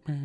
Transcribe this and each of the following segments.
Okay.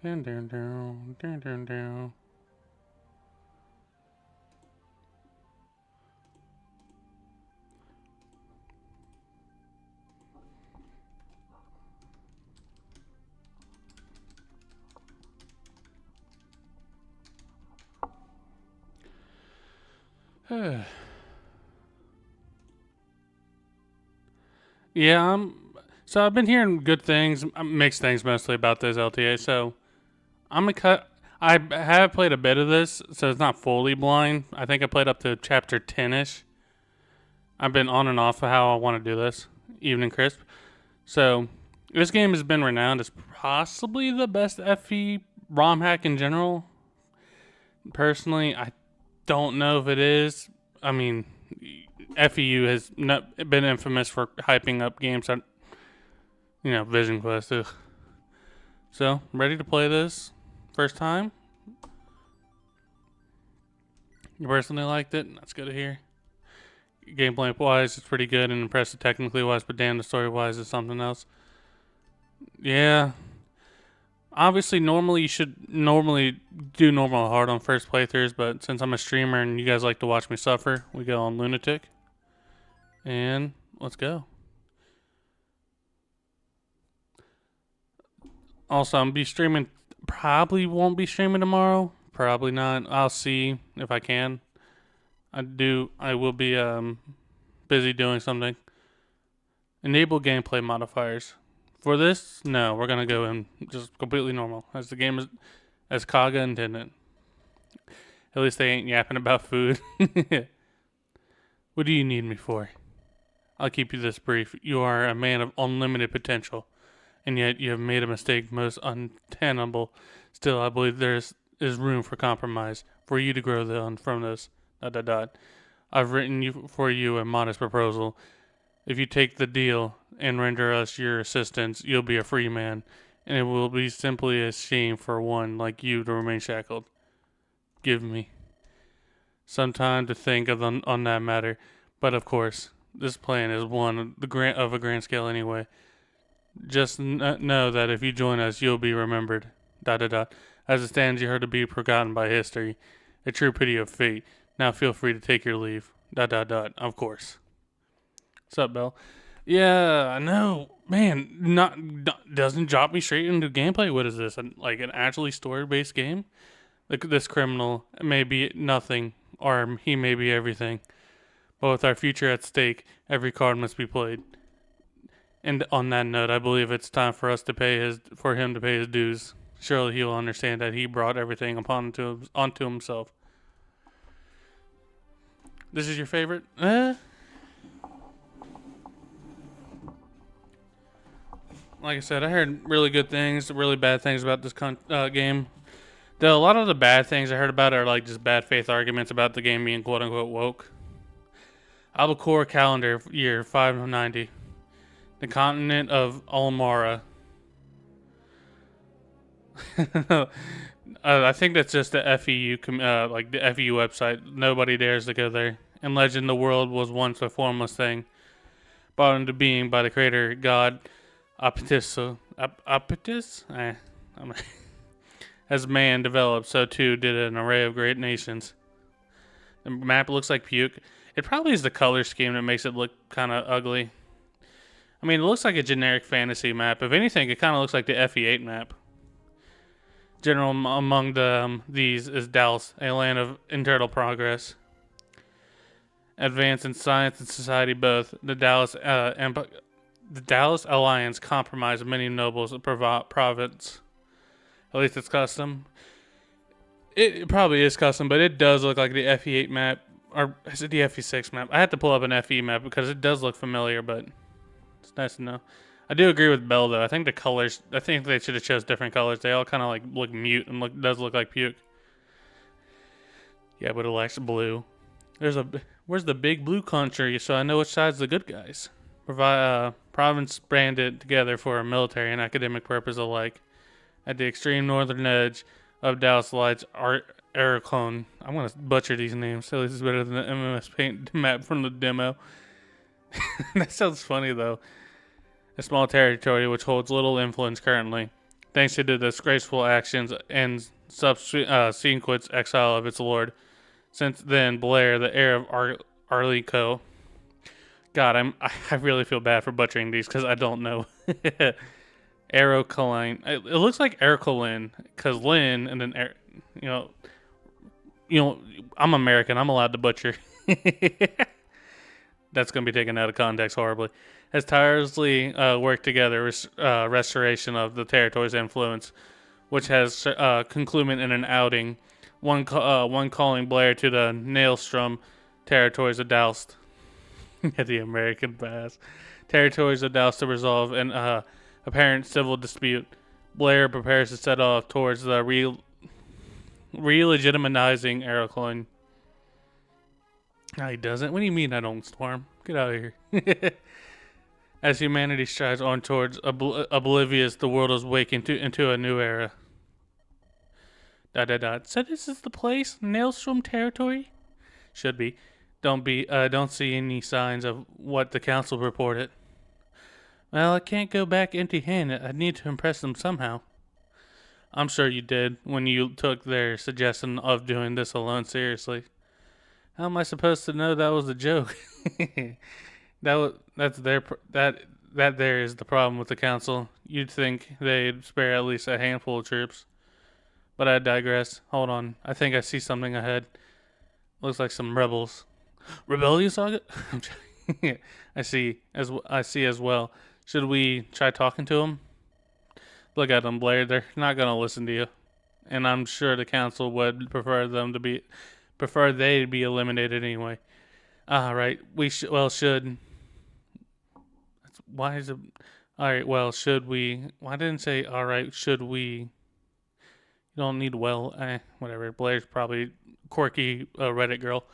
Down, down, down, down, down, down. Yeah, so I've been hearing good things, mixed things mostly about this LTA. So I'm gonna cut. I have played a bit of this, so it's not fully blind. I think I played up to chapter 10ish. I've been on and off of how I want to do this, even in crisp. So this game has been renowned as possibly the best FE ROM hack in general. Personally, I don't know if it is. I mean, FEU has not been infamous for hyping up games that, Vision Quest. Ugh. So, ready to play this? First time? You personally liked it? That's good to hear. Gameplay wise, it's pretty good and impressive technically wise, but damn, the story wise is something else. Yeah. Obviously, normally you should do normal hard on first playthroughs, but since I'm a streamer and you guys like to watch me suffer, we go on Lunatic. And let's go. Also, I'm be streaming. Probably won't be streaming tomorrow. Probably not. I'll see if I can. I will be busy doing something. Enable gameplay modifiers. For this, no, we're gonna go in just completely normal, as the game is, as Kaga intended. At least they ain't yapping about food. What do you need me for? I'll keep you this brief. You are a man of unlimited potential, and yet you have made a mistake most untenable. Still, I believe there is room for compromise, for you to grow from this. ... I've written for you a modest proposal. If you take the deal and render us your assistance, you'll be a free man, and it will be simply a shame for one like you to remain shackled. Give me some time to think on that matter, but of course, this plan is one of a grand scale anyway. Just know that if you join us, you'll be remembered. ... As it stands, you are to be forgotten by history. A true pity of fate. Now feel free to take your leave. ... Of course. What's up, Bell? Yeah, I know. Man, doesn't drop me straight into gameplay. What is this? Like an actually story-based game? Like this criminal may be nothing, or he may be everything. But with our future at stake, every card must be played. And on that note, I believe it's time for him to pay his dues. Surely he will understand that he brought everything onto himself. This is your favorite? Like I said, I heard really good things, really bad things about this game. A lot of the bad things I heard about are like just bad faith arguments about the game being quote unquote woke. Albacore calendar year 590. The continent of Almara. I think that's just the FEU, like the FEU website. Nobody dares to go there. In legend, the world was once a formless thing, brought into being by the creator god Apetus. As man developed, so too did an array of great nations. The map looks like puke. It probably is the color scheme that makes it look kind of ugly. I mean, it looks like a generic fantasy map. If anything, it kind of looks like the FE8 map. General among these is Dallas, a land of internal progress. Advance in science and society both. The Dallas Alliance compromised many nobles of province. At least it's custom. It probably is custom, but it does look like the FE8 map. Or is it the FE6 map? I had to pull up an FE map because it does look familiar, but it's nice to know. I do agree with Bell though. I think the colors. I think they should have chose different colors. They all kind of like look mute and does look like puke. Yeah, but it likes blue. Where's the big blue country? So I know which side's the good guys. Province branded together for a military and academic purpose alike. At the extreme northern edge of Dallas lights, Araclone. I'm gonna butcher these names. So this is better than the MMS Paint map from the demo. That sounds funny though. A small territory which holds little influence currently, thanks to the disgraceful actions and subsequent exile of its lord. Since then, Blair, the heir of Arlico. God, I really feel bad for butchering these because I don't know. Aerocoline. It looks like Aerocolin because Lynn and then I'm American. I'm allowed to butcher. That's going to be taken out of context horribly. Has tirelessly worked together restoration of the territory's influence, which has concluded in an outing. One calling Blair to the Nailstrom territories of Doust. The American pass. Territories of Doust to resolve an apparent civil dispute. Blair prepares to set off towards the re-legitimizing Aerocoin. No, he doesn't. What do you mean I don't storm? Get out of here. As humanity strives on towards oblivious, the world is waking into a new era. ... So this is the place? Nailstrom territory? Should be. Don't see any signs of what the council reported. Well, I can't go back empty-handed. I need to impress them somehow. I'm sure you did when you took their suggestion of doing this alone seriously. How am I supposed to know that was a joke? That there is the problem with the council. You'd think they'd spare at least a handful of troops. But I digress. Hold on. I think I see something ahead. Looks like some rebels. Rebellion saga? I see as well. Should we try talking to them? Look at them, Blair. They're not going to listen to you. And I'm sure the council would prefer they'd be eliminated anyway. Right. Should. Why is it? Alright, well, should we? Why didn't it say, alright, should we? You don't need whatever. Blair's probably quirky Reddit girl.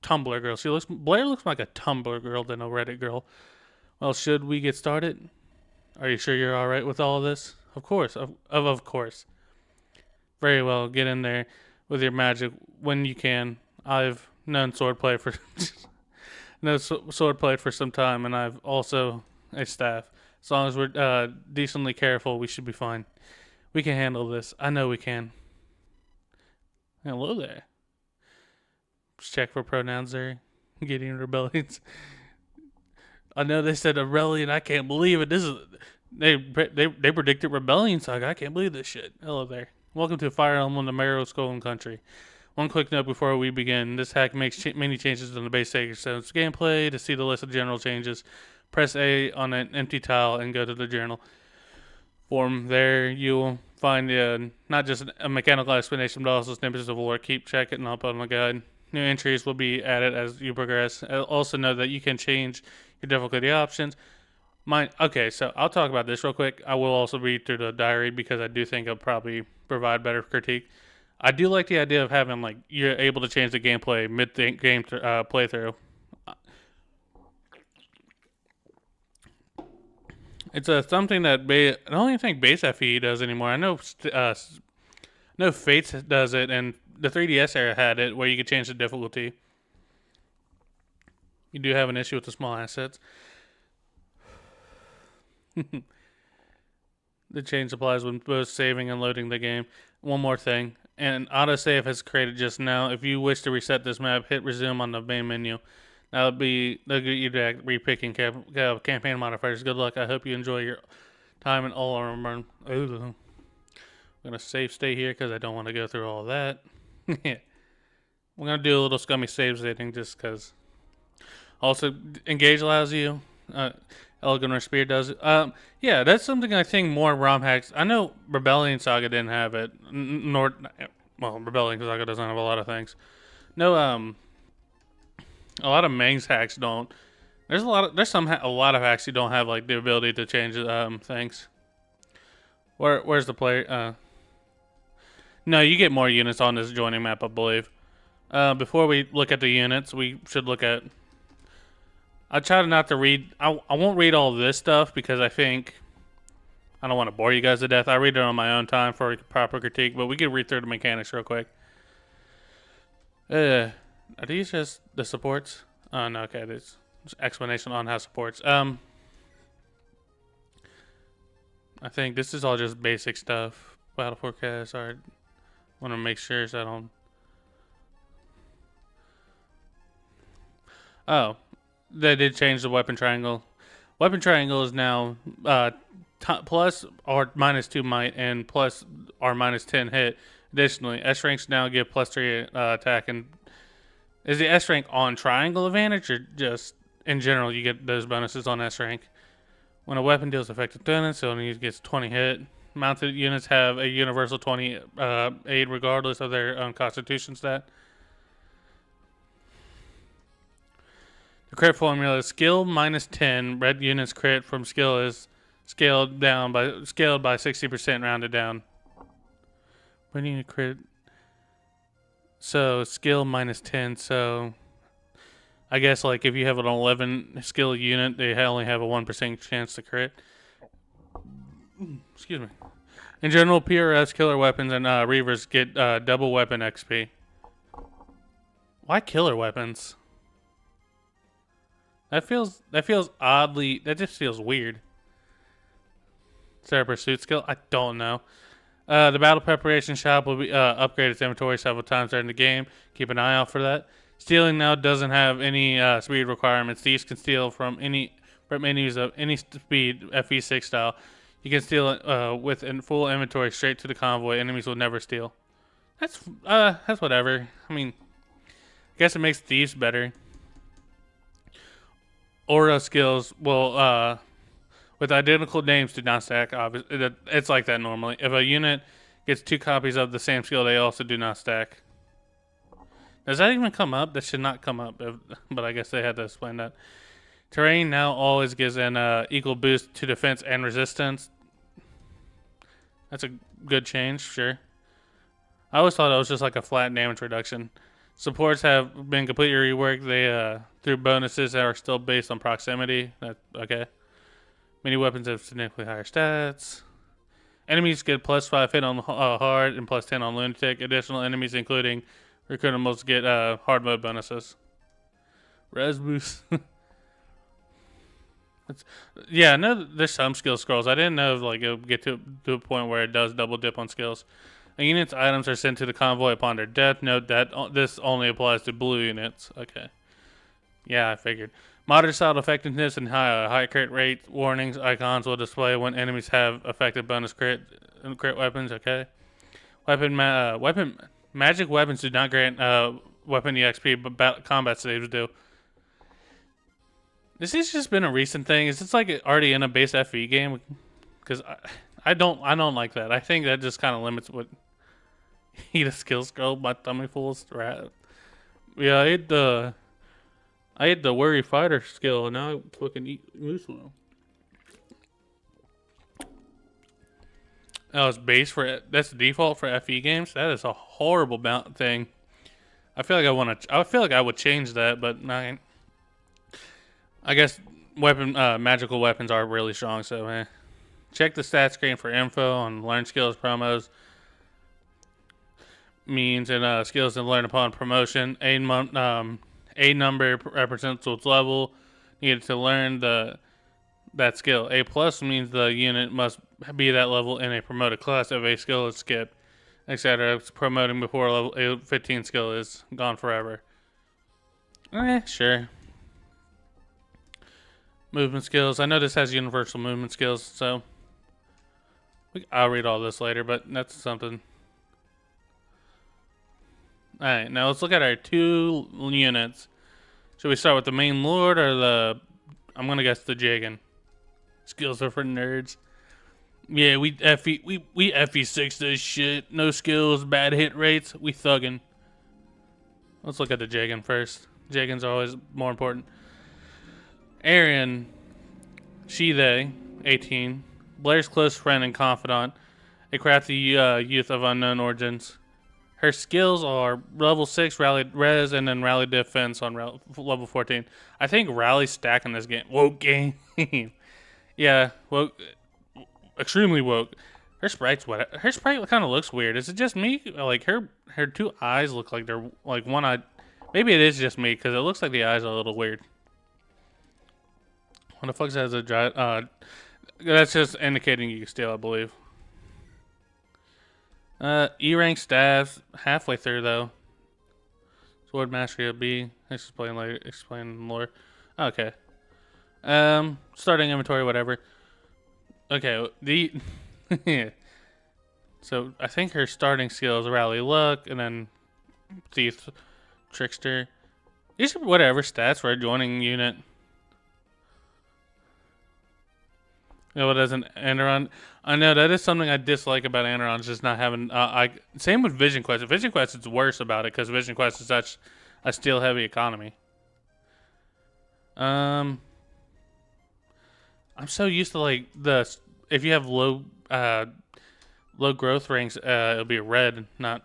Tumblr girl. Blair looks like a Tumblr girl than a Reddit girl. Well, should we get started? Are you sure you're alright with all of this? Of course. Of course. Very well. Get in there with your magic when you can. I've known swordplay for for some time, and I've also a staff. As long as we're decently careful, we should be fine. We can handle this. I know we can. Hello there. Just check for pronouns there. Getting rebellions. I know they said rebellion. I can't believe it. They predicted rebellion saga. I can't believe this shit. Hello there. Welcome to Fire Emblem, the Morrow Skull Country. One quick note before we begin. This hack makes many changes on the base Sacred Stones gameplay. To see the list of general changes, press A on an empty tile and go to the journal form. There you'll find not just a mechanical explanation, but also snippets of lore. Keep checking up on the guide. New entries will be added as you progress. Also know that you can change your difficulty options. Okay, so I'll talk about this real quick. I will also read through the diary because I do think it'll probably provide better critique. I do like the idea of having, you're able to change the gameplay mid-game playthrough. It's something that I don't even think base FE does anymore. I know Fates does it, and the 3DS era had it where you could change the difficulty. You do have an issue with the small assets. The change applies when both saving and loading the game. One more thing. And autosave has created just now. If you wish to reset this map, hit resume on the main menu. They'll get you to repicking campaign modifiers. Good luck. I hope you enjoy your time in all armor. I'm going to stay here because I don't want to go through all that. We're going to do a little scummy save setting just because. Also, engage allows you Elegant or Spear does it. Yeah, that's something I think more ROM hacks. I know Rebellion Saga didn't have it, nor well, Rebellion Saga doesn't have a lot of things. No, a lot of Meng's hacks don't. There's a lot of hacks you don't have like the ability to change things. Where's the player? No, you get more units on this joining map, I believe. Before we look at the units, we should look at. I try not to read. I won't read all this stuff because I think I don't want to bore you guys to death. I read it on my own time for a proper critique, but we can read through the mechanics real quick. Are these just the supports? Oh no, okay. There's explanation on how supports. I think this is all just basic stuff. Battle forecast. Alright. Want to make sure so I don't. Oh, they did change the weapon triangle. Weapon triangle is now plus or minus 2 might and plus or minus 10 hit. Additionally, S ranks now give plus 3 attack. And is the S rank on triangle advantage or just in general you get those bonuses on S rank? When a weapon deals effective damage, it only gets 20 hit. Mounted units have a universal 20 aid regardless of their constitution stat. The crit formula is skill minus 10. Red units crit from skill is scaled by 60% rounded down. When you crit, so skill minus 10. So I guess like if you have an 11 skill unit, they only have a 1% chance to crit. Excuse me. In general, PRS killer weapons and Reavers get double weapon XP. Why killer weapons? That feels oddly. That just feels weird. Is there a pursuit skill? I don't know. The battle preparation shop will be upgrade its inventory several times during the game. Keep an eye out for that. Stealing now doesn't have any speed requirements. Thieves can steal from enemies of any speed, FE6 style. You can steal it with full inventory straight to the convoy. Enemies will never steal. That's whatever. I mean, I guess it makes thieves better. Aura skills will with identical names do not stack. Obviously, it's like that normally. If a unit gets 2 copies of the same skill, they also do not stack. Does that even come up? That should not come up, but I guess they had to explain that. Terrain now always gives an equal boost to defense and resistance. That's a good change, sure. I always thought it was just like a flat damage reduction. Supports have been completely reworked. They through bonuses that are still based on proximity. Okay. Many weapons have significantly higher stats. Enemies get plus 5 hit on hard and plus 10 on lunatic. Additional enemies, including recruitables, get hard mode bonuses. Res boost. Yeah, I know there's some skill scrolls. I didn't know if like it'll get to a point where it does double dip on skills. A unit's items are sent to the convoy upon their death. Note that this only applies to blue units. Okay. Yeah, I figured. Moderate style effectiveness and high crit rate warnings icons will display when enemies have effective bonus crit weapons. Okay. Magic weapons do not grant weapon EXP, but combat saves do. This has just been a recent thing. Is this like already in a base FE game? Because I don't like that. I think that just kind of limits what eat a skill scroll. My tummy full of rat. Yeah, I ate the worry fighter skill, and now I fucking eat moose now. Oh, it's that's the default for FE games. That is a horrible thing. I feel like I would change that, but I guess magical weapons are really strong. So, check the stat screen for info on learn skills, promos, means, and skills and learn upon promotion. A number represents its level needed to learn that skill. A plus means the unit must be that level in a promoted class. If a skill is skipped, etc. Promoting before level 15 skill is gone forever. Sure. Movement skills. I know this has universal movement skills, so I'll read all this later, but that's something. Alright, now let's look at our 2 units. Should we start with the main lord or I'm going to guess the Jagan? Skills are for nerds. Yeah, we FE6 this shit. No skills, bad hit rates. We thuggin'. Let's look at the Jagan first. Jagan's always more important. Arian, they, 18. Blair's close friend and confidant. A crafty youth of unknown origins. Her skills are level 6 rally res and then rally defense on level 14. I think rally's stack in this game. Woke game. Yeah, woke. Extremely woke. Her sprite's what? Her sprite kind of looks weird. Is it just me? Like her two eyes look like they're like one eye. Maybe it is just me because it looks like the eyes are a little weird. What the fuck has a dry? That's just indicating you can steal, I believe. E rank staff halfway through though. Sword mastery of B. Explain later. Explain lore. Okay. Starting inventory, whatever. Okay, so I think her starting skill is Rally Luck, and then Thief, Trickster. These are whatever stats for a joining unit. You know what, as an Aneron, I know that is something I dislike about Aneron's, just not having. Same with Vision Quest. Vision Quest is worse about it because Vision Quest is such a steel-heavy economy. I'm so used to like if you have low growth ranks, it'll be red, not.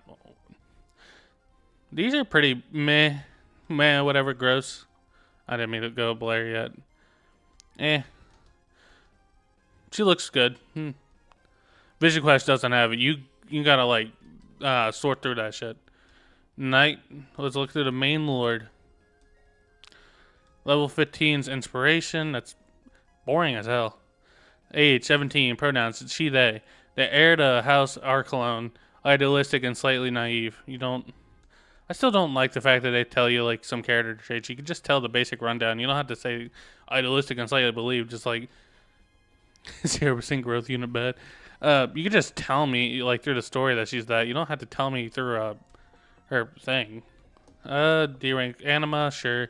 These are pretty meh, whatever, gross. I didn't mean to go Blair yet. She looks good. Vision Quest doesn't have it. You gotta like sort through that shit. Knight, let's look through the main lord. Level 15's inspiration. That's boring as hell. Age 17. Pronouns she they. The heir to House Archelon. Idealistic and slightly naive. I still don't like the fact that they tell you like some character traits. You can just tell the basic rundown. You don't have to say idealistic and slightly believe. Just like 0% growth unit bad. You can just tell me like through the story that she's that. You don't have to tell me through her thing. D rank anima, sure.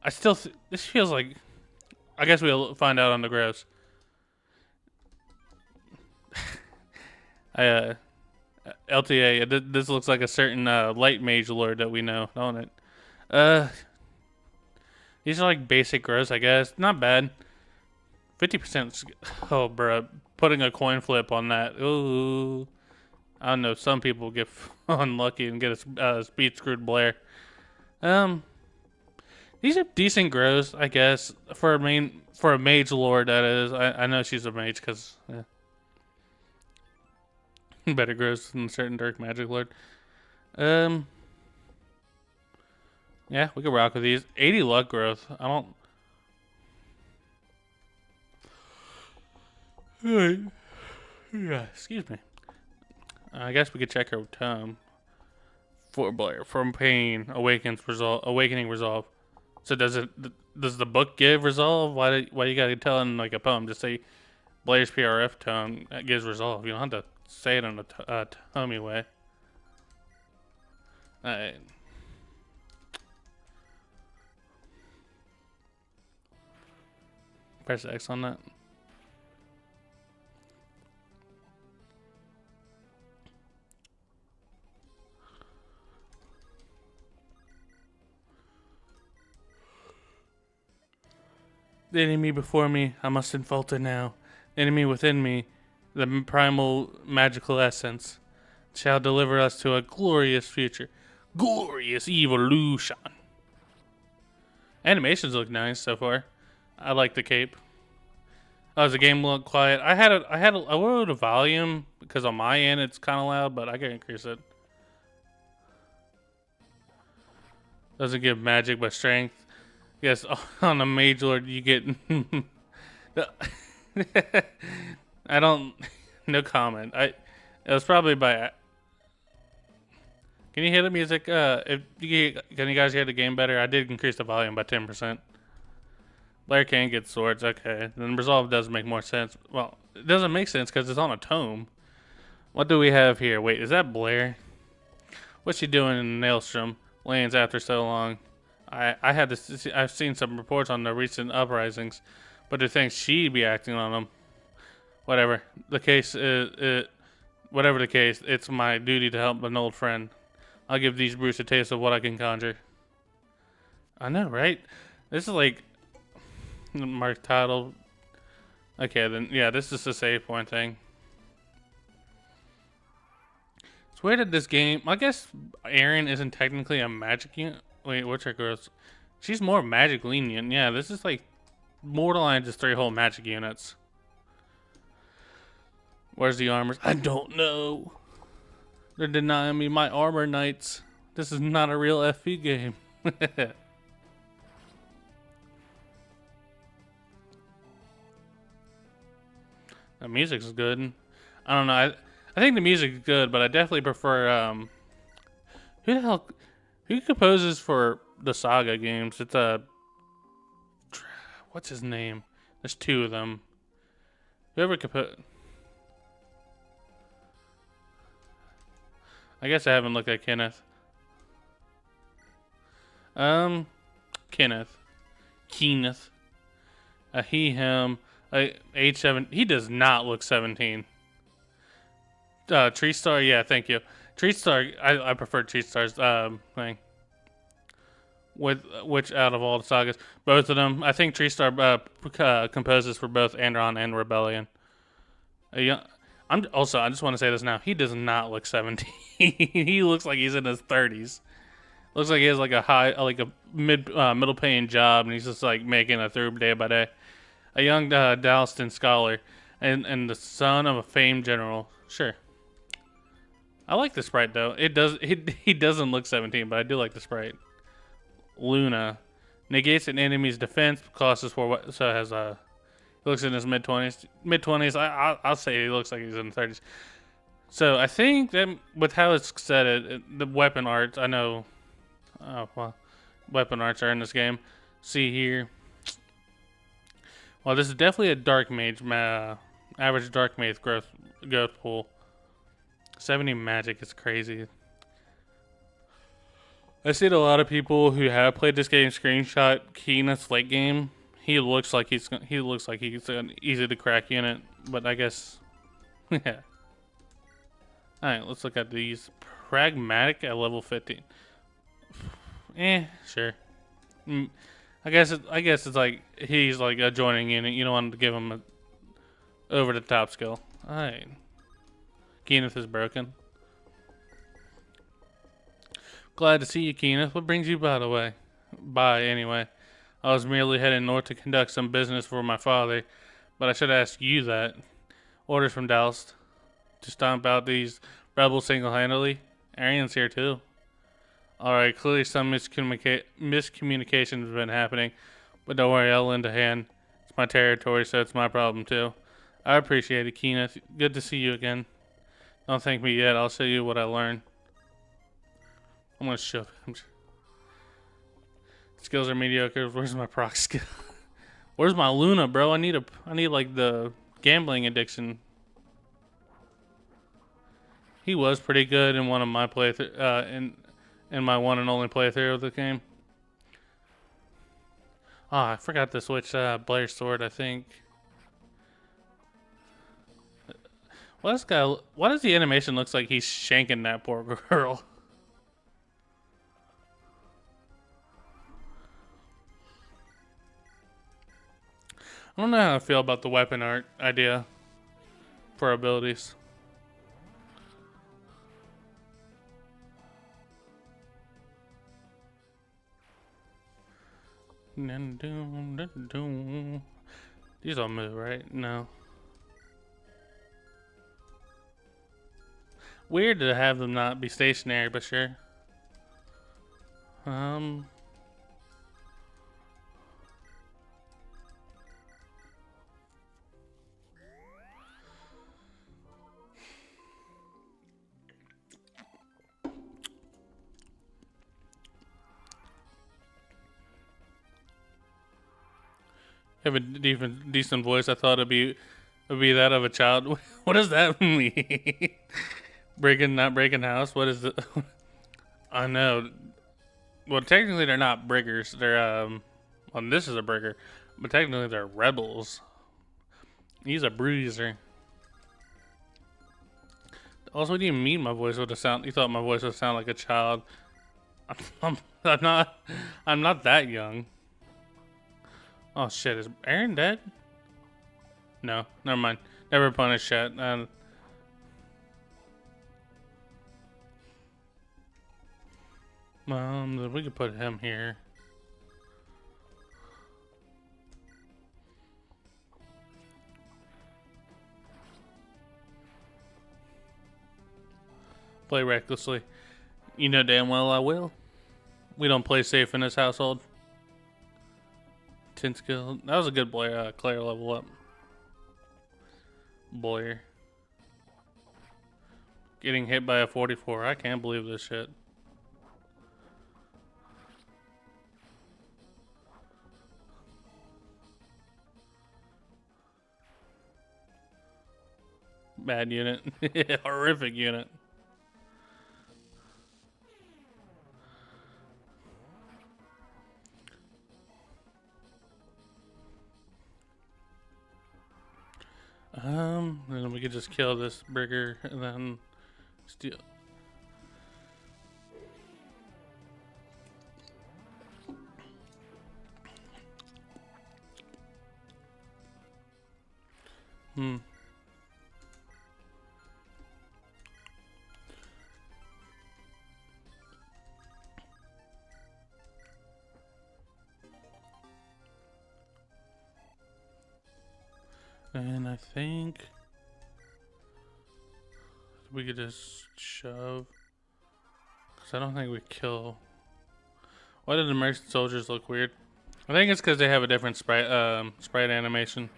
This feels like. I guess we'll find out on the gross. LTA. This looks like a certain light mage lord that we know, don't it? These are like basic gross, I guess. Not bad. 50%. Oh, bro. Putting a coin flip on that. Ooh. I don't know. Some people get unlucky and get a speed screwed Blair. These are decent grows, I guess, for a mage lord. That is, I know she's a mage because better grows than certain dark magic lord. Yeah, we can rock with these. 80 luck growth. I don't. Yeah, excuse me. I guess we could check her tome. For Blair, from pain, awakening resolve. So does the book give resolve? Why you gotta tell in like a poem? Just say Blair's PRF tome gives resolve. You don't have to say it in a tomey way. Alright. Press X on that. The enemy before me, I mustn't falter now. The enemy within me, the primal magical essence, shall deliver us to a glorious future. Glorious evolution. Animations look nice so far. I like the cape. Oh, does the game look quiet? I lowered the volume because on my end it's kind of loud, but I can increase it. Doesn't give magic but strength. Yes, on the mage lord you get. I don't. No comment. It was probably by. Can you hear the music? Can you guys hear the game better? I did increase the volume by 10%. Blair can't get swords. Okay, then resolve does make more sense. Well, it doesn't make sense because it's on a tome. What do we have here? Wait, is that Blair? What's she doing in Nailstrom lands after so long? I've seen some reports on the recent uprisings. but to think she'd be acting on them. Whatever the case is, whatever the case, it's my duty to help an old friend. I'll give these brutes a taste of what I can conjure. I know, right? This is like mark title. Okay, then yeah, this is the save point thing. It's weird that this game. I guess Erin isn't technically a magic unit. Wait, what's her girl's? She's more magic lenient. Yeah, this is like Borderline just 3 whole magic units. Where's the armors? I don't know. They're denying me my armor knights. This is not a real FP game. The music's good. I don't know. I think the music's good, but I definitely prefer who the hell who composes for the Saga games? It's what's his name? There's 2 of them. Whoever compose. I guess I haven't looked at Kenneth. Kenneth. He, him. Age 7. He does not look 17. Tree Star, yeah, thank you. Tree Star, I prefer Tree Star's thing. With which out of all the sagas, both of them. I think Tree Star composes for both Andron and Rebellion. I just want to say this now. He does not look 17. He looks like he's in his 30s. Looks like he has like a middle paying job, and he's just like making it through day by day. A young Dalston scholar, and the son of a famed general. Sure. I like the sprite though. He doesn't look 17, but I do like the sprite. Luna negates an enemy's defense, causes for what? So it has he looks in his mid 20s. I'll say he looks like he's in the 30s. So I think that with how it's set, the weapon arts. I know. Oh well, weapon arts are in this game. See here. Well, this is definitely a dark mage, average dark mage growth pool. 70 magic is crazy. I see a lot of people who have played this game screenshot Keena's late game. He looks like he's an easy to crack unit, but I guess yeah. All right, let's look at these. Pragmatic at level 15. Sure. I guess it's like he's like a joining unit. You don't want to give him a over the top skill. All right. Kenneth is broken. Glad to see you, Kenneth. What brings you by the way? Bye, anyway. I was merely heading north to conduct some business for my father, but I should ask you that. Orders from Dalst to stomp out these rebels single-handedly. Arian's here too. Alright, clearly some miscommunication has been happening, but don't worry, I'll lend a hand. It's my territory, so it's my problem too. I appreciate it, Kenneth. Good to see you again. Don't thank me yet. I'll show you what I learned. I'm gonna show them. Skills are mediocre. Where's my proc skill? Where's my Luna, bro? I need like the gambling addiction. He was pretty good in one of my playthrough, in my one and only playthrough of the game. I forgot to switch Blair's sword, I think. Why does the animation looks like he's shanking that poor girl? I don't know how I feel about the weapon art idea for abilities. These all move, right? No. Weird to have them not be stationary, but sure. Have a decent voice. I thought it'd be that of a child. What does that mean? Not breaking house. What is it? I know. Well, technically they're not briggers. They're Well, this is a burger, but technically they're rebels. He's a bruiser. Also, what do you mean my voice would have sound? You thought my voice would sound like a child? I'm not. I'm not that young. Oh shit! Is Aaron dead? No, never mind. Never punished yet. We could put him here. Play recklessly. You know damn well I will. We don't play safe in this household. 10 skill. That was a good Claire level up. Boyer. Getting hit by a 44. I can't believe this shit. Bad unit. Horrific unit. Then we could just kill this burger and then steal. And I think we could just shove. Because I don't think we kill. Why did the American soldiers look weird? I think it's because they have a different sprite animation.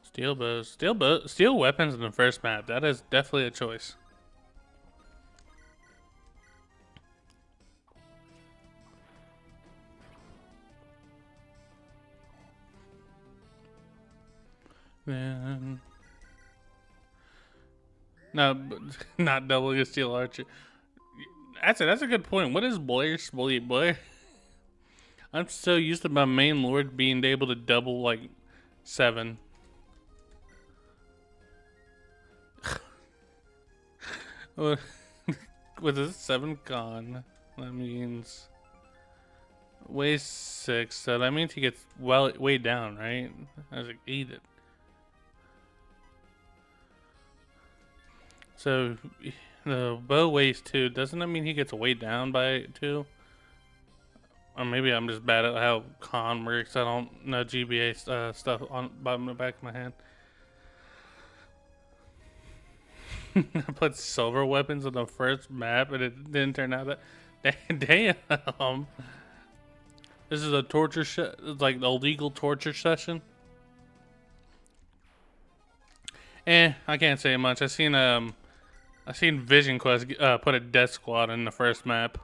Steel bows. Steel weapons in the first map. That is definitely a choice. Then no, not doubling a steel archer. That's a good point. What is Blair's Blair? I'm so used to my main lord being able to double like 7. With a 7 con, that means way 6. So that means he gets way down, right? I was like, eat it. So the bow weighs 2. Doesn't that mean he gets weighed down by 2? Or maybe I'm just bad at how con works. I don't know GBA stuff on bottom the back of my hand. I put silver weapons on the first map and it didn't turn out that. Damn. This is a torture like the illegal torture session. I can't say much. I seen Vision Quest put a death squad in the first map.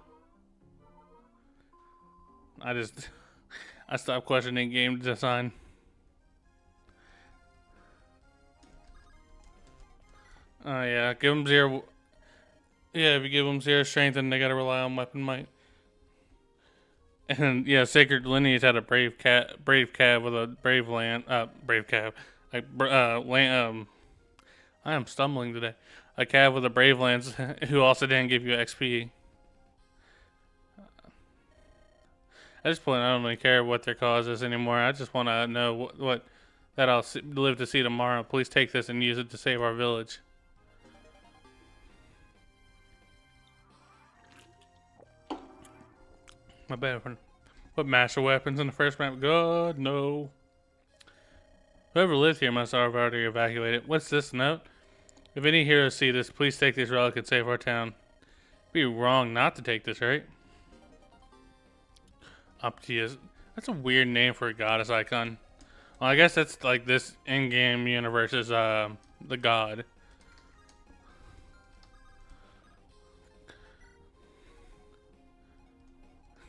I stopped questioning game design. Oh yeah, give them 0. Yeah, if you give them 0 strength, then they gotta rely on weapon might. And yeah, Sacred Lineage had a brave cav with a brave cav. Like I am stumbling today. A cav with a brave lance who also didn't give you XP. At this point, I don't really care what their cause is anymore. I just want to know what that I'll live to see tomorrow. Please take this and use it to save our village. My bad. Put master weapons in the first map. God, no. Whoever lives here must have already evacuated. What's this note? If any heroes see this, please take this relic and save our town. It'd be wrong not to take this, right? Optius. That's a weird name for a goddess icon. Well, I guess that's like this in-game universe is the god.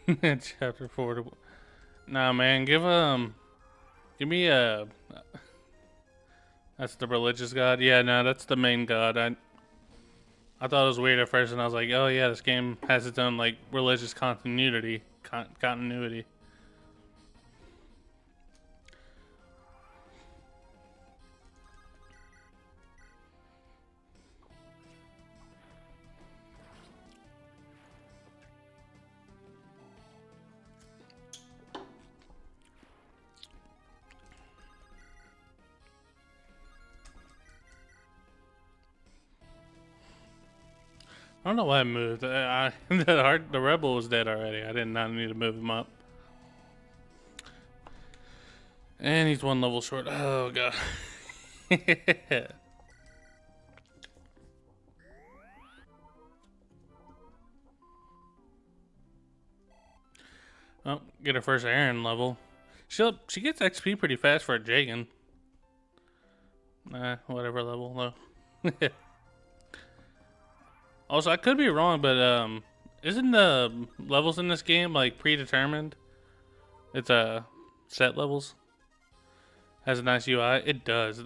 Chapter 4. Nah, man, give me a. That's the religious god. Yeah, no, that's the main god. I thought it was weird at first, and I was like, oh yeah, this game has its own like religious continuity. I don't know why I moved. The rebel was dead already. I did not need to move him up. And he's one level short. Oh god. Oh, get her first Aaron level. She gets XP pretty fast for a Jagan. Whatever level though. Also, I could be wrong, but isn't the levels in this game like predetermined? It's set levels. Has a nice UI. It does.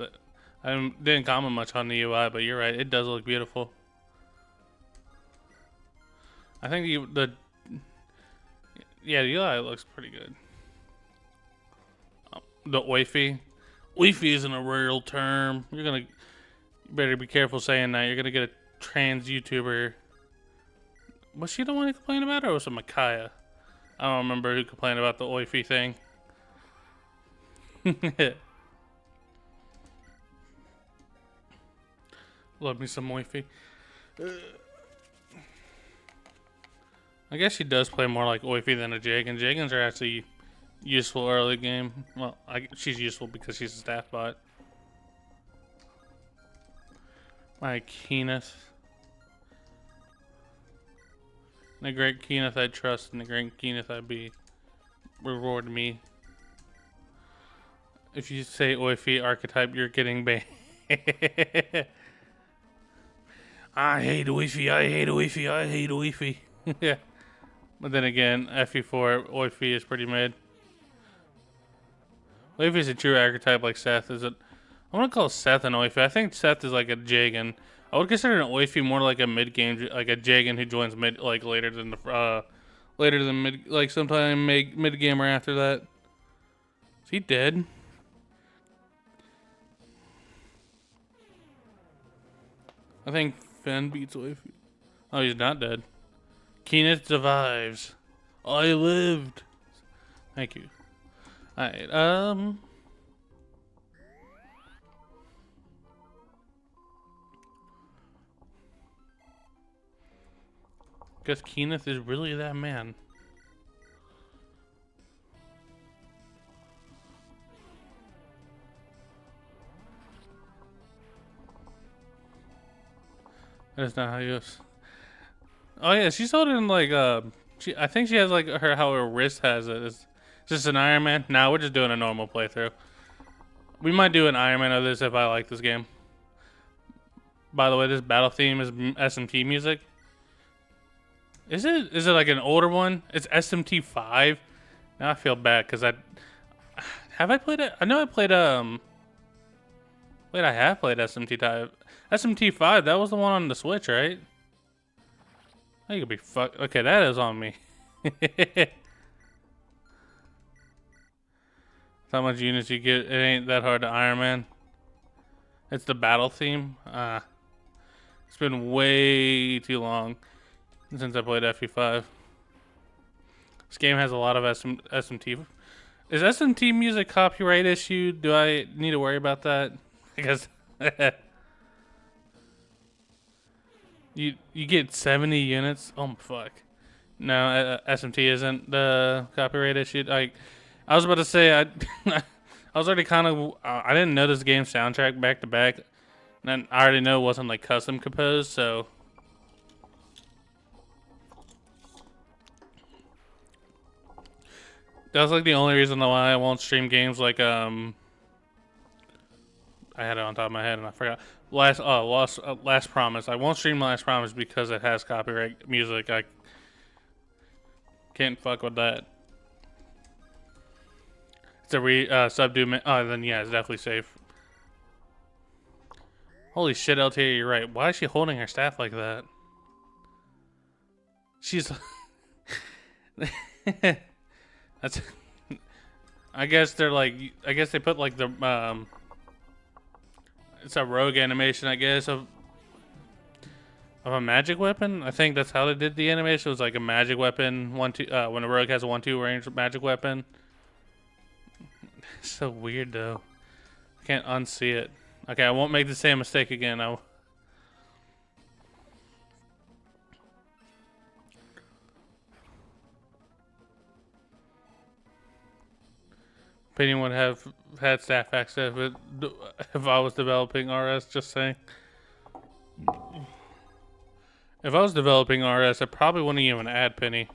I didn't comment much on the UI, but you're right. It does look beautiful. I think the UI looks pretty good. The Oify. Oify isn't a real term. You better be careful saying that. You're gonna get a trans YouTuber. Was she the one who complained about it, or was it Micaiah? I don't remember who complained about the Oify thing. Love me some Oify. I guess she does play more like Oify than a Jagan. Jagans are actually useful early game. Well, she's useful because she's a staff bot. My Keeneth. The great Keeneth I trust, and the great Keeneth I be. Reward me. If you say Oify archetype, you're getting banned. I hate Oify, I hate Oify, I hate Oify. Yeah. But then again, FE4, Oify is pretty mid. Oify is a true archetype like Seth. I want to call Seth an Oify. I think Seth is like a Jagan. I would consider an Oify more like a mid game, like a Jagan who joins mid, like later than mid, like sometime mid game or after that. Is he dead? I think Finn beats Oify. Oh, he's not dead. Keeneth survives. I lived. Thank you. Alright, guess Keeneth is really that man. That's not how he goes. Oh yeah, she's holding like I think she has like how her wrist has it. Is this an Iron Man? Nah, we're just doing a normal playthrough. We might do an Iron Man of this if I like this game. By the way, this battle theme is SMT music. Is it like an older one? It's SMT 5. Now I feel bad because have I played it? I know I played wait, I have played SMT 5. SMT 5. That was the one on the Switch, right? I could be fucked. Okay, that is on me. How much units you get? It ain't that hard to Iron Man. It's the battle theme. It's been way too long since I played FE5. This game has a lot of SMT. Is SMT music copyright issued? Do I need to worry about that? Because you get 70 units. Oh fuck. No, SMT isn't the copyright issued. I was about to say I was already kind of I didn't know this game's soundtrack back to back, and I already know it wasn't like custom composed, so. That's like the only reason why I won't stream games like I had it on top of my head and I forgot. Last Promise. I won't stream Last Promise because it has copyright music. I can't fuck with that. It's a subdue. Oh, then yeah, it's definitely safe. Holy shit, LTA, you're right. Why is she holding her staff like that? She's... That's... I guess they're like... I guess they put like the... It's a rogue animation, I guess, of a magic weapon. I think that's how they did the animation. It was like a magic weapon, when a rogue has a 1-2 range magic weapon. It's so weird though. I can't unsee it. Okay, I won't make the same mistake again. Opinion would have had staff access if I was developing RS, just saying. If I was developing RS, I probably wouldn't even add Penny.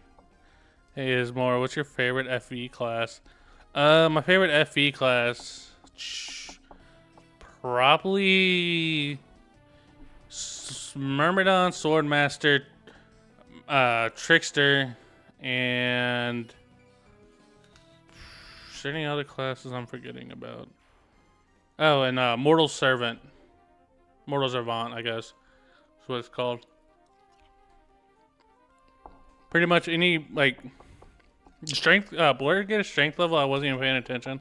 Hey, Ismore, what's your favorite FE class? My favorite FE class... Probably... Myrmidon, Swordmaster, Trickster, and... Is there any other classes I'm forgetting about? Oh, and Mortal Servant. Mortal Servant, I guess. That's what it's called. Pretty much any, like, strength, Blur get a strength level, I wasn't even paying attention.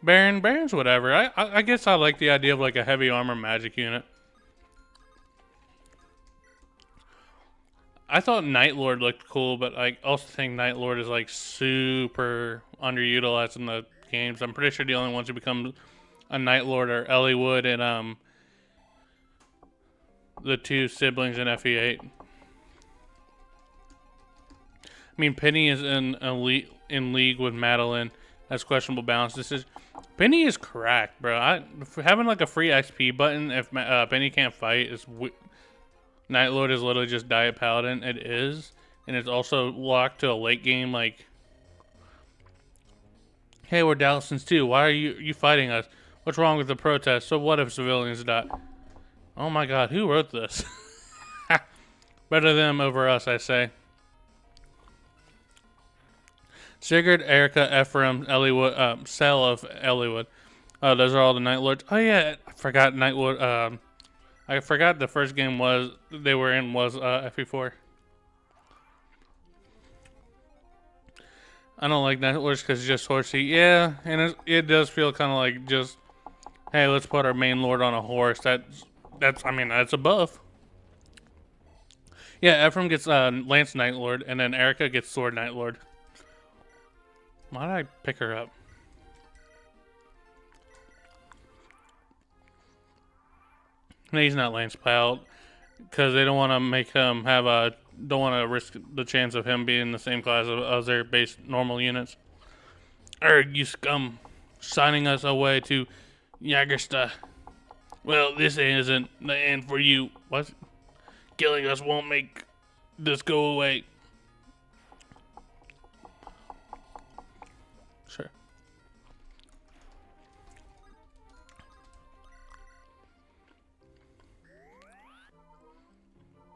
Baron's whatever. I guess I like the idea of like a heavy armor magic unit. I thought Night Lord looked cool, but I also think Night Lord is like super underutilized in the games. I'm pretty sure the only ones who become a Night Lord are Eliwood and the two siblings in FE8. I mean, Penny is in league with Madeline. That's questionable balance. Penny is cracked, bro. Having like a free XP button if Penny can't fight is Night Lord is literally just Diet Paladin. It is, and it's also locked to a late game. Like, hey, we're Dallasons too. Why are you fighting us? What's wrong with the protest? So what if civilians die? Oh my God, who wrote this? Better them over us, I say. Sigurd, Erica, Ephraim, Eliwood, Cell of Eliwood. Oh, those are all the Night Lords. Oh yeah, I forgot Nightwood. I forgot the first game they were in was FE4. I don't like Night Lords because it's just horsey. Yeah, and it does feel kind of like just, hey, let's put our main lord on a horse. That's a buff. Yeah, Ephraim gets Lance Night Lord, and then Erica gets Sword Night Lord. Why did I pick her up? He's not Lance Pal because they don't want to make him don't want to risk the chance of him being in the same class as their base normal units. Erg, you scum, signing us away to Jagersta. Well, this isn't the end for you. What? Killing us won't make this go away. Sure.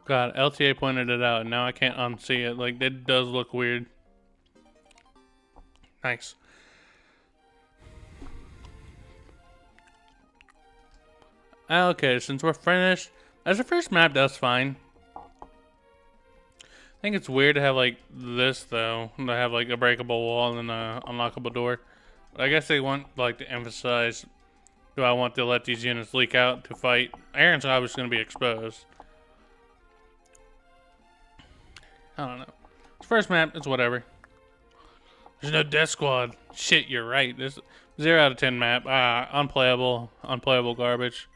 God, LTA pointed it out, and now I can't unsee it. Like, it does look weird. Nice. Okay, since we're finished, as a first map, that's fine. I think it's weird to have, like, this, though. To have, like, a breakable wall and an unlockable door. But I guess they want, like, to emphasize, do I want to let these units leak out to fight? Aaron's obviously going to be exposed. I don't know. It's first map, it's whatever. There's no death squad. Shit, you're right. This 0 out of 10 map. Unplayable. Unplayable garbage.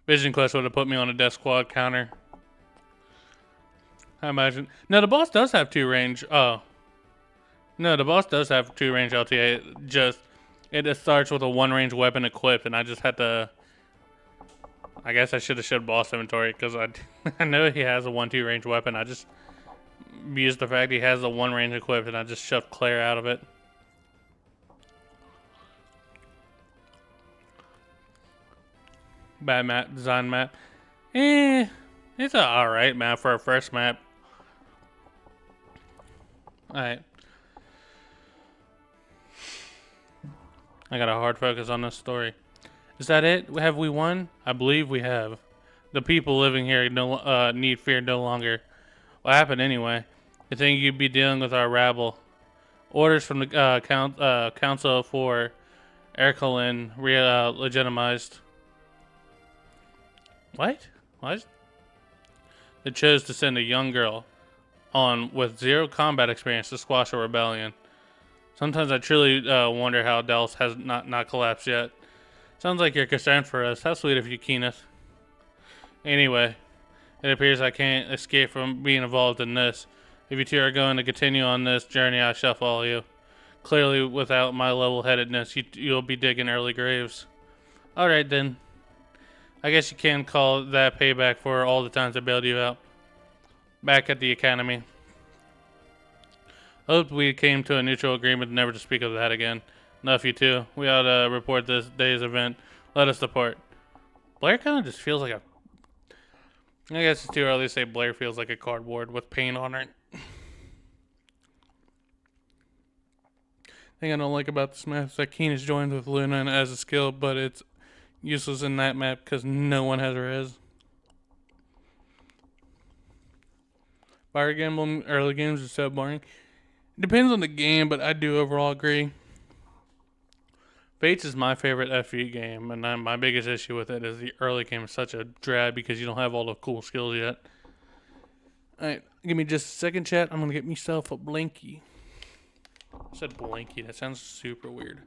Vision Quest would have put me on a death squad counter. I imagine. No, the boss does have 2 range. Oh. No, the boss does have 2 range LTA. Just, it starts with a 1 range weapon equipped, and I just had to... I guess I should have showed boss inventory, because I know he has a 1-2 range weapon. I just used the fact he has the 1 range equipped, and I just shoved Claire out of it. Bad map, design map. It's an alright map for a first map. Alright. I got a hard focus on this story. Is that it? Have we won? I believe we have. The people living here need fear no longer. What happened anyway? You think you'd be dealing with our rabble? Orders from the Council for Erkelin legitimized. What? What? They chose to send a young girl on with zero combat experience to squash a rebellion. Sometimes I truly wonder how Dallas has not collapsed yet. Sounds like you're concerned for us. How sweet of you, Keeneth. Anyway, it appears I can't escape from being involved in this. If you two are going to continue on this journey, I shall follow you. Clearly, without my level-headedness, you'll be digging early graves. Alright then. I guess you can call that payback for all the times I bailed you out. Back at the academy. Hoped we came to a mutual agreement never to speak of that again. Enough, you two. We ought to report this day's event. Let us depart. Blair kind of just feels like a... I guess it's too early to say Blair feels like a cardboard with paint on it. Thing I don't like about this map is that Keen is joined with Luna as a skill, but it's useless in that map because no one has res. Fire gambling early games are so boring. It depends on the game, but I do overall agree. Fates is my favorite FE game, and my biggest issue with it is the early game is such a drag because you don't have all the cool skills yet. Alright, give me just a second, chat. I'm going to get myself a blankie. I said blankie. That sounds super weird.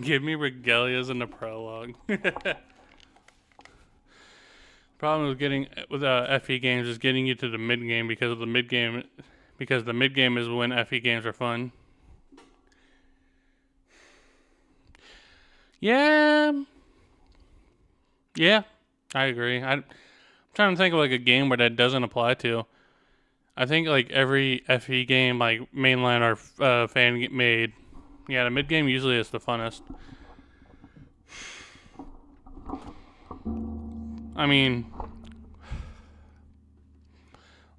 Give me regalias in the prologue. Problem with getting with FE games is getting you to the mid game because the mid game is when FE games are fun. Yeah, I agree. I'm trying to think of like a game where that doesn't apply to. I think like every FE game, like mainline or fan made. Yeah, the mid game usually is the funnest. I mean,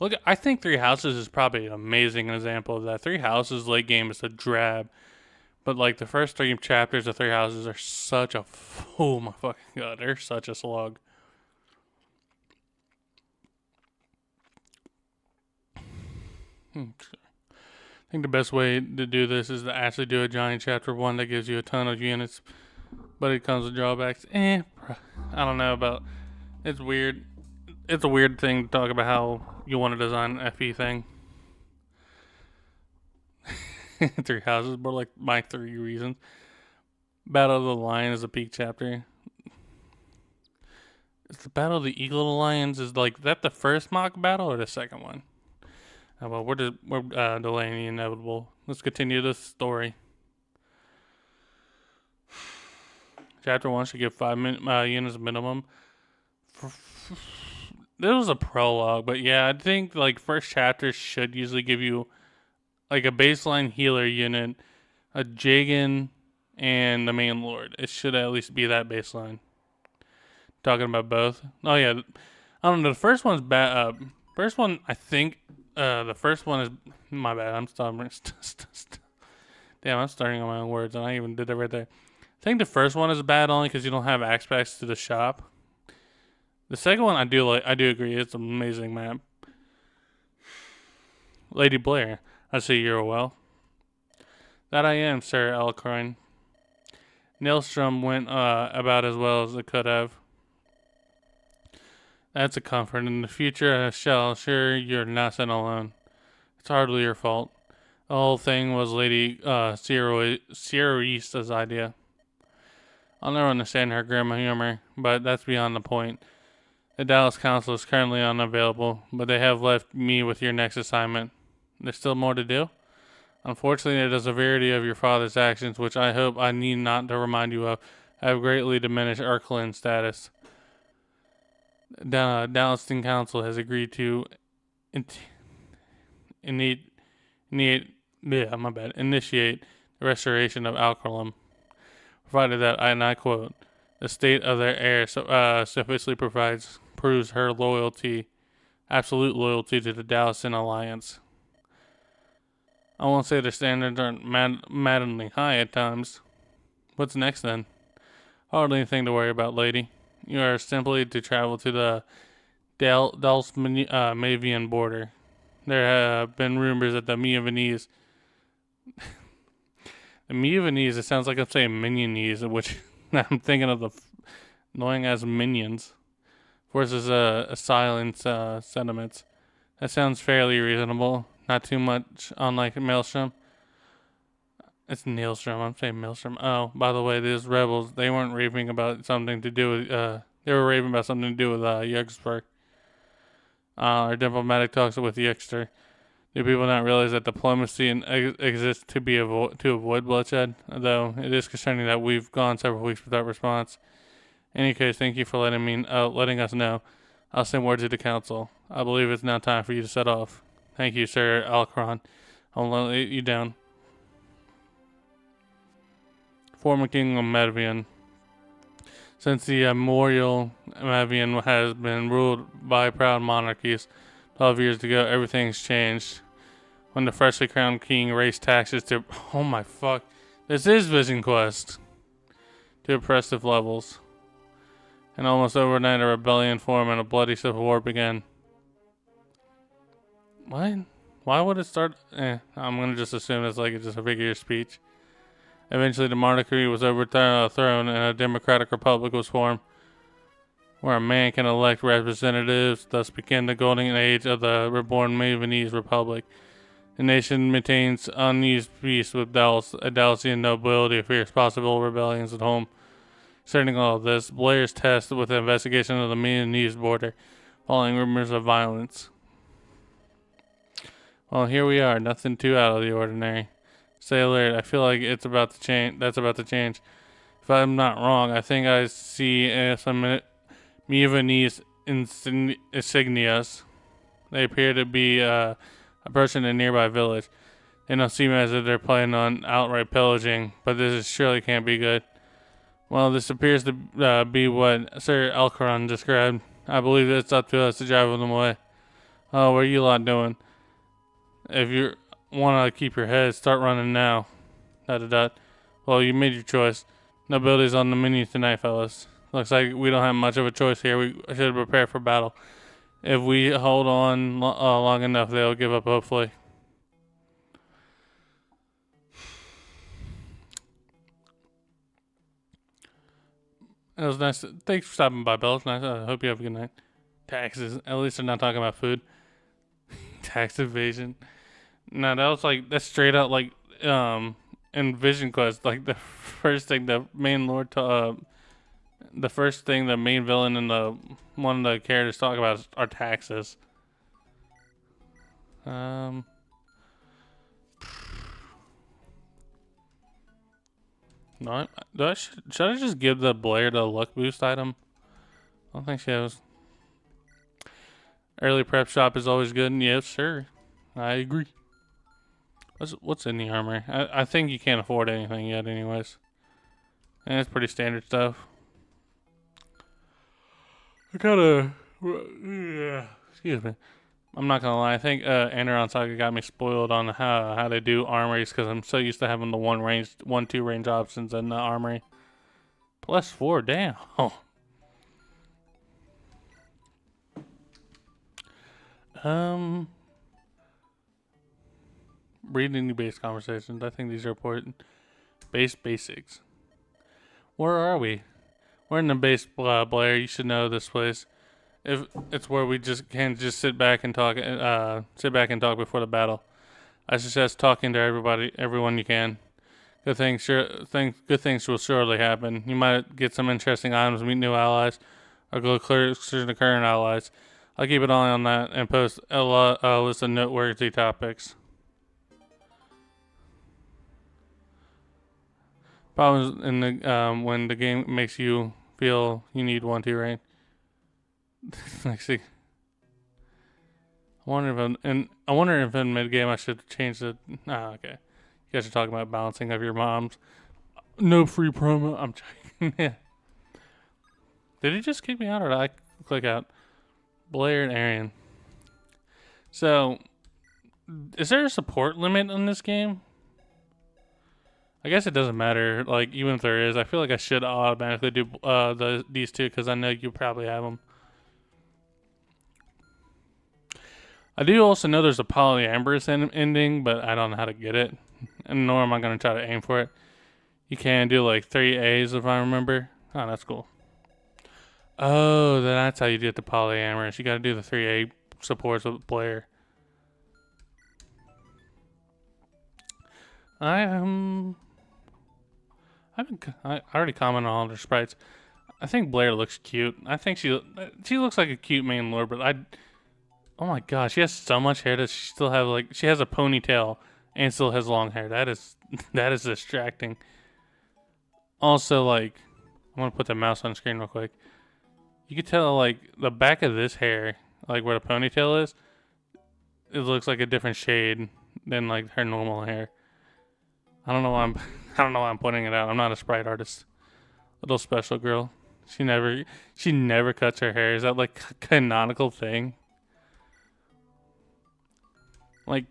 look, I think Three Houses is probably an amazing example of that. Three Houses late game is a drab, but like the first 3 chapters of Three Houses are such a oh my fucking god, they're such a slog. I think the best way to do this is to actually do a giant chapter 1 that gives you a ton of units, but it comes with drawbacks. I don't know about. It's weird. It's a weird thing to talk about how you want to design an FE thing. 3 houses, but like my 3 reasons. Battle of the Lion is a peak chapter. Is the Battle of the Eagle of the Lions is like that the first mock battle or the second one? Well, we're delaying the inevitable. Let's continue this story. Chapter 1 should give 5 units minimum. This was a prologue, but yeah, I think like first chapter should usually give you like a baseline healer unit, a Jagan, and the main lord. It should at least be that baseline. Talking about both. Oh yeah, I don't know. The first one's bad. First one, I think. The first one is my bad. I'm starting. Damn, I'm starting on my own words, and I even did that right there. I think the first one is bad only because you don't have aspects to the shop. The second one I do like. I do agree. It's an amazing map. Lady Blair, I see you're well. That I am, Sir Alcrine. Nailstrom went about as well as it could have. That's a comfort. In the future, I shall assure you're not sent alone. It's hardly your fault. The whole thing was Lady Sierra's idea. I'll never understand her grim humor, but that's beyond the point. The Dallas Council is currently unavailable, but they have left me with your next assignment. There's still more to do? Unfortunately, the severity of your father's actions, which I hope I need not to remind you of, have greatly diminished Urkelin's status. The Dallaston Council has agreed to initiate the restoration of Alkerlum, provided that, and I quote, the state of their heir sufficiently proves her loyalty, absolute loyalty to the Dallaston Alliance. I won't say their standards aren't maddeningly high at times. What's next then? Hardly anything to worry about, lady. You are simply to travel to the Dalsmavian border. There have been rumors that the Miavanese... the Miavanese, it sounds like I'm saying Minionese, which I'm thinking of the annoying as minions. Forces silent sentiments. That sounds fairly reasonable. Not too much unlike Maelstrom. It's Nailstrom. I'm saying Maelstrom. Oh, by the way, these rebels, they weren't raving about something to do with, they were raving about something to do with, Yugsburg. Our diplomatic talks with Yixter. Do people not realize that diplomacy exists to avoid bloodshed? Though, it is concerning that we've gone several weeks without response. In any case, thank you for letting us know. I'll send word to the council. I believe it's now time for you to set off. Thank you, Sir Alcron. I'll let you down. Former King of Medvian. Since the Memorial Mavian has been ruled by proud monarchies 12 years ago, everything's changed. When the freshly crowned king raised taxes to... Oh my fuck. This is Vision Quest. To oppressive levels. And almost overnight a rebellion formed and a bloody civil war began. What? Why would it start? I'm gonna just assume it's like it's just a figure of speech. Eventually the monarchy was overthrown and a democratic republic was formed, where a man can elect representatives, thus began the golden age of the reborn Mavenese Republic. The nation maintains unused peace with a Dalsian nobility fears possible rebellions at home. Concerning all of this, Blair's tasked with the investigation of the Mavenese border, following rumors of violence. Well, here we are, nothing too out of the ordinary. Stay alert, I feel like it's about to change. That's about to change. If I'm not wrong, I think I see some Miavanese insignias. They appear to be approaching a nearby village. They don't seem as if they're planning on outright pillaging, but this surely can't be good. Well, this appears to be what Sir Alcaron described. I believe it's up to us to drive them away. Oh, what are you lot doing? If you want to keep your head, start running now. ... Well, you made your choice. Nobility's on the menu tonight, fellas. Looks like we don't have much of a choice here. We should prepare for battle. If we hold on long enough, they'll give up, hopefully. It was nice. Thanks for stopping by, Bill. It's nice. I hope you have a good night. Taxes. At least they're not talking about food. Tax evasion. No, that's straight out like in Vision Quest, like the first thing the main the first thing the main villain and the one of the characters talk about are taxes. No, should I just give the Blair the luck boost item? I don't think she has. Early prep shop is always good, and yes, sir, I agree. What's in the armor? I think you can't afford anything yet, anyways. And it's pretty standard stuff. Excuse me. I'm not gonna lie. I think Aneron Saga got me spoiled on how they do armories because I'm so used to having the 1-2 range options in the armory. +4, damn. Reading the base conversations. I think these are important. Basics. Where are we? We're in the base, Blair. You should know this place. If it's where we just can sit back and talk before the battle. I suggest talking to everyone you can. Good things will surely happen. You might get some interesting items, meet new allies, or go closer to current allies. I'll keep an eye on that and post a list of noteworthy topics. Problems in the when the game makes you feel you need one to, right? Let's see. I wonder if in mid game I should change the. Ah, okay. You guys are talking about balancing of your moms. No free promo. I'm checking. Yeah. Did he just kick me out or did I click out? Blair and Arian. So, is there a support limit on this game? I guess it doesn't matter. Like, even if there is, I feel like I should automatically do these two because I know you probably have them. I do also know there's a polyamorous ending, but I don't know how to get it. And nor am I going to try to aim for it. You can do like 3 A's if I remember. Oh, that's cool. Oh, that's how you get the polyamorous. You got to do the 3A supports with Blair. I already commented on all their sprites. I think Blair looks cute. I think she looks like a cute main lord, but oh my gosh, she has so much hair that she still have she has a ponytail and still has long hair. That is distracting. Also, I'm gonna put the mouse on screen real quick. You can tell the back of this hair, where the ponytail is, it looks like a different shade than her normal hair. I don't know why I'm putting it out. I'm not a sprite artist. Little special girl. She never cuts her hair. Is that a canonical thing? At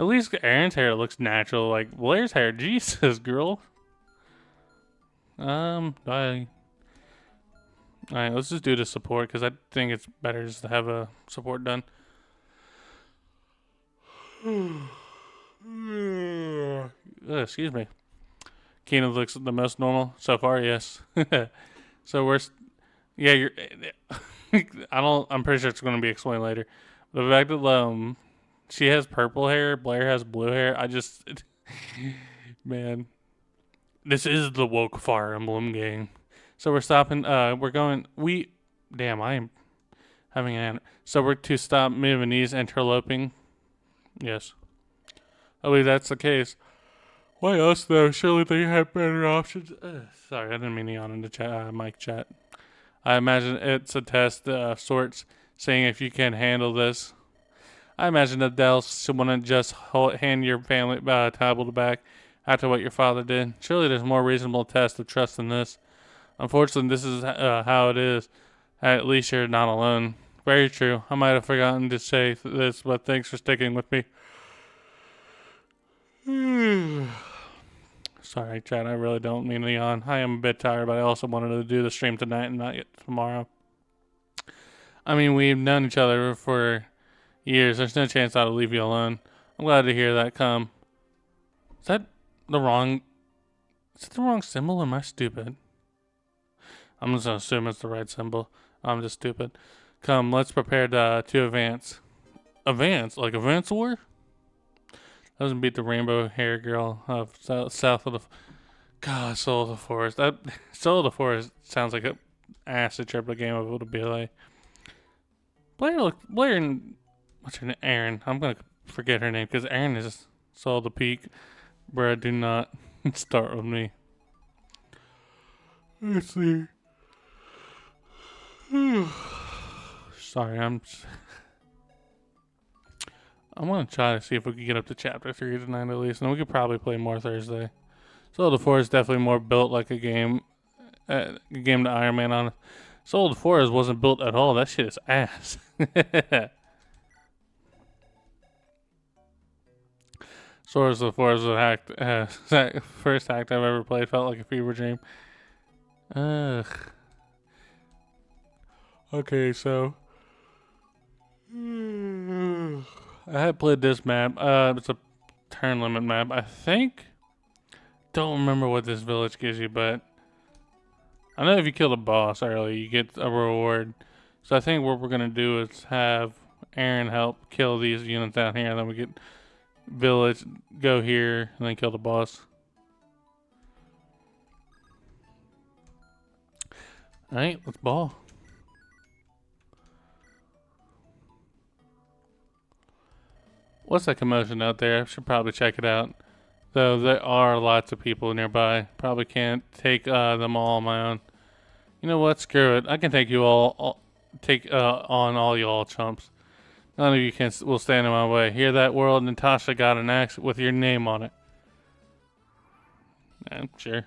least Aaron's hair looks natural. Blair's hair, Jesus, girl. Alright, let's just do the support because I think it's better just to have a support done. Excuse me. Keenan looks the most normal so far, yes. So you're. I'm pretty sure it's going to be explained later. The fact that she has purple hair, Blair has blue hair. Man, this is the woke Fire Emblem game. So we're stopping. We're going. Damn, I am having an. So we're to stop Milanese interloping. Yes. I believe that's the case. Why us though? Surely they have better options. Sorry, I didn't mean to yawn in the chat. Mic chat. I imagine it's a test of sorts, saying if you can handle this. I imagine Adele wouldn't just hand your family tablet back after what your father did. Surely there's more reasonable test of trust than this. Unfortunately, this is how it is. At least you're not alone. Very true. I might have forgotten to say this, but thanks for sticking with me. Sorry, Chad. I really don't mean to yawn. I am a bit tired, but I also wanted to do the stream tonight and not yet tomorrow. I mean, we've known each other for years. There's no chance I'll leave you alone. I'm glad to hear that come. Is that the wrong symbol or am I stupid? I'm just gonna assume it's the right symbol. I'm just stupid. Come, let's prepare to advance. Advance? Like Advance War? Doesn't beat the rainbow hair girl of south of the... God, Soul of the Forest. Soul of the Forest sounds like an acid trip game of what it would be like. Blair and... What's her name? Aaron. I'm gonna forget her name because Aaron is Soul of the Peak. Bruh, do not start with me. Let's see. Sorry, I'm gonna try to see if we can get up to chapter 3 tonight at least, and we could probably play more Thursday. Soul of the Forest is definitely more built like a game to Iron Man on. Soul of the Forest wasn't built at all. That shit is ass. Swords of the Forest was that first act I've ever played felt like a fever dream. Ugh. Okay, so I had played this map. It's a turn limit map. I think. Don't remember what this village gives you, but I know if you kill the boss early, you get a reward. So I think what we're gonna do is have Aaron help kill these units down here. Then we get village, go here, and then kill the boss. Alright, let's ball. What's that commotion out there? I should probably check it out. Though there are lots of people nearby. Probably can't take them all on my own. You know what? Screw it. I can take you all take on all y'all chumps. None of you will stand in my way. Hear that, world? Natasha got an axe with your name on it. Sure.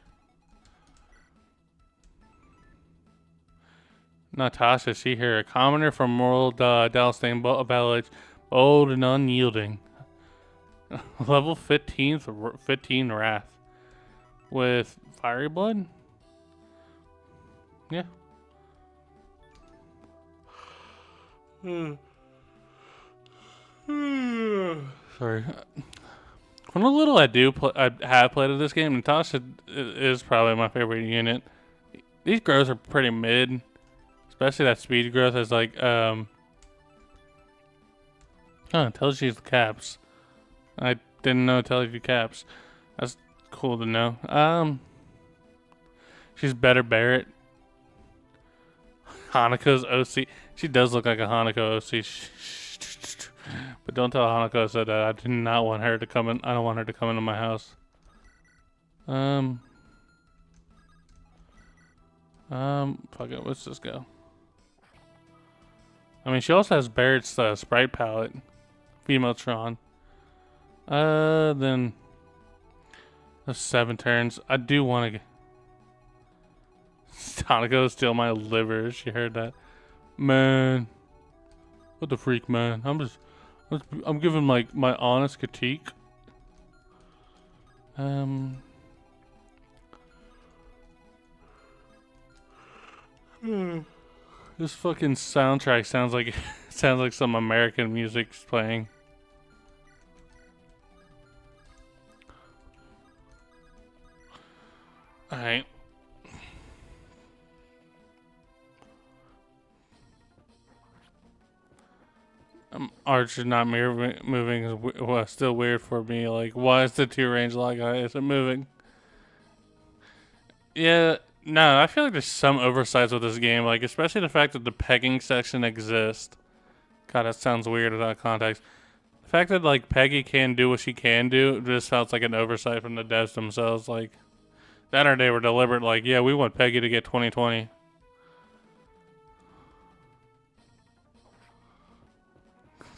Natasha, she here, a commoner from Morrow, Dalstain Village, bold and unyielding. Level 15 Wrath. With Fiery Blood? Yeah. Sorry. From the little I have played of this game, Natasha is probably my favorite unit. These growths are pretty mid. Especially that speed growth is like, it tells you the caps. I didn't know it tells you caps. That's cool to know. She's better Barrett. Hanako's OC. She does look like a Hanako OC. But don't tell Hanako I said that. I do not want her to come in. I don't want her to come into my house. Fuck it. Let's just go. I mean, she also has Barrett's sprite palette. Female Tron. Then... That's 7 turns. I do want to... Hanako steal my liver. She heard that. Man. What the freak, man. I'm giving like my honest critique. This fucking soundtrack sounds like some American music's playing. All right. Archer not moving is still weird for me. Like, why is the 2 range lock isn't moving? Yeah, no, I feel like there's some oversights with this game. Like, especially the fact that the pegging section exists. God, that sounds weird without context. The fact that, like, Peggy can do what she can do just sounds like an oversight from the devs themselves. Like, that or they were deliberate. Like, yeah, we want Peggy to get 2020.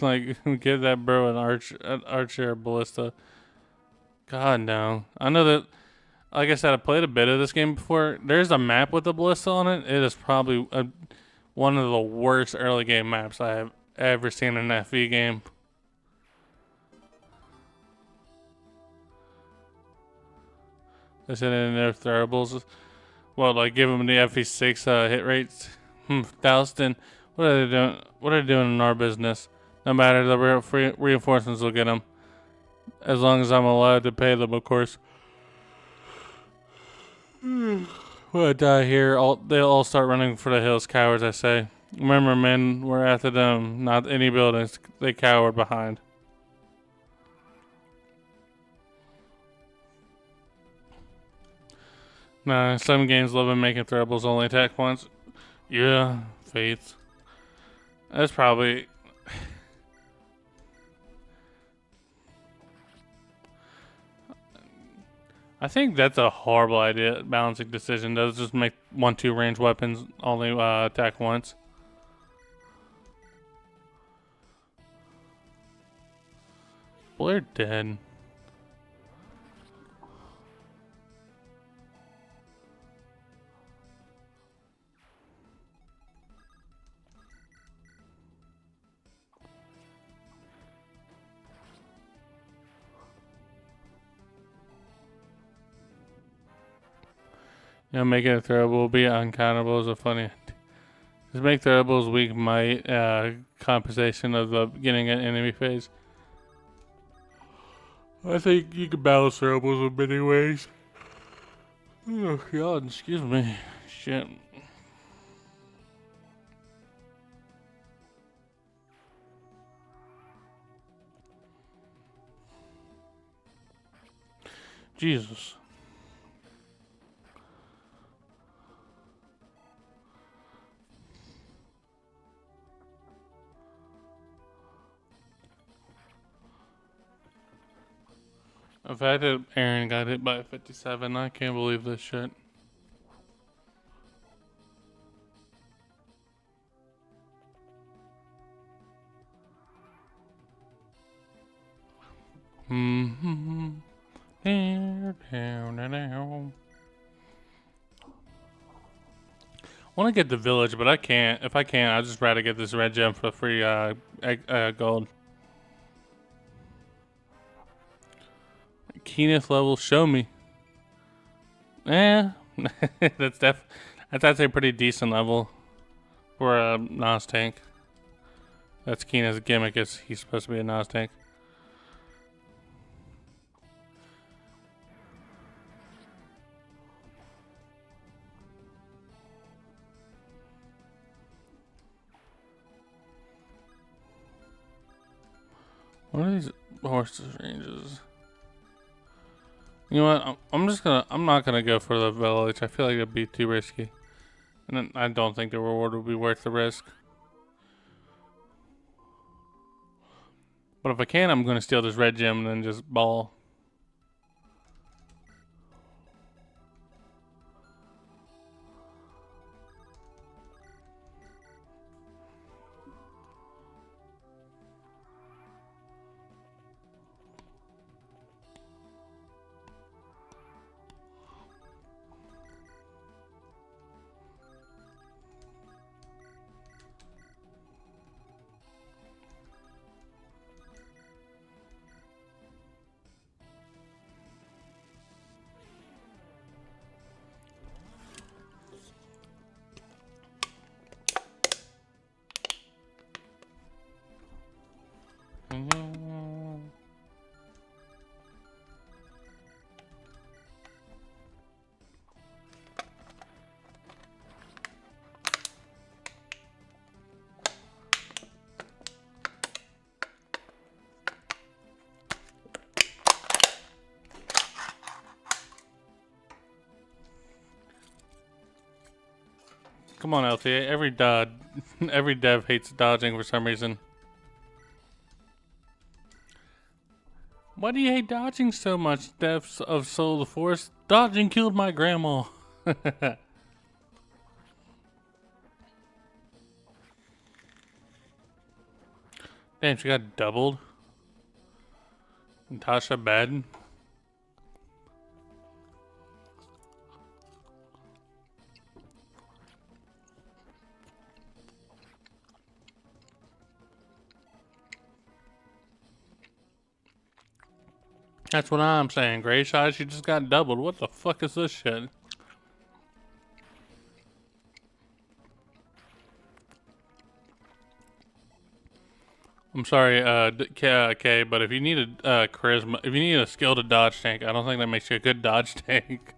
Like, give that bro an archer or ballista. God, no. I know that, like I said, I played a bit of this game before. There's a map with a ballista on it. It is probably one of the worst early game maps I have ever seen in an FV game. They said in their throwables. Well, like, give them the FV6 hit rates. Dalston, what are they doing? What are they doing in our business? No matter, the reinforcements will get them. As long as I'm allowed to pay them, of course. When I die here, they'll all start running for the hills, cowards, I say. Remember, men, we're after them, not any buildings they cowered behind. Nah, some games love making throwables only attack once. Yeah, faith. That's probably... I think that's a horrible idea, balancing decision. Does just make 1-2 range weapons only attack once. Boy, they're dead. You know, making a throwable be uncountable is a funny. Just make throwables weak might compensation of the beginning and enemy phase. I think you can balance throwables in many ways. Oh God, excuse me. Jesus. The fact that Aaron got hit by a 57, I can't believe this shit. Mm-hmm. Down. I want to get the village, but I can't. If I can, I'd just rather get this red gem for free gold. Keenest level, show me. That's actually a pretty decent level for a Nos tank. That's Keena's gimmick, is he's supposed to be a Nos tank. What are these horses ranges? You know what? I'm not gonna go for the village. I feel like it'd be too risky, and I don't think the reward would be worth the risk. But if I can, I'm gonna steal this red gem and then just ball. Come on, LTA. Every dev hates dodging for some reason. Why do you hate dodging so much, devs of Soul of the Forest? Dodging killed my grandma. Damn, she got doubled. Natasha Badden. That's what I'm saying, Gray Shot. She just got doubled. What the fuck is this shit? I'm sorry, K, but if you need a charisma, if you need a skill to dodge tank, I don't think that makes you a good dodge tank.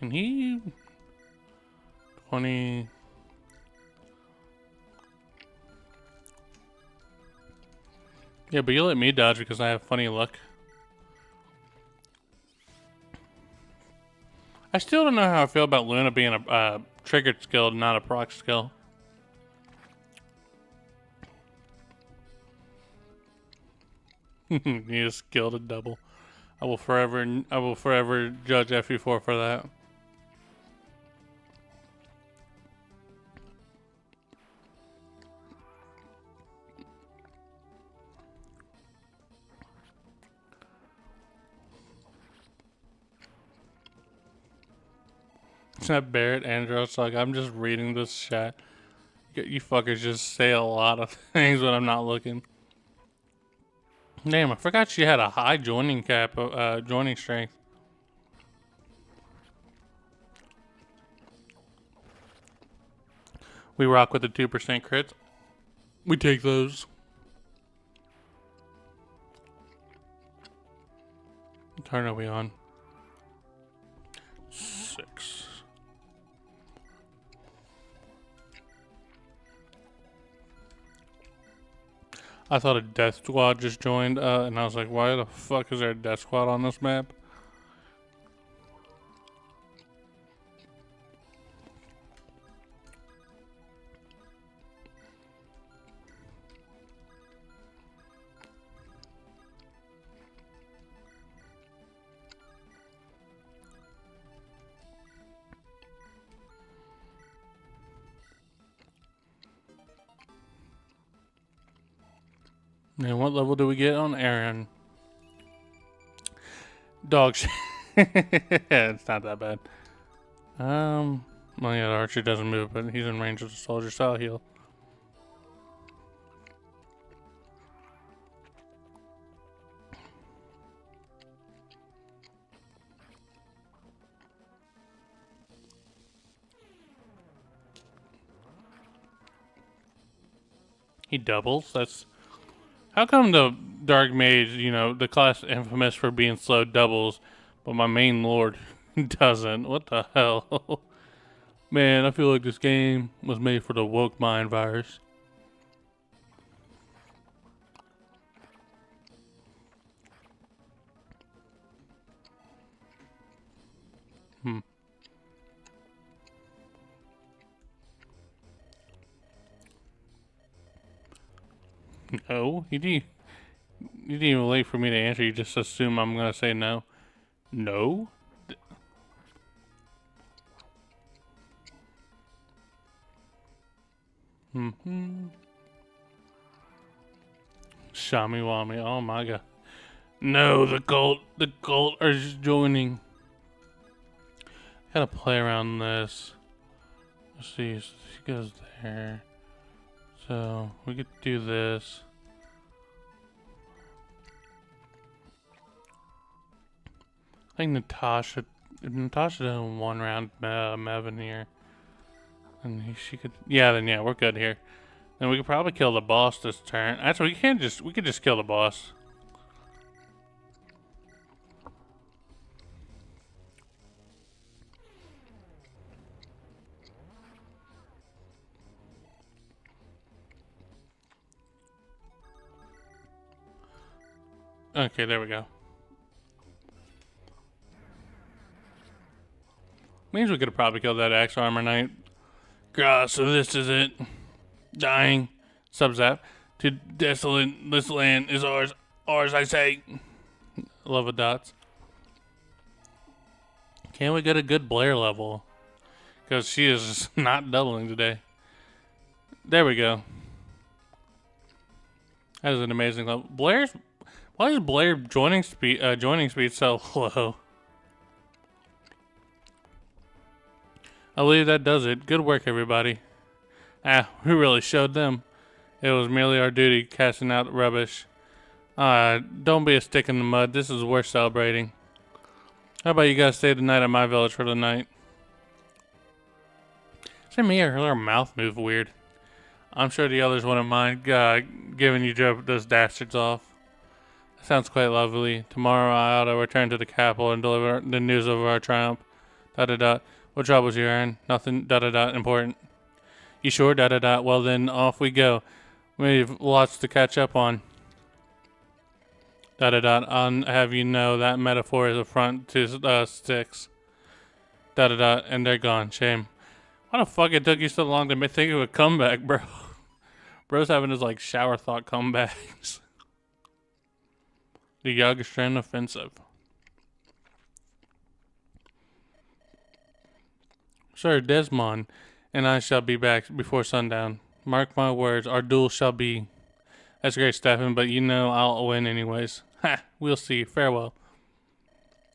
And he 20. Yeah, but you let me dodge because I have funny luck. I still don't know how I feel about Luna being a triggered skill, not a proc skill. You need a skill to double. I will forever judge FE4 for that. It's not Barrett, Andros. Like, I'm just reading this chat. You fuckers just say a lot of things when I'm not looking. Damn, I forgot she had a high joining strength. We rock with the 2% crits. We take those. What turn are we on? 6. I thought a death squad just joined, and I was like, why the fuck is there a death squad on this map? And what level do we get on Aaron? Dog shit. It's not that bad. Well, yeah, the archer doesn't move, but he's in range of the soldier, so I'll heal. He doubles? That's... How come the Dark Mage, you know, the class infamous for being slow, doubles, but my main lord doesn't? What the hell? Man, I feel like this game was made for the woke mind virus. No, you didn't even wait for me to answer. You just assume I'm gonna say no. No? Shami Wami, oh my god. No, the cult are just joining. Gotta play around this. Let's see, so she goes there. So, we could do this. I think Natasha done one round Mevin here. And she could, yeah, then yeah, we're good here. Then we could probably kill the boss this turn. Actually, we could just kill the boss. Okay, there we go. Means we could have probably killed that Axe Armor Knight. God, so this is it. Dying. Sub-zap. To desolate, this land is ours. Ours, I say. Love of dots. Can we get a good Blair level? Because she is not doubling today. There we go. That is an amazing level. Why is Blair joining speed so low? I believe that does it. Good work, everybody. We really showed them. It was merely our duty casting out rubbish. Don't be a stick in the mud. This is worth celebrating. How about you guys stay the night at my village for the night? Same here. Her mouth moved weird. I'm sure the others wouldn't mind giving you those dastards off. That sounds quite lovely. Tomorrow I ought to return to the capital and deliver the news of our triumph. What troubles you, Aaron? Nothing. Important. You sure? Well then, off we go. We've lots to catch up on. I'll have you know that metaphor is a front to sticks. And they're gone. Shame. Why the fuck it took you so long to think of a comeback, bro? Bro's having his like shower thought comebacks. The Yagastran offensive. Sir Desmond and I shall be back before sundown. Mark my words, our duel shall be. That's great, Stefan, but you know I'll win anyways. Ha! We'll see. Farewell.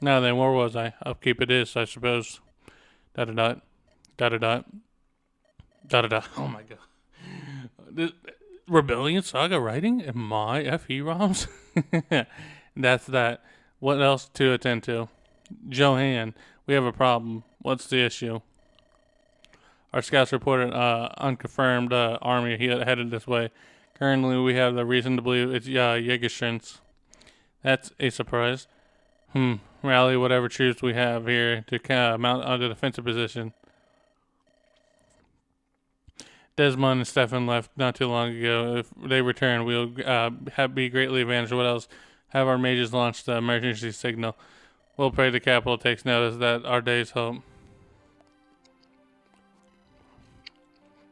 Now then, where was I? Upkeep it is, I suppose. Oh my god. The Rebellion Saga writing in my FE ROMs? That's that. What else to attend to? Johan, we have a problem. What's the issue? Our scouts reported unconfirmed army headed this way. Currently, we have the reason to believe it's Jägerschens. That's a surprise. Rally whatever troops we have here to mount on the defensive position. Desmond and Stefan left not too long ago. If they return, we'll be greatly advantaged. What else? Have our mages launch the emergency signal. We'll pray the capital takes notice that our day's hope.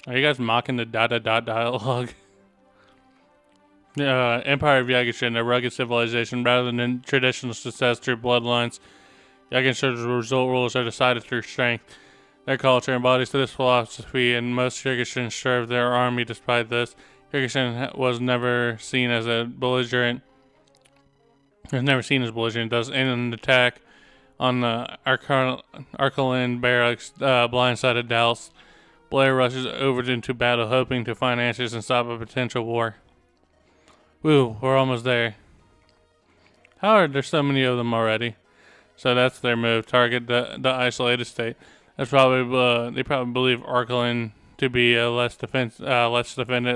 Are you guys mocking the dialogue? Empire of Yagishin, a rugged civilization, rather than traditional success through bloodlines. Yagishin's result rulers are decided through strength. Their culture embodies this philosophy, and most Yagishin serve their army despite this. Yagishin was never seen as belligerent, thus in an attack on the Arkalan barracks, blindsided Dallas. Blair rushes over into battle, hoping to find answers and stop a potential war. Woo, we're almost there. How are there so many of them already? So that's their move. Target the isolated state. That's probably they probably believe Arkalan to be less defended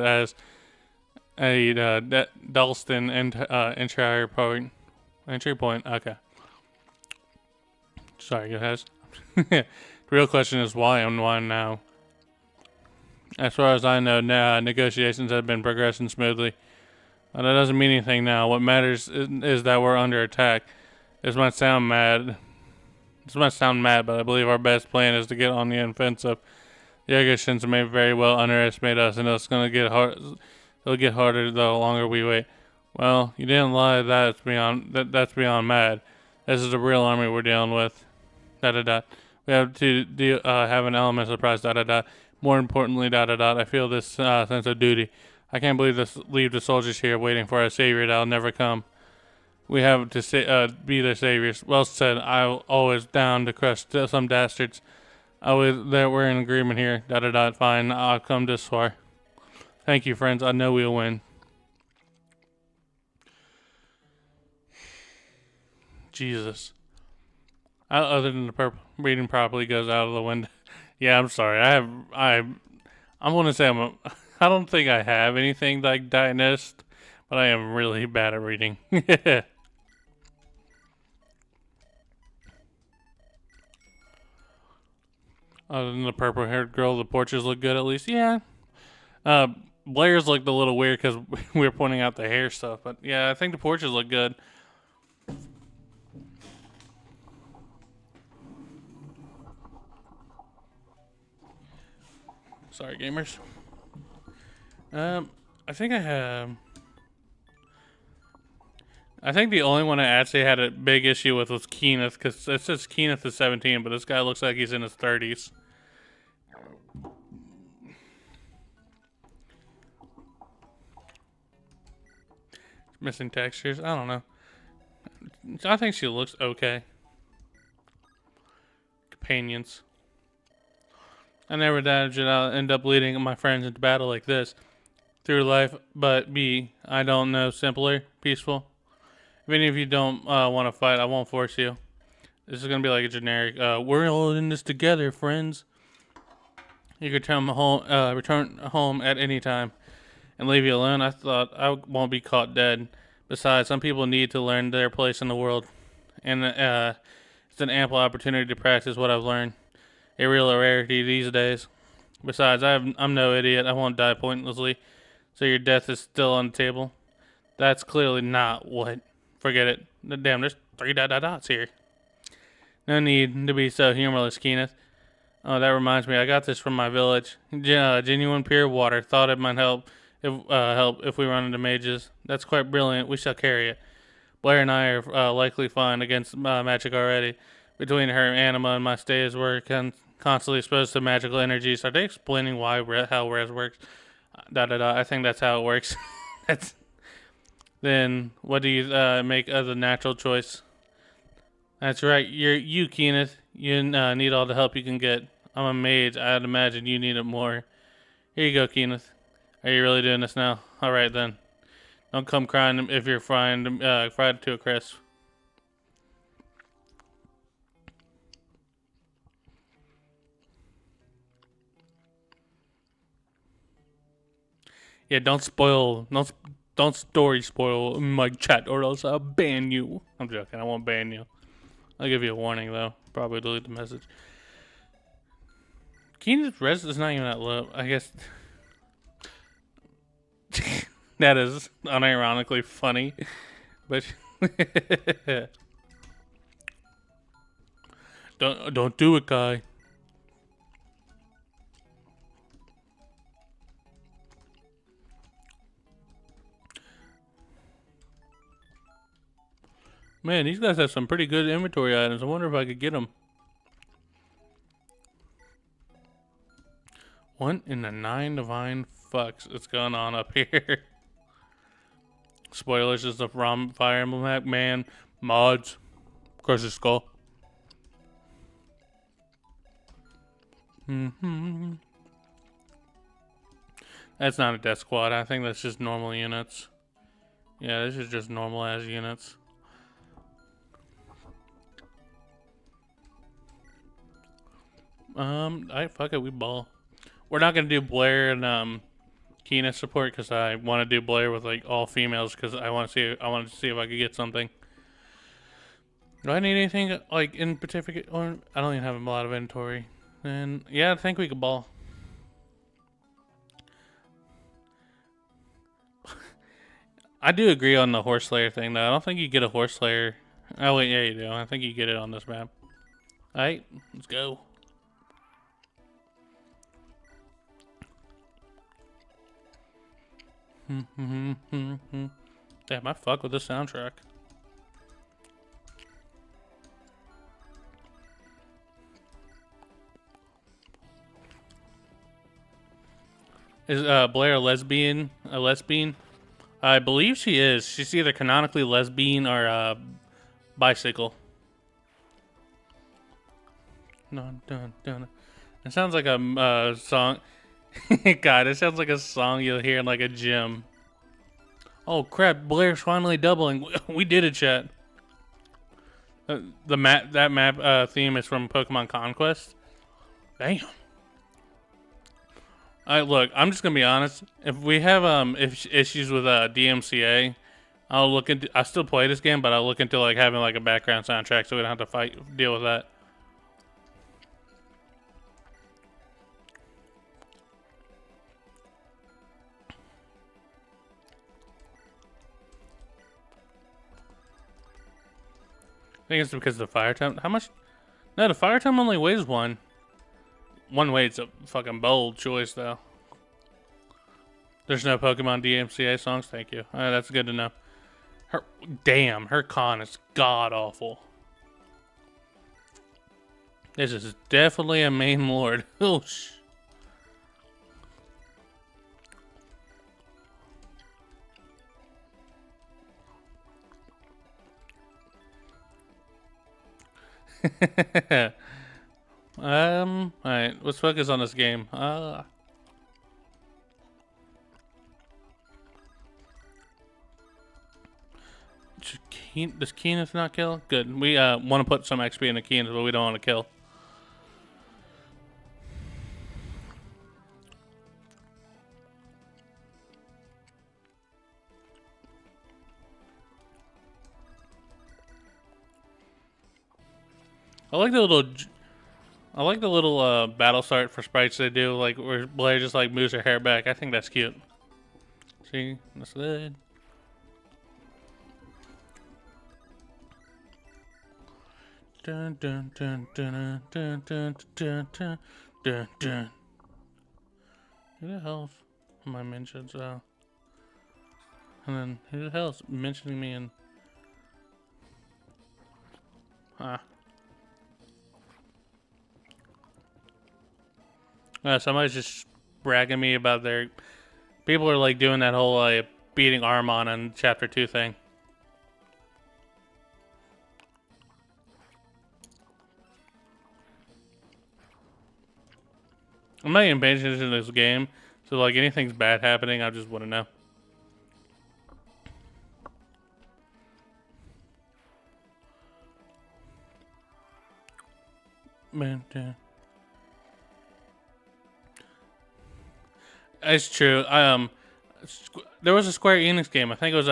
as a Dalston entry point. Okay. Sorry, guys. The real question is why and why now. As far as I know, negotiations have been progressing smoothly. That doesn't mean anything now. What matters is that we're under attack. This might sound mad, but I believe our best plan is to get on the offensive. The Yagershins may very well underestimate us, and it's going to get hard. It'll get harder the longer we wait. Well, you didn't lie. That's beyond mad. This is a real army we're dealing with. We have to have an element of surprise. More importantly, I feel this sense of duty. I can't leave the soldiers here waiting for a savior that'll never come. We have to be their saviors. Well said. I'm always down to crush some dastards. We're in agreement here. Fine. I'll come this far. Thank you, friends. I know we'll win. Jesus. Other than the reading properly goes out of the window. Yeah, I'm sorry. I'm going to say I don't think I have anything like diagnosed, but I am really bad at reading. Other than the purple-haired girl, the portraits look good at least. Yeah. Blair's looked a little weird because we were pointing out the hair stuff, but yeah, I think the portraits look good. Sorry, gamers. I think I have. I think the only one I actually had a big issue with was Kenneth, because it says Kenneth is 17, but this guy looks like he's in his 30s. Missing textures. I don't know. I think she looks okay. Companions. I never doubted I'll end up leading my friends into battle like this. Through life, but I don't know, simpler, peaceful. If any of you don't want to fight, I won't force you. This is going to be like a generic, we're all in this together, friends. You could return home at any time and leave you alone. I thought I won't be caught dead. Besides, some people need to learn their place in the world. And it's an ample opportunity to practice what I've learned. A real rarity these days. Besides, I'm no idiot. I won't die pointlessly. So your death is still on the table? That's clearly not what. Forget it. Damn, there's 3 dots here. No need to be so humorless, Kenneth. Oh, that reminds me. I got this from my village. Genuine pure water. Thought it might help if we run into mages. That's quite brilliant. We shall carry it. Blair and I are likely fine against magic already. Between her anima and my stays, we're constantly exposed to magical energies. Are they explaining how res works? I think that's how it works. Then what do you make of the natural choice? That's right. You, Kenneth. You need all the help you can get. I'm a mage. I'd imagine you need it more. Here you go, Kenneth. Are you really doing this now? All right then. Don't come crying if you're fried to a crisp. Yeah, don't story spoil my chat or else I'll ban you. I'm joking. I won't ban you. I'll give you a warning though. Probably delete the message. Keenan's res is not even that low. I guess that is unironically funny, but don't do it, guy. Man, these guys have some pretty good inventory items. I wonder if I could get them. What in the 9 divine fucks is going on up here? Spoilers, just a ROM Fire Emblem hack. Man, mods. Crush your skull. That's not a death squad. I think that's just normal units. Yeah, this is just normal ass units. Fuck it, we ball. We're not gonna do Blair and Keenan support because I want to do Blair with like all females because I want to see if I could get something. Do I need anything like in particular? Or I don't even have a lot of inventory. And yeah, I think we could ball. I do agree on the Horse Slayer thing though. I don't think you get a Horse Slayer. Oh wait, yeah you do. I think you get it on this map. Alright, let's go. Damn, I fuck with this soundtrack. Is Blair a lesbian? I believe she is. She's either canonically lesbian or bicycle. Dun, dun, dun. It sounds like a song. God, it sounds like a song you'll hear in like a gym. Oh crap! Blair's finally doubling. We did it, chat. That map theme is from Pokemon Conquest. Damn. Alright, look. I'm just gonna be honest. If we have issues with DMCA, I still play this game, but I'll look into like having like a background soundtrack so we don't have to deal with that. I think it's because of the fire tome. How much? No, the fire tome only weighs one. One weight's a fucking bold choice, though. There's no Pokemon DMCA songs? Thank you. That's good to know. Her con is god-awful. This is definitely a main lord. Oh, alright, let's focus on this game. Does Keeneth not kill? Good. We want to put some XP into Keeneth, but we don't want to kill. I like the little battle start for sprites they do, like where Blair just like moves her hair back. I think that's cute. See, that's good. Dun dun dun dun dun dun dun dun dun dun. Who the hell am I mentioned? And then who the hell's mentioning me in? Somebody's just bragging me about their. People are like doing that whole beating Armon in Chapter 2 thing. I'm not even paying attention to this game, so like anything's bad happening, I just want to know. Man, damn. It's true. There was a Square Enix game. I think it was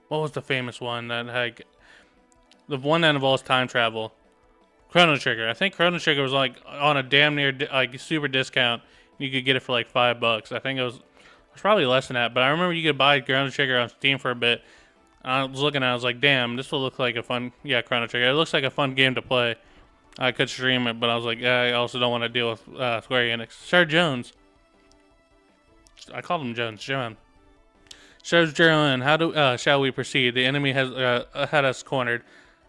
what was the famous one that had the one that involves time travel? Chrono Trigger. I think Chrono Trigger was like on a damn near like super discount. You could get it for like $5. I think it was probably less than that. But I remember you could buy Chrono Trigger on Steam for a bit. I was looking at it, I was like, damn, this will look like a fun, yeah, Chrono Trigger. It looks like a fun game to play. I could stream it, but I was like, I also don't want to deal with Square Enix. Sir Jones. I called him Jones. John. Sir Jones, shall we proceed? The enemy has had us cornered.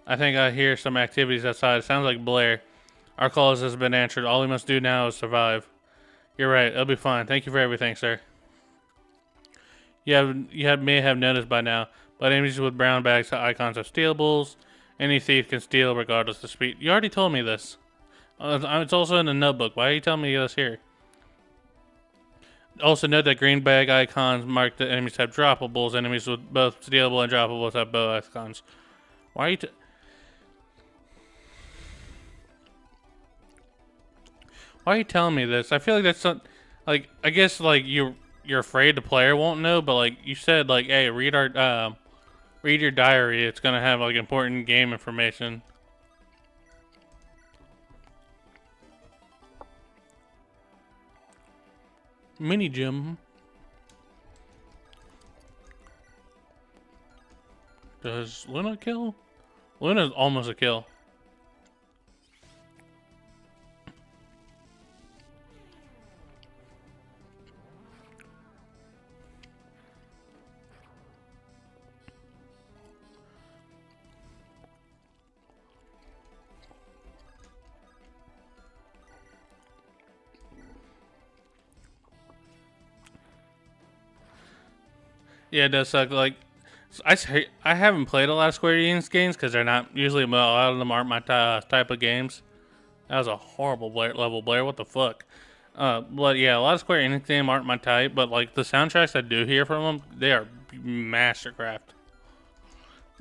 I think I hear some activities outside. It sounds like Blair. Our cause has been answered. All we must do now is survive. You're right. It'll be fine. Thank you for everything, sir. May have noticed by now, but enemies with brown bags have icons of stealables. Any thief can steal regardless of speed. You already told me this. It's also in the notebook. Why are you telling me this here? Also note that green bag icons mark that enemies have droppables. Enemies with both stealable and droppables have both icons. Why are you why are you telling me this? I feel like that's not, like, I guess like you're afraid the player won't know, but like you said, like, hey, read your diary. It's gonna have like important game information. Mini gym. Does Luna kill? Luna's almost a kill. Yeah, it does suck. Like, I haven't played a lot of Square Enix games because they're not usually, a lot of them aren't my type of games. That was a horrible level, Blair. What the fuck? But yeah, a lot of Square Enix games aren't my type. But like the soundtracks I do hear from them, they are mastercraft.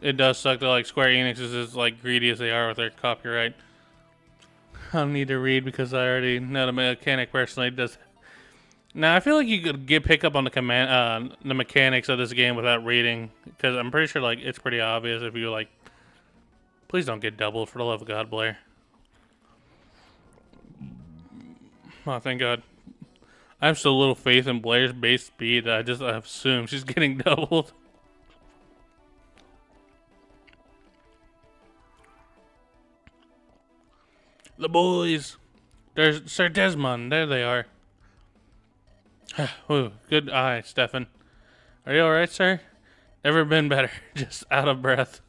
It does suck that like Square Enix is as like greedy as they are with their copyright. I don't need to read because I already know the mechanic personally does. Now I feel like you could pick up on the mechanics of this game without reading, because I'm pretty sure like it's pretty obvious if you like. Please don't get doubled for the love of God, Blair. Oh, thank God. I have so little faith in Blair's base speed that I assume she's getting doubled. The boys. There's Sir Desmond. There they are. Ooh, good eye, Stefan. Are you alright, sir? Never been better. Just out of breath.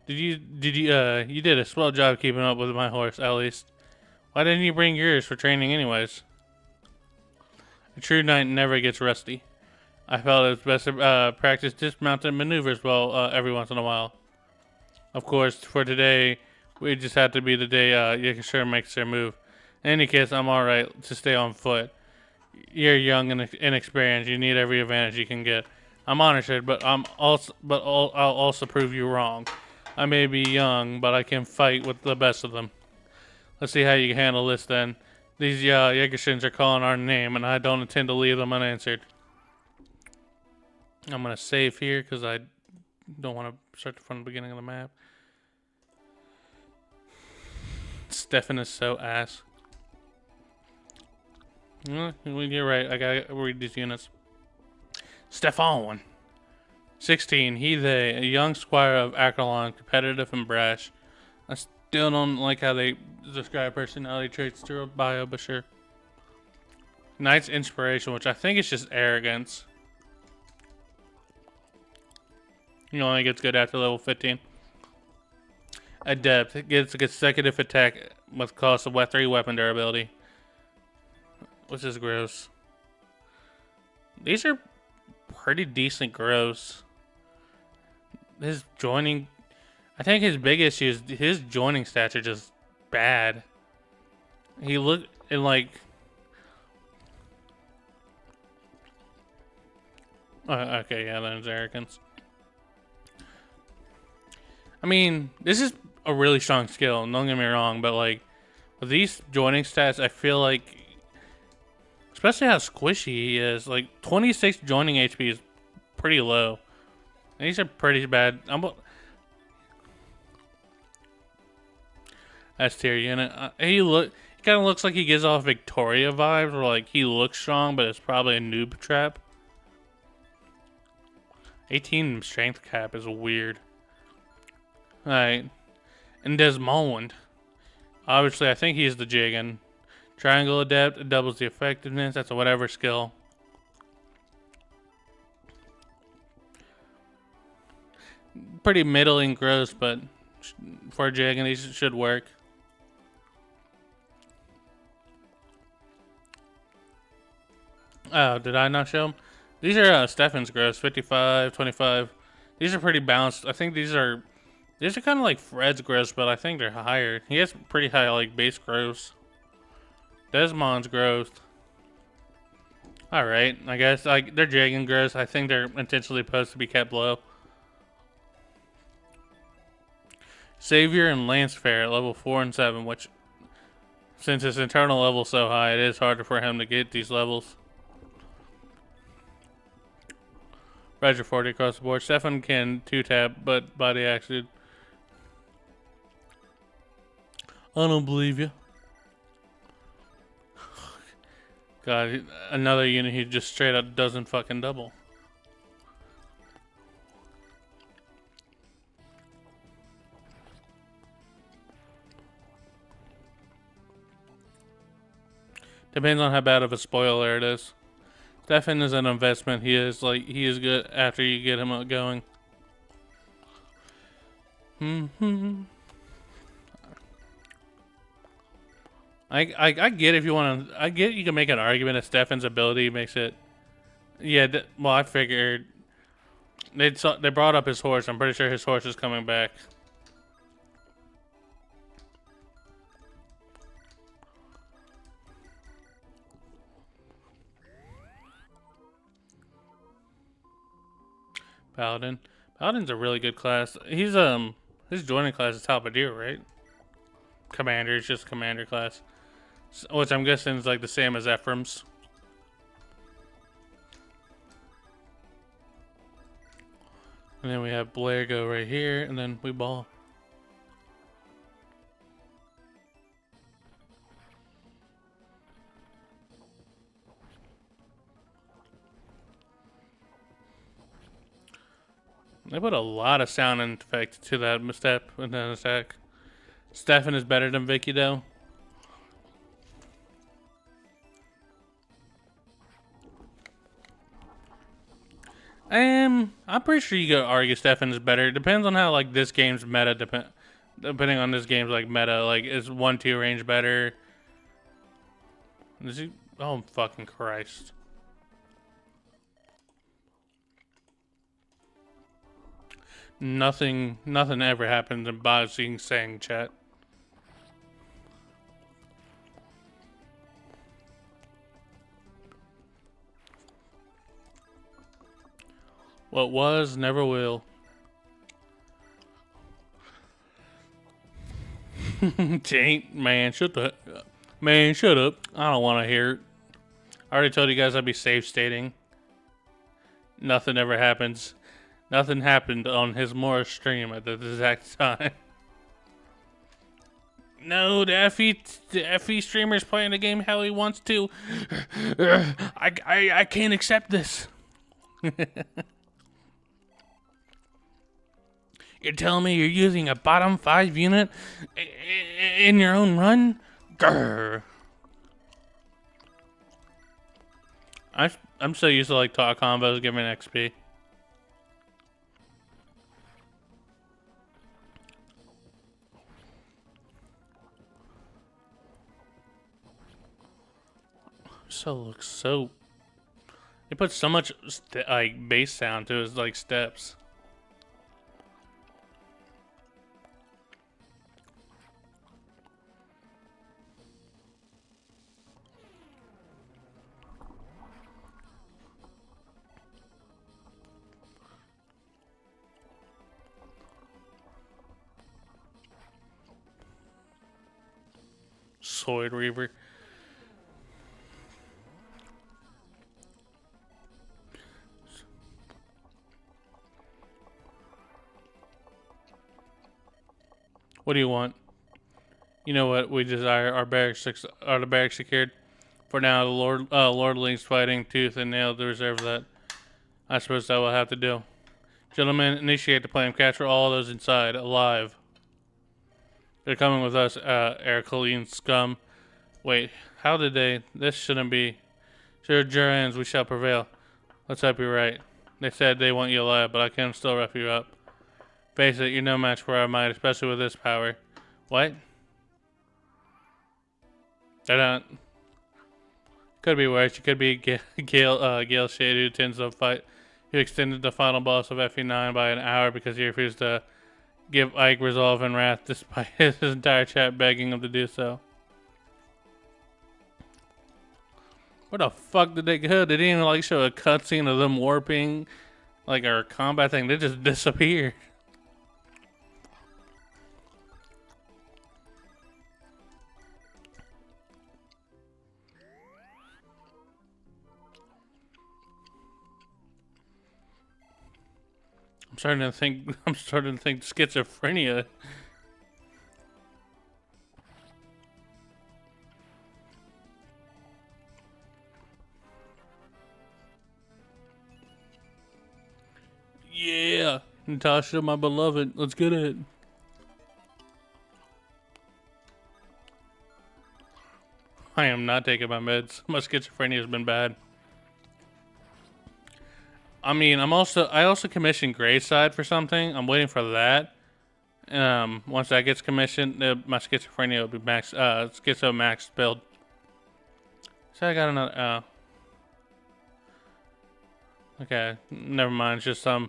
You did a swell job keeping up with my horse, at least. Why didn't you bring yours for training anyways? A true knight never gets rusty. I felt it was best to practice dismounted maneuvers every once in a while. Of course, for today, we just had to be the day Yakashura makes their move. In any case, I'm alright to stay on foot. You're young and inexperienced. You need every advantage you can get. I'm honored, but I'll also prove you wrong. I may be young, but I can fight with the best of them. Let's see how you can handle this then. These Yakushins are calling our name, and I don't intend to leave them unanswered. I'm gonna save here because I don't want to start from the beginning of the map. Stefan is so ass. You're right. I gotta read these units. Stefan, 16. He, they, a young squire of Akerlon, competitive and brash. I still don't like how they describe personality traits through a bio, but sure. Knight's inspiration, which I think is just arrogance. He only gets good after level 15. Adept. It gets a consecutive attack with cost of 3 weapon durability. Which is gross. These are pretty decent gross. His joining... I think his big issue is his joining stats are just bad. He looked in like... okay, yeah, that's arrogance. I mean, this is a really strong skill, don't get me wrong, but like, with these joining stats, I feel like... especially how squishy he is. Like 26 joining HP is pretty low. These are pretty bad. S tier unit. He kind of looks like he gives off Victoria vibes, where like he looks strong, but it's probably a noob trap. 18 strength cap is weird. Alright. And Desmond. Obviously, I think he's the Jiggin. Triangle Adept, it doubles the effectiveness. That's a whatever skill. Pretty middling gross, but for Jiggin, these should work. Oh, did I not show them? These are Stefan's gross, 55, 25. These are pretty balanced. I think these are kind of like Fred's gross, but I think they're higher. He has pretty high like base gross. Desmond's gross. Alright, I guess like they're Jagan gross. I think they're intentionally supposed to be kept low. Savior and Lancefair at level 4 and 7, which since his internal level's so high, it is harder for him to get these levels. Roger 40 across the board. Stefan can 2-tap, but body accident. I don't believe you. God, another unit he just straight up doesn't fucking double. Depends on how bad of a spoiler it is. Stefan is an investment. He is good after you get him going. I get if you want to. I get you can make an argument that Stefan's ability makes it. Yeah, well, I figured they brought up his horse. I'm pretty sure his horse is coming back. Paladin. Paladin's a really good class. He's his joining class is Halberdier, right? Commander, it's just commander class. Which I'm guessing is like the same as Ephraim's. And then we have Blair go right here, and then we ball. They put a lot of sound effect to that step and then attack. Stefan is better than Vicky though. I'm pretty sure you could argue Stefan is better. It depends on how like this game's meta. Depending on this game's like meta, like is 1-2 range better? Is he? Oh fucking Christ! Nothing ever happens in boxing saying chat. What was, never will. Taint, man, shut up. Man, shut up. I don't want to hear it. I already told you guys I'd be safe stating. Nothing ever happens. Nothing happened on his Morrow stream at the exact time. No, the FE streamer's playing the game how he wants to. I can't accept this. You're telling me you're using a bottom 5 unit in your own run? Grr. I'm so used to like talk combos giving XP. Looks so. He put so much like bass sound to his like steps. Sword Reaver. What do you want? You know what? We desire our barracks are the barracks secured. For now, the lordlings fighting tooth and nail to reserve that. I suppose that will have to do. Gentlemen, initiate the plan. Capture all those inside, alive. They're coming with us, Ericlean scum. Wait, how did they? This shouldn't be. Sir Jurans, we shall prevail. Let's hope you're right. They said they want you alive, but I can still rough you up. Face it, you're no match for our might, especially with this power. What? I don't. Could be worse. You could be Gale Shade, who tends to fight. Who extended the final boss of FE9 by an hour because he refused to give Ike resolve and wrath despite his entire chat begging him to do so. Where the fuck did they go? They didn't even like show a cutscene of them warping, like our combat thing. They just disappeared. I'm starting to think schizophrenia. Yeah, Natasha, my beloved, let's get it. I am not taking my meds. My schizophrenia has been bad. I mean, I also commissioned Grayside for something. I'm waiting for that. Once that gets commissioned, my schizophrenia will be max, schizo max build. So I got another. Okay, never mind. It's just some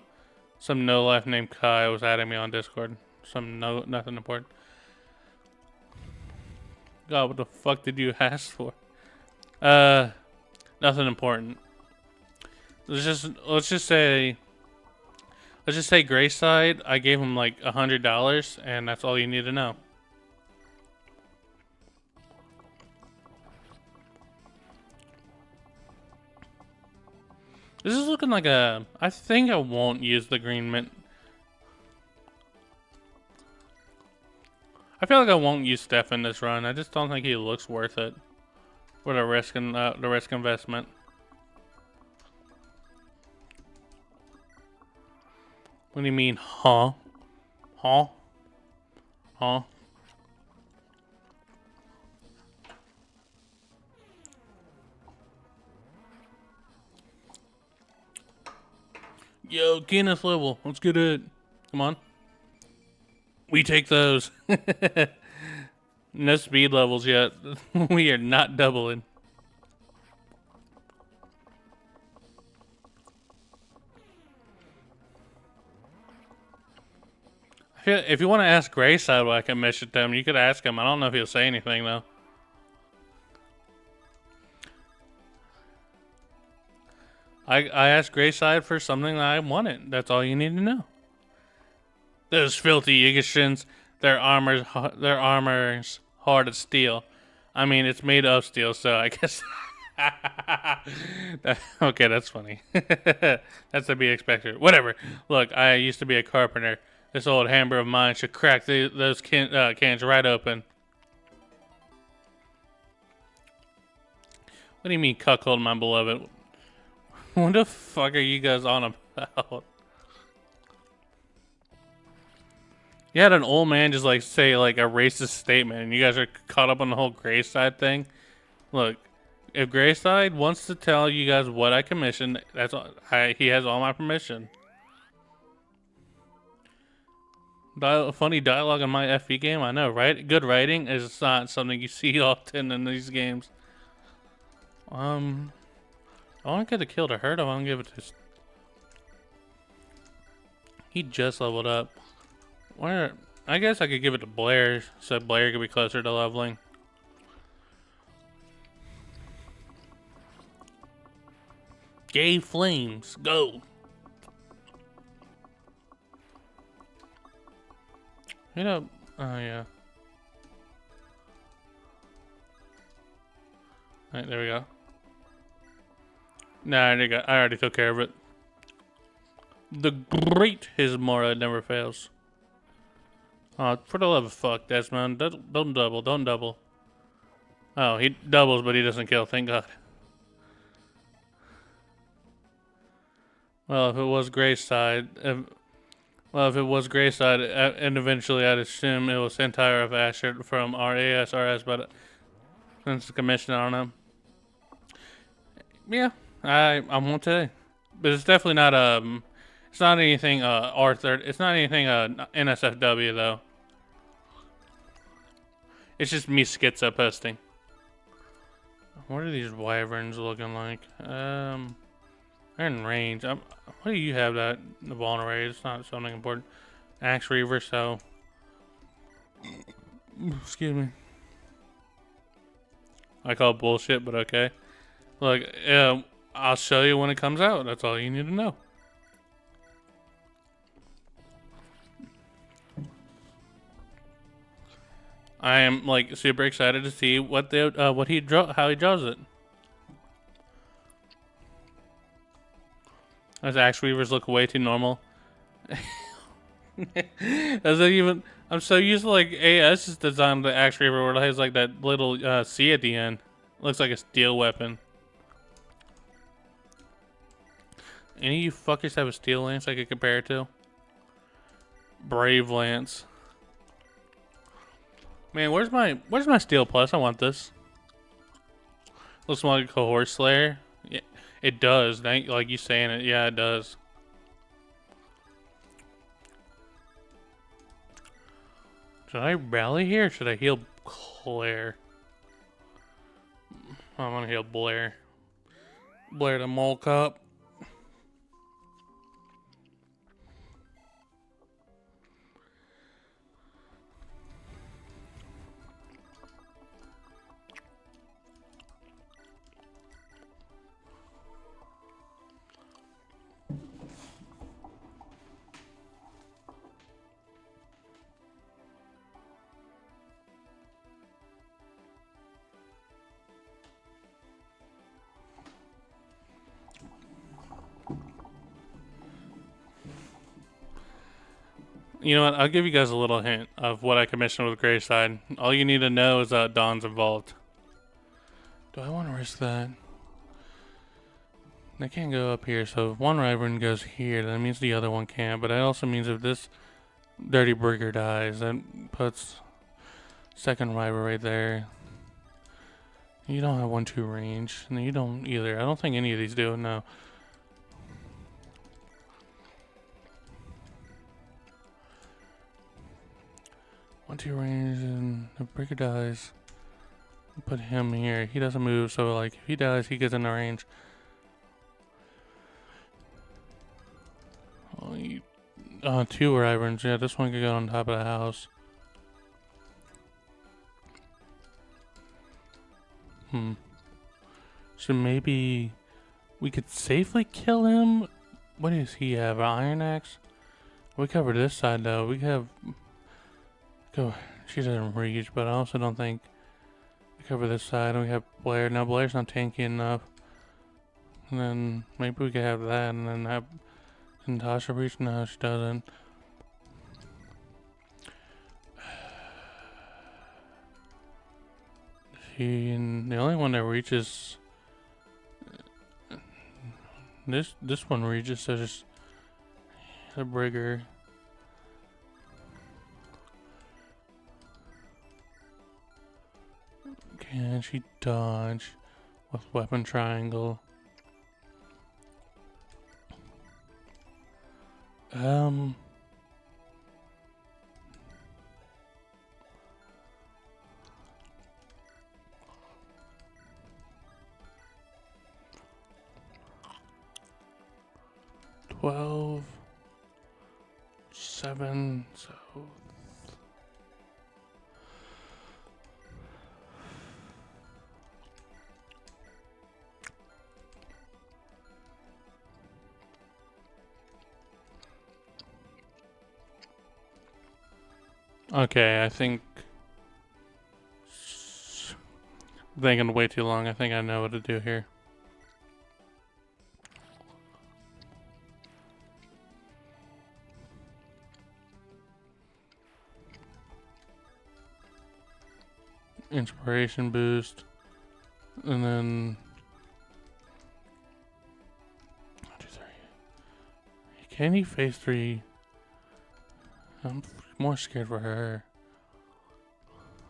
no life named Kai was adding me on Discord. Nothing important. God, what the fuck did you ask for? Nothing important. Let's just say Grayside, I gave him like $100, and that's all you need to know. This is looking like a. I think I won't use the green mint. I feel like I won't use Steph in this run. I just don't think he looks worth it for the risk and the risk investment. What do you mean, huh? Huh? Huh? Yo, Guinness level. Let's get it. Come on. We take those. No speed levels yet. We are not doubling. If you want to ask Grayside what I can mission to him, you could ask him. I don't know if he'll say anything, though. I asked Grayside for something that I wanted. That's all you need to know. Those filthy Yigashins, their armor's hard as steel. I mean, it's made of steel, so I guess... Okay, that's funny. That's to be expected. Whatever. Look, I used to be a carpenter. This old hammer of mine should crack those cans right open. What do you mean, cuckold, my beloved? What the fuck are you guys on about? You had an old man just like say like a racist statement, and you guys are caught up on the whole Grayside thing. Look, if Grayside wants to tell you guys what I commissioned, that's all, he has all my permission. Funny dialogue in my FE game, I know, right? Good writing is not something you see often in these games. I want to get a kill to hurt him. I don't give it to. He just leveled up. Where? I guess I could give it to Blair, so Blair could be closer to leveling. Gay flames, go! You know, oh yeah. Alright, there we go. Nah, I already took care of it. The great his Morrow never fails. For the love of fuck, Desmond, don't double, don't double. Oh, he doubles, but he doesn't kill. Thank God. Well, if it was Greyside, and eventually I'd assume it was Centaur of Asher from RASRS, but since the commission on him, yeah, I won't today. But it's definitely not it's not anything R30. It's not anything NSFW though. It's just me schizo posting. What are these wyverns looking like? They're in range. What do you have that the vulnerary? It's not something important. Axe Reaver, so excuse me. I call it bullshit, but okay. Look, I'll show you when it comes out. That's all you need to know. I am like super excited to see what how he draws it. Those axe weavers look way too normal. Does it even? I'm so used to like AS's design of the axe weaver where it has like that little C at the end. Looks like a steel weapon. Any of you fuckers have a steel lance I could compare it to? Brave lance. Man, where's my steel plus? I want this. Looks more like a horse slayer. Yeah, it does. Like you saying it, yeah, it does. Should I rally here or should I heal Claire? I'm gonna heal Blair. Blair the mole cop. You know what? I'll give you guys a little hint of what I commissioned with Greyside. All you need to know is that Dawn's involved. Do I want to risk that? They can't go up here, so if one Wyvern goes here, that means the other one can't. But that also means if this Dirty Brigger dies, that puts second Wyvern right there. You don't have 1-2 range. And you don't either. I don't think any of these do, no. One, two range, and the Breaker dies. Put him here. He doesn't move, so like if he dies, he gets in the range. Oh, 2 Wyverns. Yeah, this one could go on top of the house. So maybe we could safely kill him. What does he have? An iron axe? We covered this side though. We have. Go. She doesn't reach, but I also don't think we cover this side. We have Blair. Now Blair's not tanky enough. And then maybe we could have that, and then have Natasha reach. No, she doesn't. The only one that reaches. This one reaches, so just the Brigger. Can she dodge with weapon triangle? 12, 7, so. Okay, I think I'm thinking way too long. I think I know what to do here. inspiration boost, and then 1, 2, 3. Can he phase 3? I'm more scared for her.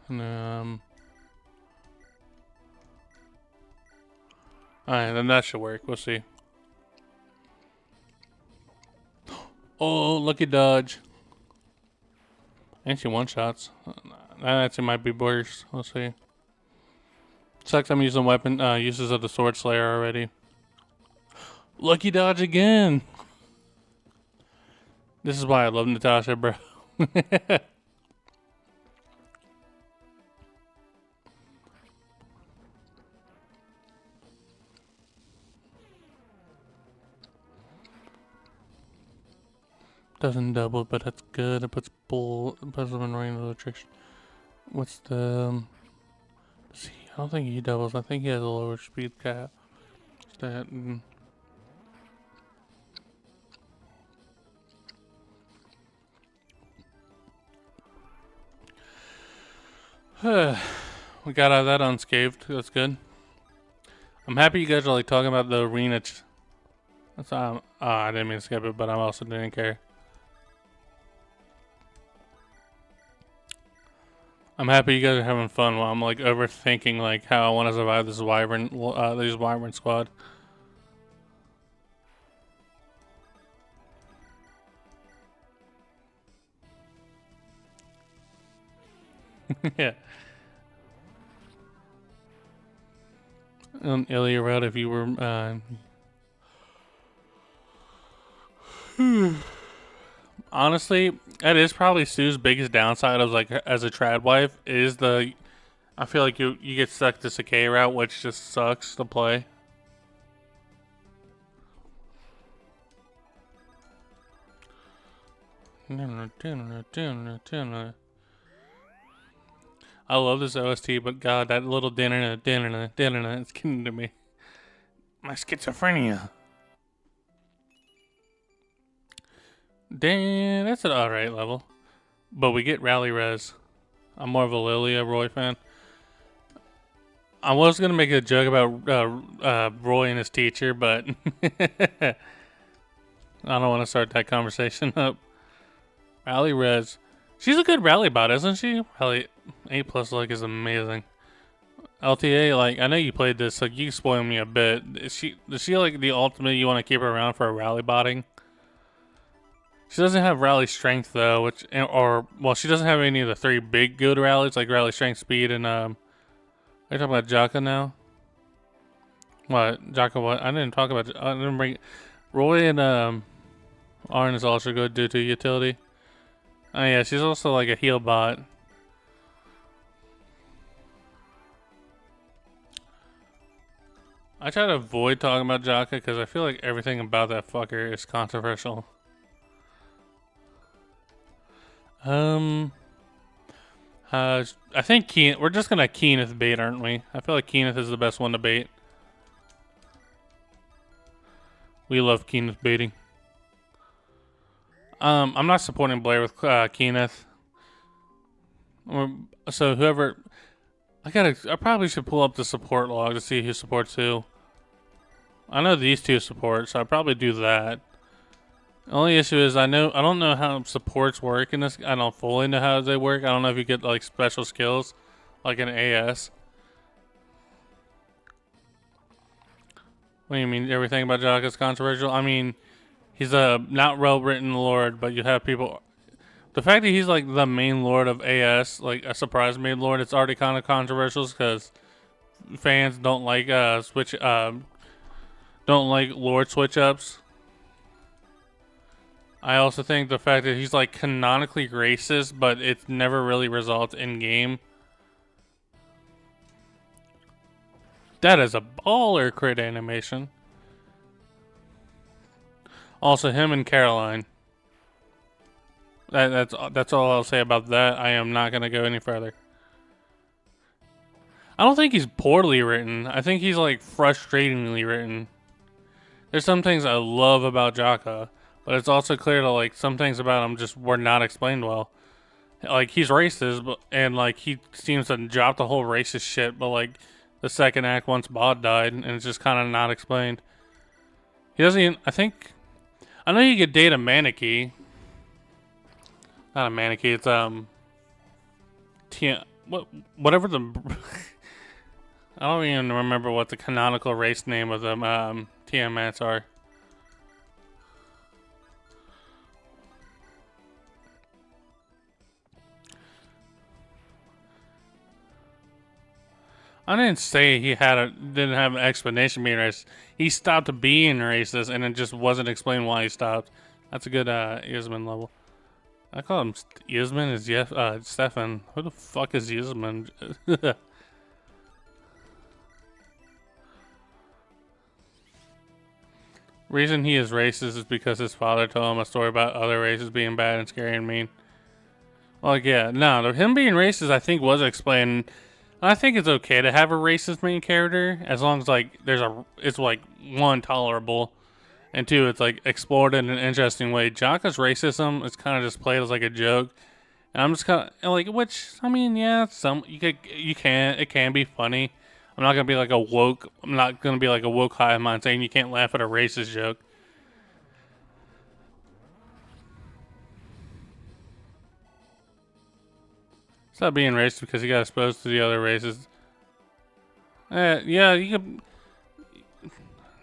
And alright, then that should work. We'll see. Oh, lucky dodge. And she one-shots. That actually might be worse. We'll see. Sucks I'm using weapon uses of the Sword Slayer already. Lucky dodge again. This is why I love Natasha, bro. Doesn't double, but that's good. It puts them in range of the tricks. What's the see, I don't think he doubles. I think he has a lower speed cap. Stat. We got out of that unscathed. That's good. I'm happy you guys are like talking about the arena. That's I didn't mean to skip it, but I also didn't care. I'm happy you guys are having fun while I'm like overthinking like how I want to survive this wyvern squad. Yeah. Ilya route if you were honestly, that is probably Sue's biggest downside of like as a trad wife is I feel like you get stuck to Sakai route, which just sucks to play. I love this OST, but God, that little dinner, it's getting to me. My schizophrenia. Damn, that's an alright level. But we get Rally Res. I'm more of a Lilia Roy fan. I was going to make a joke about Roy and his teacher, but I don't want to start that conversation up. Rally Res. She's a good rally bot, isn't she? Rally 8+ luck is amazing. LTA, like, I know you played this, like, you spoil me a bit. Is she like the ultimate you want to keep her around for a rally botting? She doesn't have rally strength though, well, she doesn't have any of the 3 big good rallies, like rally strength, speed, and are you talking about Jaka now? What? Jaka what? I didn't talk about, I didn't bring, Roy and Arn is also good due to utility. Oh yeah, she's also like a heal bot. I try to avoid talking about Jaka because I feel like everything about that fucker is controversial. I think we're just gonna Keeneth bait, aren't we? I feel like Keeneth is the best one to bait. We love Keeneth baiting. I'm not supporting Blair with Keeneth. So whoever, I probably should pull up the support log to see who supports who. I know these 2 support, so I'll probably do that. The only issue is I don't know how supports work in this. I don't fully know how they work. I don't know if you get like special skills, like an AS. What do you mean? Everything about Jock is controversial? I mean, he's a not well-written lord, but you have people. The fact that he's like the main lord of AS, like a surprise main lord, it's already kind of controversial because fans don't like don't like lord switch ups. I also think the fact that he's like canonically racist, but it never really results in game. That is a baller crit animation. Also, him and Caroline. That's all I'll say about that. I am not gonna go any further. I don't think he's poorly written. I think he's like frustratingly written. There's some things I love about Jaka, but it's also clear that like some things about him just were not explained well. Like, he's racist, but, and like he seems to drop the whole racist shit. But like the second act, once Bod died, and it's just kind of not explained. He doesn't even. I know you could date a mannequin. Not a mannequin. It's whatever the. I don't even remember what the canonical race name of them Tiamats are. I didn't say he didn't have an explanation being racist. He stopped being racist, and it just wasn't explained why he stopped. That's a good Yasmin level. I call him Yasmin. Is Stefan? Who the fuck is Yasmin? Reason he is racist is because his father told him a story about other races being bad and scary and mean. Like, yeah, no, him being racist, I think, was explained. I think it's okay to have a racist main character as long as like it's like one tolerable, and two, it's like explored in an interesting way. Jaka's racism is kind of just played as like a joke, and I'm just kind of like, which I mean, yeah, it can be funny. I'm not gonna be like a woke high mind saying you can't laugh at a racist joke. Stop being racist because he got exposed to the other races. Yeah, you could.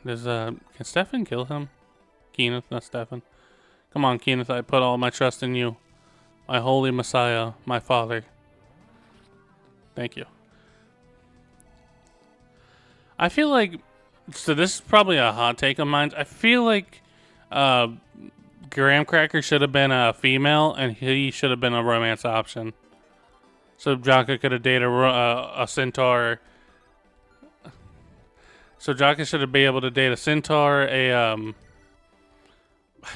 Can Stefan kill him? Kenneth, not Stefan. Come on, Kenneth, I put all my trust in you. My holy Messiah, my father. Thank you. I feel like, so this is probably a hot take of mine. I feel like Graham Cracker should have been a female and he should have been a romance option. So Jaka could have dated a centaur. So Jaka should have been able to date a centaur, I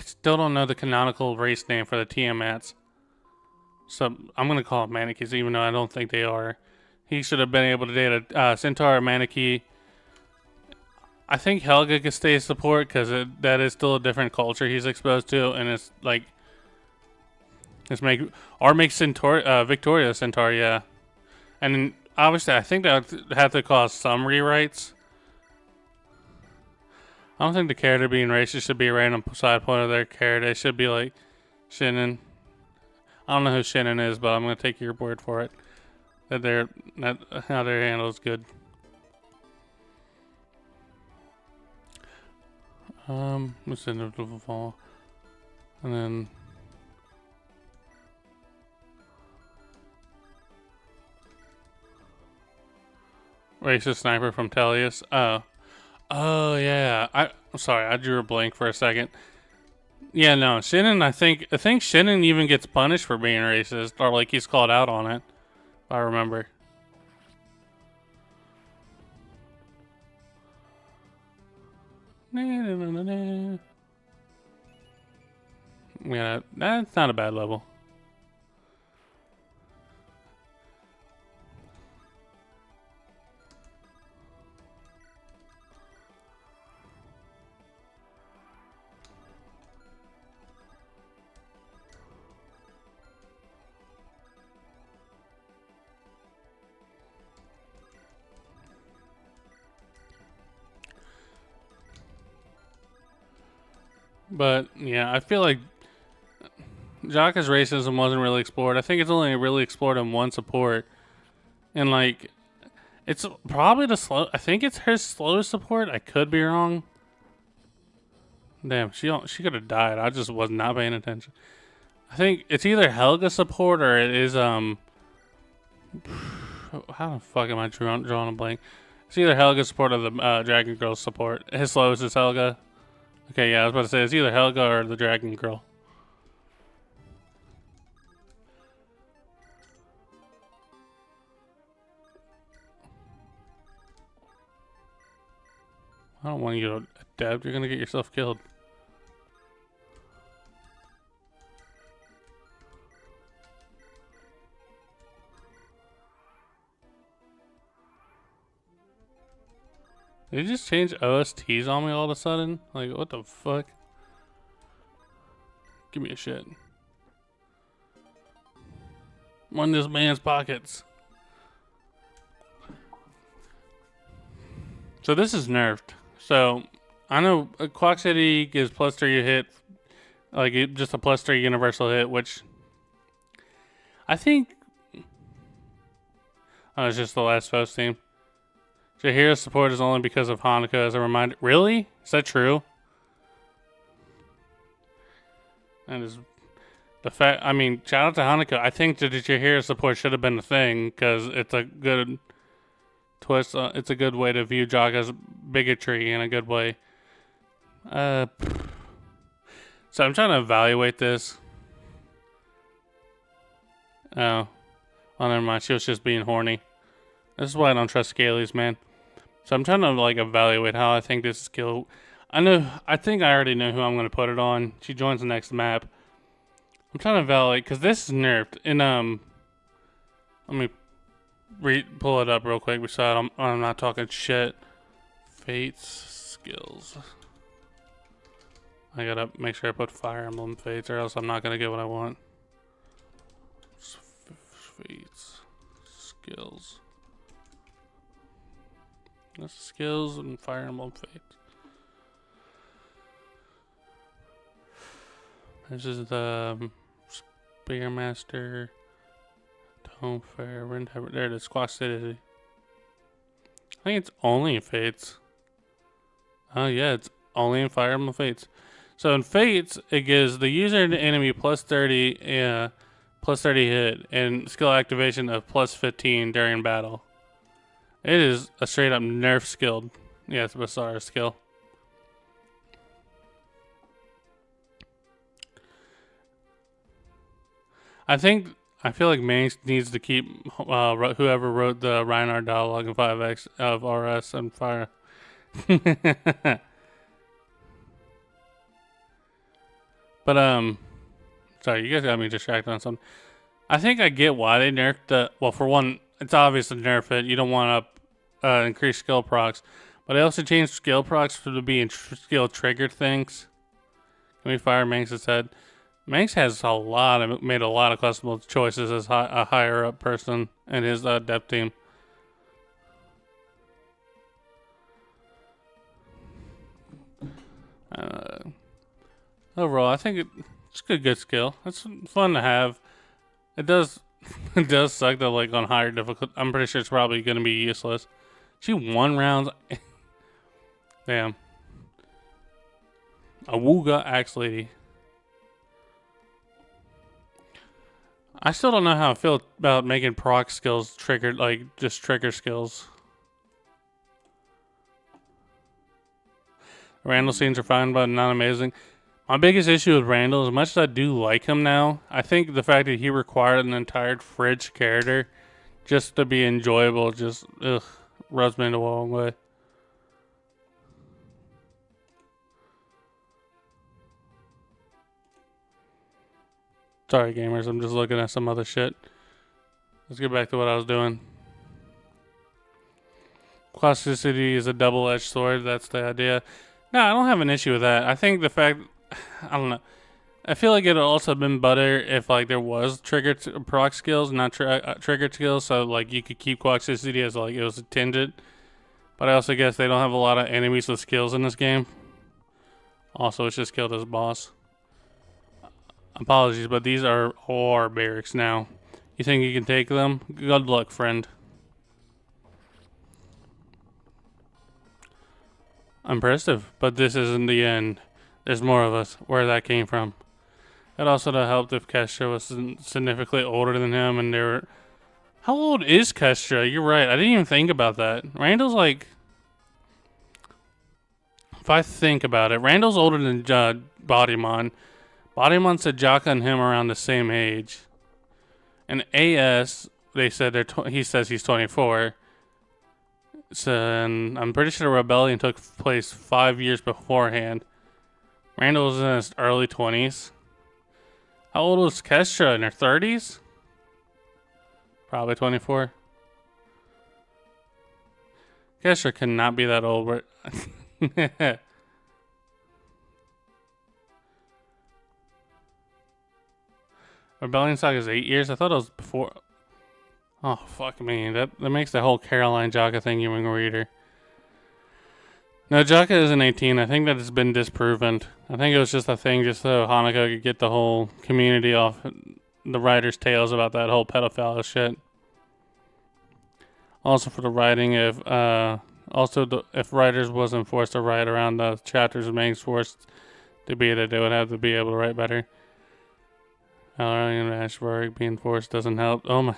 still don't know the canonical race name for the Tiamats. So I'm going to call them Mannequins, even though I don't think they are. He should have been able to date a centaur or Mannequin. I think Helga could stay support because that is still a different culture he's exposed to, and it's like make Victoria Centaur, yeah. And obviously, I think that would have to cause some rewrites. I don't think the character being racist should be a random side point of their character. It should be like Shannon. I don't know who Shannon is, but I'm gonna take your word for it. That how their handle is good. Let's end up with fall, and then. Racist sniper from Tellius. Oh yeah. I'm sorry, I drew a blank for a second. Yeah, no, Shannon. I think Shannon even gets punished for being racist, or like he's called out on it. If I remember. Yeah, that's not a bad level. But yeah, I feel like Jaka's racism wasn't really explored. I think it's only really explored in one support, and like, it's probably the slow. I think it's her slowest support. I could be wrong. Damn, she could have died. I just was not paying attention. I think it's either Helga support or it is how the fuck am I drawing a blank? It's either Helga support or the Dragon Girl support. His slowest is Helga. Okay, yeah, I was about to say it's either Helga or the Dragon Girl. I don't want you to adapt. You're gonna get yourself killed. Did you just change OSTs on me all of a sudden? Like, what the fuck? Give me a shit. Run this man's pockets. So this is nerfed. So I know Clock City gives +3 hit, like just a +3 universal hit, which I think. Oh, it's just the last post team. Jahira's support is only because of Hanukkah as a reminder. Really? Is that true? That is the fact. I mean, shout out to Hanukkah. I think that Jahira support should have been a thing because it's a good twist. It's a good way to view Jaga's bigotry in a good way. So I'm trying to evaluate this. Oh, never mind. She was just being horny. This is why I don't trust Scalies, man. So I'm trying to like evaluate how I think this skill. I think I already know who I'm going to put it on. She joins the next map. I'm trying to evaluate because this is nerfed. And let me pull it up real quick. Besides, I'm not talking shit. Fates skills. I gotta make sure I put Fire Emblem Fates, or else I'm not gonna get what I want. Fates skills. That's skills and Fire Emblem Fates. This is the Spearmaster, Tome Fair, there it is, Squash City. I think it's only in Fates. Oh yeah, it's only in Fire Emblem Fates. So in Fates, it gives the user and the enemy +30 hit and skill activation of +15 during battle. It is a straight up nerf skilled. Yeah, it's a Basara skill. I feel like Manx needs to keep whoever wrote the Reinhardt dialogue in 5X of RS and fire. But sorry, you guys got me distracted on something. I think I get why they nerfed the. Well, for one, it's obvious to nerf it. You don't want to increase skill procs, but they also changed skill procs to be skill triggered things. Can we fire Manx's head? Manx has made a lot of questionable choices as a higher up person in his depth team. Overall, I think it's a good skill. It's fun to have. It does suck that like on higher difficulty. I'm pretty sure it's probably going to be useless. She won rounds. Damn. Awooga Axe Lady. I still don't know how I feel about making proc skills triggered, like just trigger skills. Randall scenes are fine, but not amazing. My biggest issue with Randall, as much as I do like him now, I think the fact that he required an entire fridge character just to be enjoyable just rubs me the wrong way. Sorry, gamers. I'm just looking at some other shit. Let's get back to what I was doing. Classicity is a double-edged sword. That's the idea. No, I don't have an issue with that. I think the fact... I don't know. I feel like it would also have been better if like there was proc skills, not triggered skills. So like you could keep Quaxicity as like it was intended. But I also guess they don't have a lot of enemies with skills in this game. Also, it's just killed as boss. Apologies, but these are our barracks now. You think you can take them? Good luck, friend. Impressive, but this isn't the end. There's more of us. Where that came from. It also would have helped if Kestra was significantly older than him, and they were... How old is Kestra? You're right. I didn't even think about that. Randall's like... If I think about it, Randall's older than Bodymon. Bodymon said Jaka and him are around the same age. And AS, they said he says he's 24. So, and I'm pretty sure the rebellion took place 5 years beforehand. Randall was in his early 20s. How old was Kestra? In her 30s? Probably 24. Kestra cannot be that old. Rebellion Saga is 8 years? I thought it was before. Oh, fuck me. That makes the whole Caroline Jaka thing even weirder. No, Jaka isn't 18. I think that has been disproven. I think it was just a thing just so Hanukkah could get the whole community off the writer's tails about that whole pedophile shit. Also for the writing, if if writers wasn't forced to write around the chapters, being forced to be that they would have to be able to write better. Alan Ashburg being forced doesn't help. Oh my.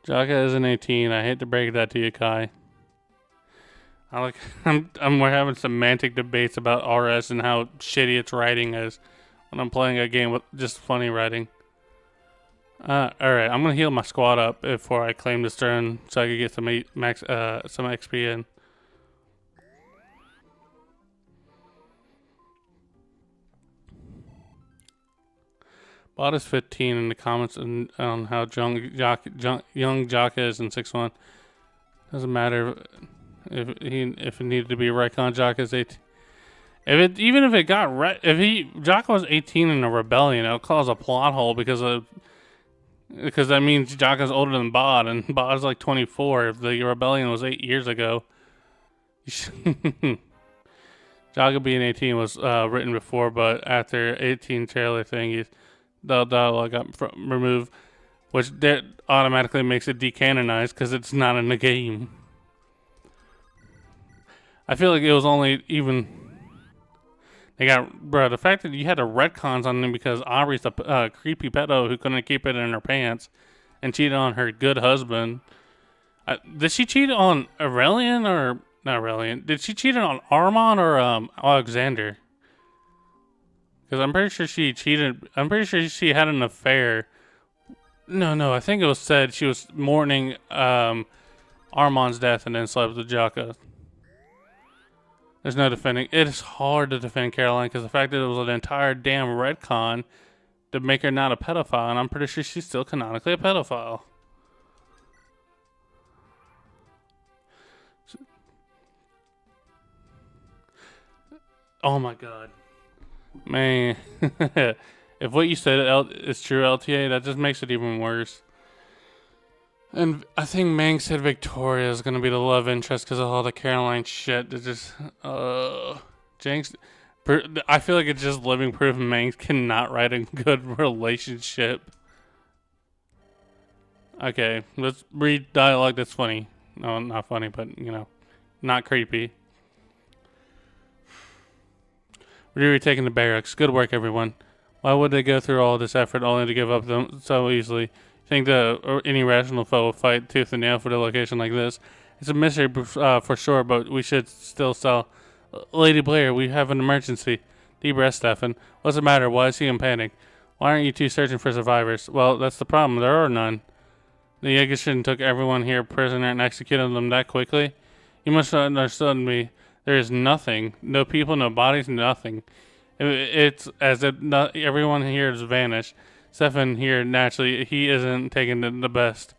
Jaka isn't 18. I hate to break that to you, Kai. We're having semantic debates about RS and how shitty its writing is when I'm playing a game with just funny writing. Alright, I'm gonna heal my squad up before I claim this turn so I can get some some XP in. Bot is 15 in the comments on how young Jaka is in 6-1. Doesn't matter if it needed to be Raikon. Jaka is 18. Even if it got Jaka was 18 in a rebellion, it'll cause a plot hole because that means Jaka's older than Bod, and Bod is like 24. If the rebellion was 8 years ago, Jaka being 18 was written before, but after 18 trailer thing, the dialogue got removed, which automatically makes it decanonized because it's not in the game. I feel like it was only even. The fact that you had the retcons on them because Aubrey's a creepy pedo who couldn't keep it in her pants and cheated on her good husband. Did she cheat on Aurelian or not Aurelian? Did she cheat on Armand or Alexander? Because I'm pretty sure she cheated. I'm pretty sure she had an affair. No, I think it was said she was mourning Armand's death and then slept with Jaka. There's no defending. It is hard to defend Caroline because the fact that it was an entire damn retcon to make her not a pedophile, and I'm pretty sure she's still canonically a pedophile. Oh my god. Man. If what you said is true, LTA, that just makes it even worse. And I think Mang said Victoria is going to be the love interest because of all the Caroline shit. It's just, Jinx. I feel like it's just living proof Mang cannot write a good relationship. Okay, let's read dialogue that's funny. No, not funny, but, not creepy. We're retaking the barracks. Good work, everyone. Why would they go through all this effort only to give up them so easily? Think any rational foe will fight tooth and nail for the location like this? It's a mystery for sure, but we should still sell. Lady Blair, we have an emergency. Deep breath, Stefan. What's the matter? Why is he in panic? Why aren't you two searching for survivors? Well, that's the problem. There are none. The Yagishin took everyone here prisoner and executed them that quickly. You must have understood me. There is nothing. No people, no bodies, nothing. It's as if everyone here has vanished. Stefan here, naturally, he isn't taking the best.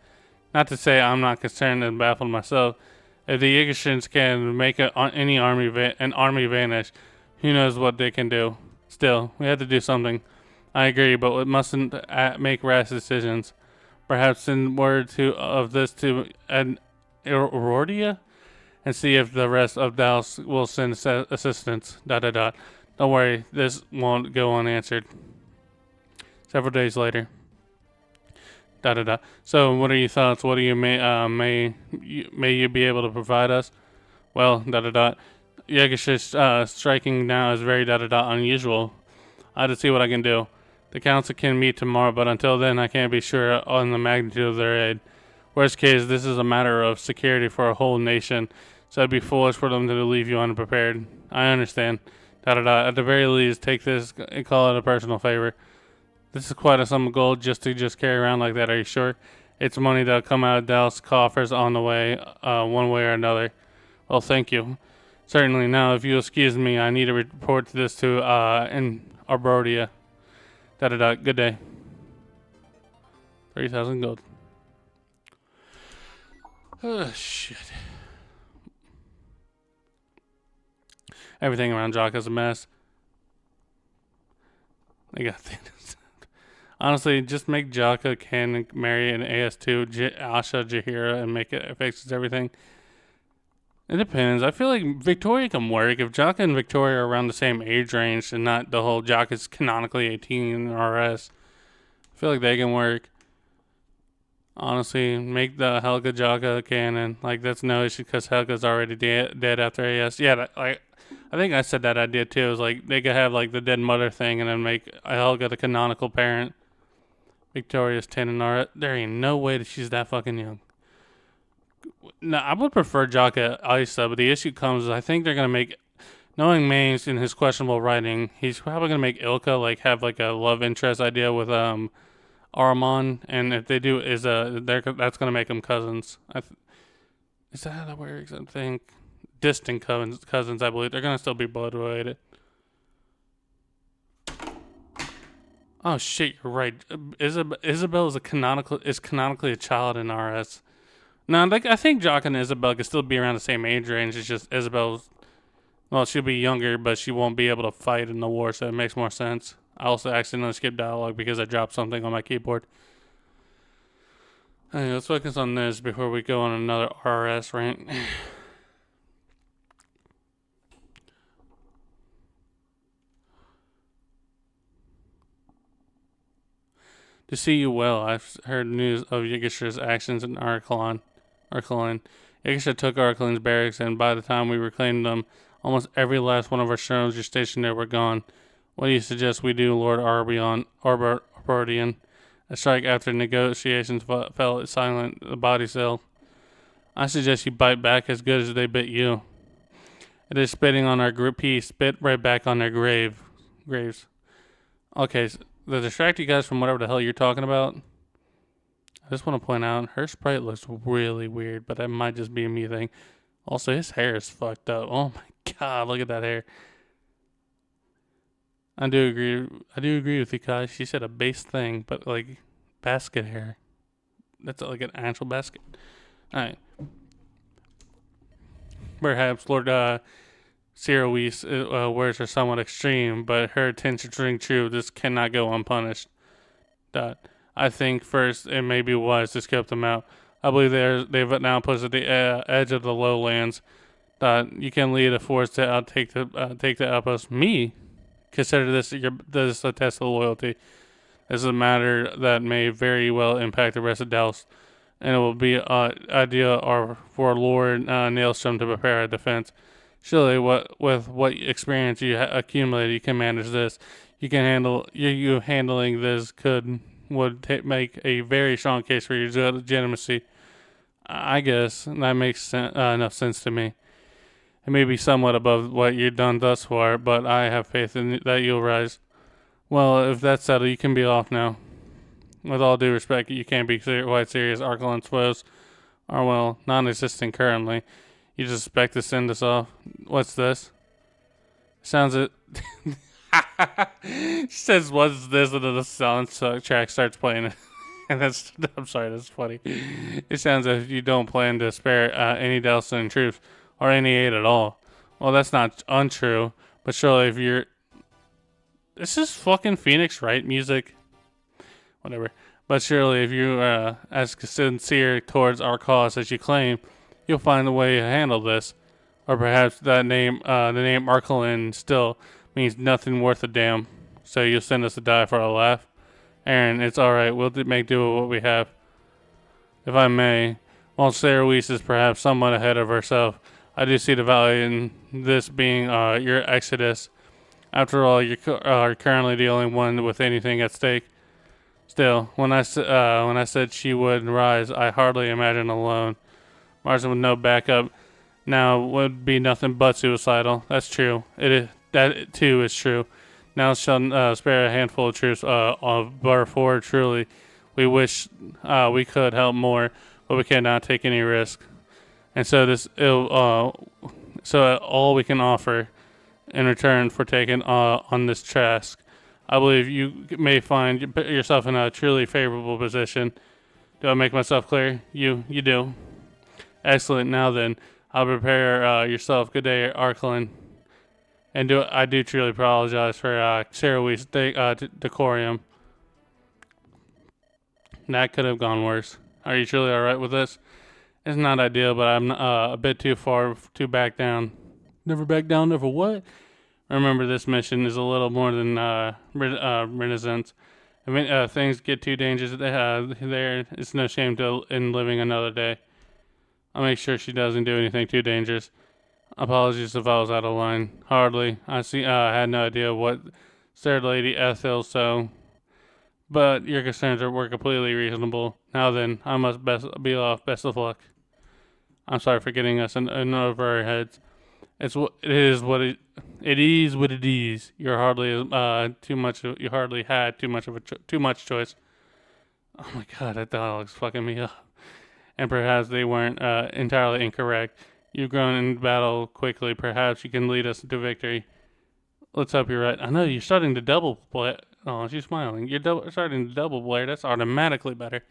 Not to say I'm not concerned and baffled myself. If the Yigashins can make any army vanish, who knows what they can do. Still, we have to do something. I agree, but we mustn't make rash decisions. Perhaps send word of this to Aurordia and see if the rest of Dallas will send assistance. ... Don't worry, this won't go unanswered. Several days later. ... So, what are your thoughts? What do you may you be able to provide us? Well, ... Yagishi's striking now is very ... unusual. I have to see what I can do. The council can meet tomorrow, but until then, I can't be sure on the magnitude of their aid. Worst case, this is a matter of security for a whole nation, so it'd be foolish for them to leave you unprepared. I understand. ... At the very least, take this and call it a personal favor. This is quite a sum of gold just to carry around like that. Are you sure? It's money that'll come out of Dallas coffers on the way, one way or another. Well, thank you. Certainly. Now, if you'll excuse me, I need to report this to in Arbrodia. ... Good day. 30,000 gold. Oh shit. Everything around Jock is a mess. They got honestly, just make Jaka Can marry an AS2 Asha Jahira and make it fixes everything. It depends. I feel like Victoria can work if Jaka and Victoria are around the same age range and not the whole Jaka's canonically 18 RS. I feel like they can work. Honestly, make the Helga Jaka canon. Like, that's no issue because Helga's already dead after AS. Yeah, I think I said that idea too. It was like they could have like the dead mother thing and then make Helga the canonical parent. Victoria's 10 and RS. There ain't no way that she's that fucking young. No, I would prefer Jaka Isa, but the issue comes is I think they're going to make, knowing Maines in his questionable writing, he's probably going to make Ilka like have like a love interest idea with Aramon, and if they do, that's going to make them cousins. Is that how that works? I think distant cousins. I believe they're going to still be blood related. Oh shit, you're right. Isabel is canonically a child in RS. No, like I think Jock and Isabel could still be around the same age range. It's just Isabel's, well, she'll be younger, but she won't be able to fight in the war, so it makes more sense. I also accidentally skipped dialogue because I dropped something on my keyboard. Anyway, let's focus on this before we go on another RS rant. To see you well, I've heard news of Yggdrasil's actions in Arkalan. Yggdrasil took Arkalan's barracks, and by the time we reclaimed them, almost every last one of our soldiers stationed there were gone. What do you suggest we do, Lord Arbordian? A strike after negotiations fell silent, the body cell. I suggest you bite back as good as they bit you. It is spitting on our peace, spit right back on their graves. Okay, so to distract you guys from whatever the hell you're talking about, I just want to point out, her sprite looks really weird, but that might just be a me thing. Also, his hair is fucked up. Oh my god, look at that hair. I do agree with you, Kai. She said a base thing, but like basket hair. That's like an actual basket. Alright. Perhaps Lord Cirois words are somewhat extreme, but her attentions ring true. This cannot go unpunished. I think first it may be wise to scope them out. I believe they've now pushed at the edge of the lowlands. You can lead a force to take the outpost. Me? Consider this a test of loyalty. This is a matter that may very well impact the rest of Dallas, and it will be ideal for Lord Nailstrom to prepare a defense. Surely, with what experience you accumulated, you can manage this. You can handling this would make a very strong case for your legitimacy. I guess that makes enough sense to me. It may be somewhat above what you've done thus far, but I have faith in that you'll rise. Well, if that's settled, you can be off now. With all due respect, you can't be quite serious. Arkalan's foes are, well, non-existent currently. You just expect to send us off. What's this? Sounds it. She says, "What's this?" and then the soundtrack starts playing. And I'm sorry, that's funny. It sounds as if you don't plan to spare any Dalston troops or any aid at all. Well, that's not untrue, but surely if you're... This is fucking Phoenix Wright music. Whatever. But surely if you are as sincere towards our cause as you claim, you'll find a way to handle this. Or perhaps the name Arkalan still means nothing worth a damn. So you'll send us to die for a laugh? Aaron, it's alright. We'll make do with what we have. If I may, while Sarah Weiss is perhaps somewhat ahead of herself, I do see the value in this being your exodus. After all, you are currently the only one with anything at stake. Still, when I said she would rise, I hardly imagined alone. Marston with no backup now would be nothing but suicidal. That's true. That too is true. Now shall spare a handful of troops for truly we wish we could help more, but we cannot take any risk. And so all we can offer in return for taking on this task. I believe you may find yourself in a truly favorable position. Do I make myself clear? You do. Excellent. Now then, I'll prepare yourself. Good day, Arkalan. And I do truly apologize for Sarah Wee's decorum. That could have gone worse. Are you truly alright with this? It's not ideal, but I'm a bit too far to back down. Never back down, never what? Remember, this mission is a little more than Renaissance. If things get too dangerous there, it's no shame in living another day. I'll make sure she doesn't do anything too dangerous. Apologies if I was out of line. Hardly. I had no idea what said Lady Ethel, so... But your concerns were completely reasonable. Now then, I must be off. Best of luck. I'm sorry for getting us in over our heads. It is what it is. You hardly had too much choice. Oh my god, that dialog's fucking me up. And perhaps they weren't entirely incorrect. You've grown in battle quickly. Perhaps you can lead us to victory. Let's hope you're right. I know you're starting to double play. Oh, she's smiling. You're starting to double Blair. That's automatically better.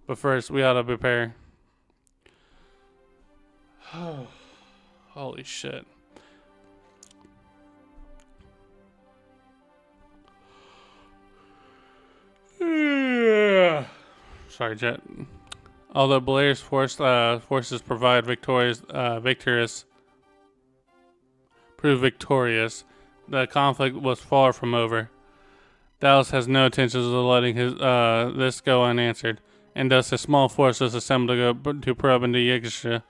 But first, we ought to prepare. Holy shit. Sorry, Jet. Although Blair's forces proved victorious, the conflict was far from over. Dallas has no intentions of letting this go unanswered, and thus his small force is assembled to probe into Yigisha.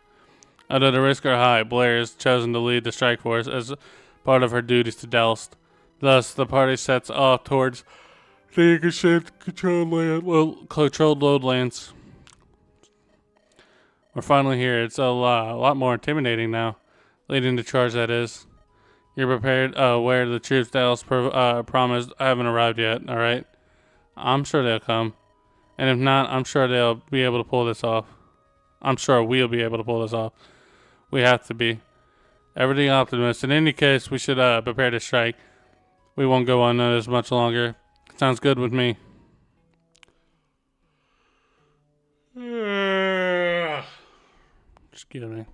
Although the risks are high, Blair has chosen to lead the strike force as part of her duties to Dallas. Thus, the party sets off towards the Yigisha controlled lowlands. We're finally here. It's a lot more intimidating now. Leading the charge, that is. You're prepared? Where the troops Dallas promised haven't arrived yet, alright? I'm sure they'll come. And if not, I'm sure they'll be able to pull this off. I'm sure we'll be able to pull this off. We have to be. Everything optimist. In any case, we should prepare to strike. We won't go unnoticed much longer. Sounds good with me. Excuse me.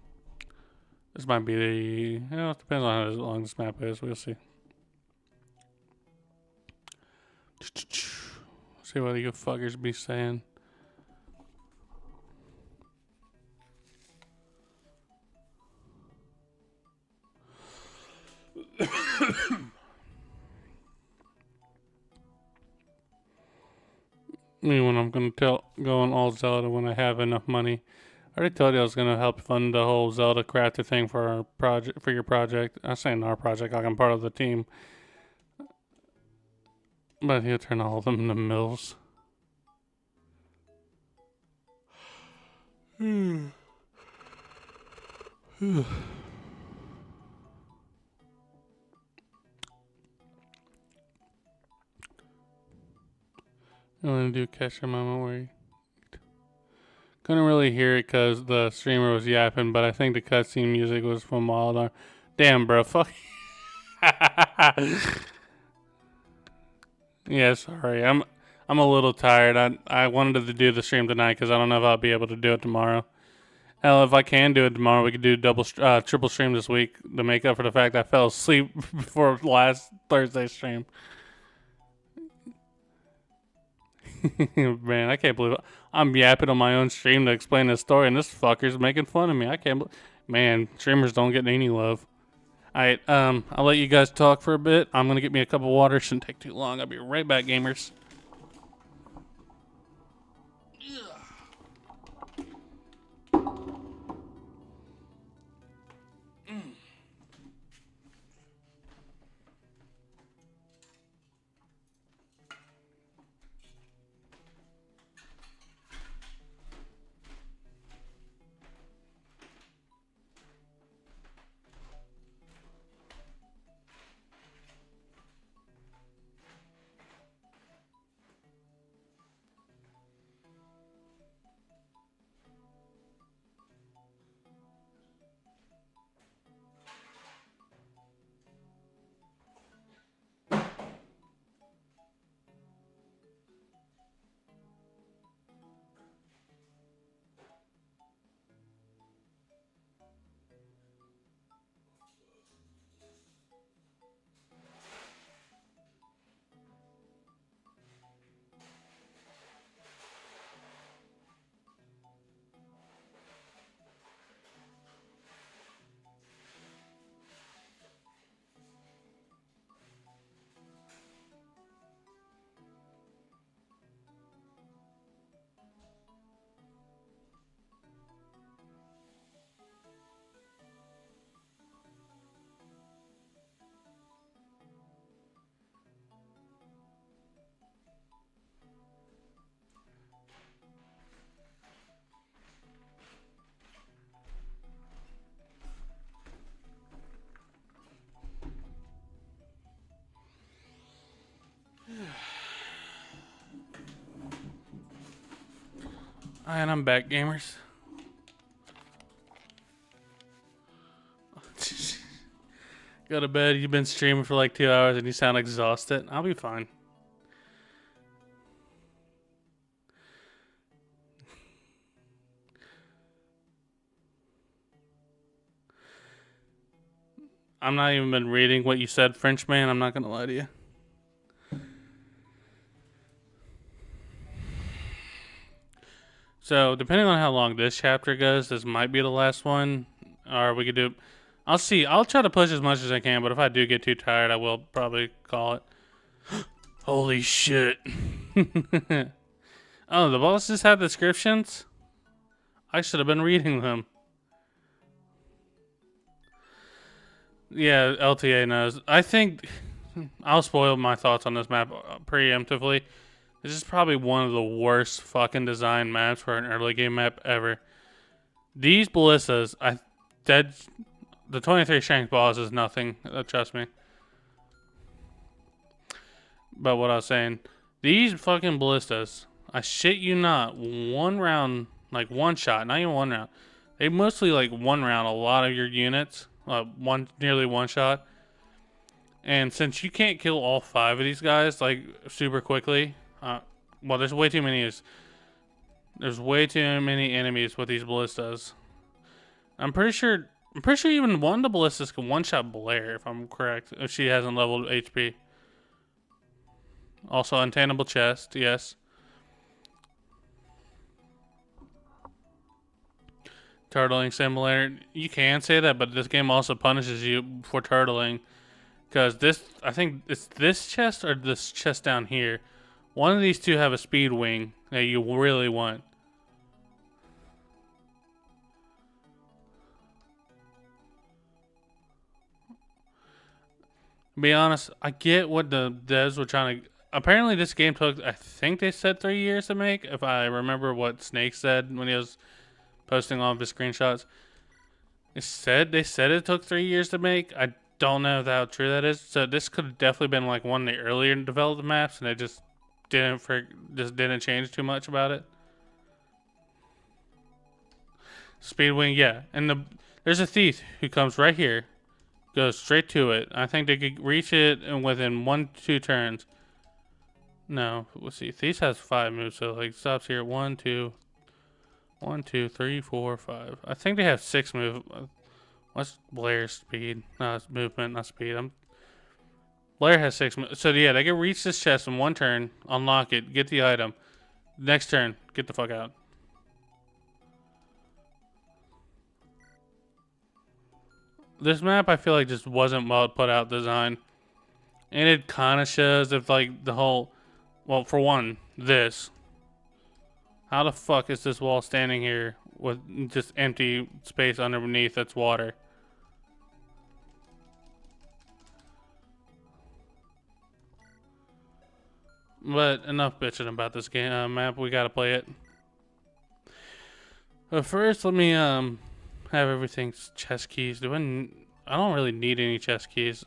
This might be it depends on how long this map is. We'll see. See what you fuckers be saying. Me when I'm gonna go on all Zelda when I have enough money. I already told you I was gonna help fund the whole Zelda crafter thing for our project, for your project. I'm saying our project, like I'm part of the team. But he'll turn all of them into mills. You want to do catch a moment where you couldn't really hear it because the streamer was yapping, but I think the cutscene music was from Wild Arm. Damn, bro, fuck. Yeah, sorry. I'm a little tired. I wanted to do the stream tonight because I don't know if I'll be able to do it tomorrow. Hell, if I can do it tomorrow, we could do triple stream this week to make up for the fact I fell asleep before last Thursday's stream. Man, I can't believe it. I'm yapping on my own stream to explain this story, and this fucker's making fun of me. I can't man, streamers don't get any love. Alright, I'll let you guys talk for a bit. I'm gonna get me a cup of water. Shouldn't take too long. I'll be right back, gamers. And I'm back, gamers. Go to bed. You've been streaming for like 2 hours and you sound exhausted. I'll be fine. I'm not even been reading what you said, Frenchman. I'm not gonna lie to you. So, depending on how long this chapter goes, this might be the last one. Or we could do... I'll see. I'll try to push as much as I can, but if I do get too tired, I will probably call it. Holy shit. Oh, the bosses have descriptions? I should have been reading them. Yeah, LTA knows. I think... I'll spoil my thoughts on this map preemptively. This is probably one of the worst fucking design maps for an early game map ever. These ballistas, the 23 strength boss is nothing. Trust me. But what I was saying, these fucking ballistas, I shit you not, one round, like one shot, not even one round. They mostly like one round a lot of your units, nearly one shot. And since you can't kill all 5 of these guys like super quickly, well, there's way too many. There's way too many enemies with these ballistas. I'm pretty sure even one of the ballistas can one-shot Blair, if I'm correct, if she hasn't leveled HP. Also, untameable chest, yes. Turtling simulator. You can say that, but this game also punishes you for turtling. Because this, I think it's this chest or this chest down here. One of these two have a speed wing that you really want. To be honest, I get what the devs were trying to... Apparently this game took, I think they said 3 years to make, if I remember what Snake said when he was posting all of his screenshots. They said it took 3 years to make. I don't know how true that is. So this could have definitely been like one of the earlier developed maps, and they just didn't change too much about it. Speedwing, yeah. And there's a thief who comes right here, goes straight to it. I think they could reach it within 1-2 turns. No, let's see. Thief has 5 moves, so like stops here. 1, 2, 3, 4, 5. I think they have 6 moves. What's Blair's speed? No, it's movement, not speed. Blair has 6 moves. So yeah, they can reach this chest in 1 turn, unlock it, get the item. Next turn, get the fuck out. This map, I feel like, just wasn't well put out design. And it kind of shows if like the whole... Well, for one, this. How the fuck is this wall standing here with just empty space underneath that's water? But enough bitching about this game map. We gotta play it. But first, let me have everything's chest keys. I don't really need any chest keys.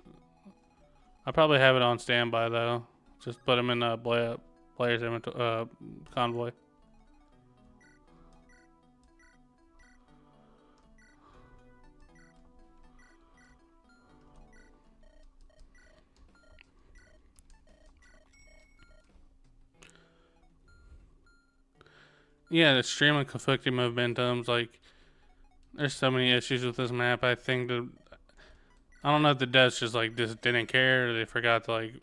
I probably have it on standby though. Just put them in player's convoy. Yeah, the stream and conflicting momentums, like, there's so many issues with this map. I think I don't know if the devs just didn't care, or they forgot to like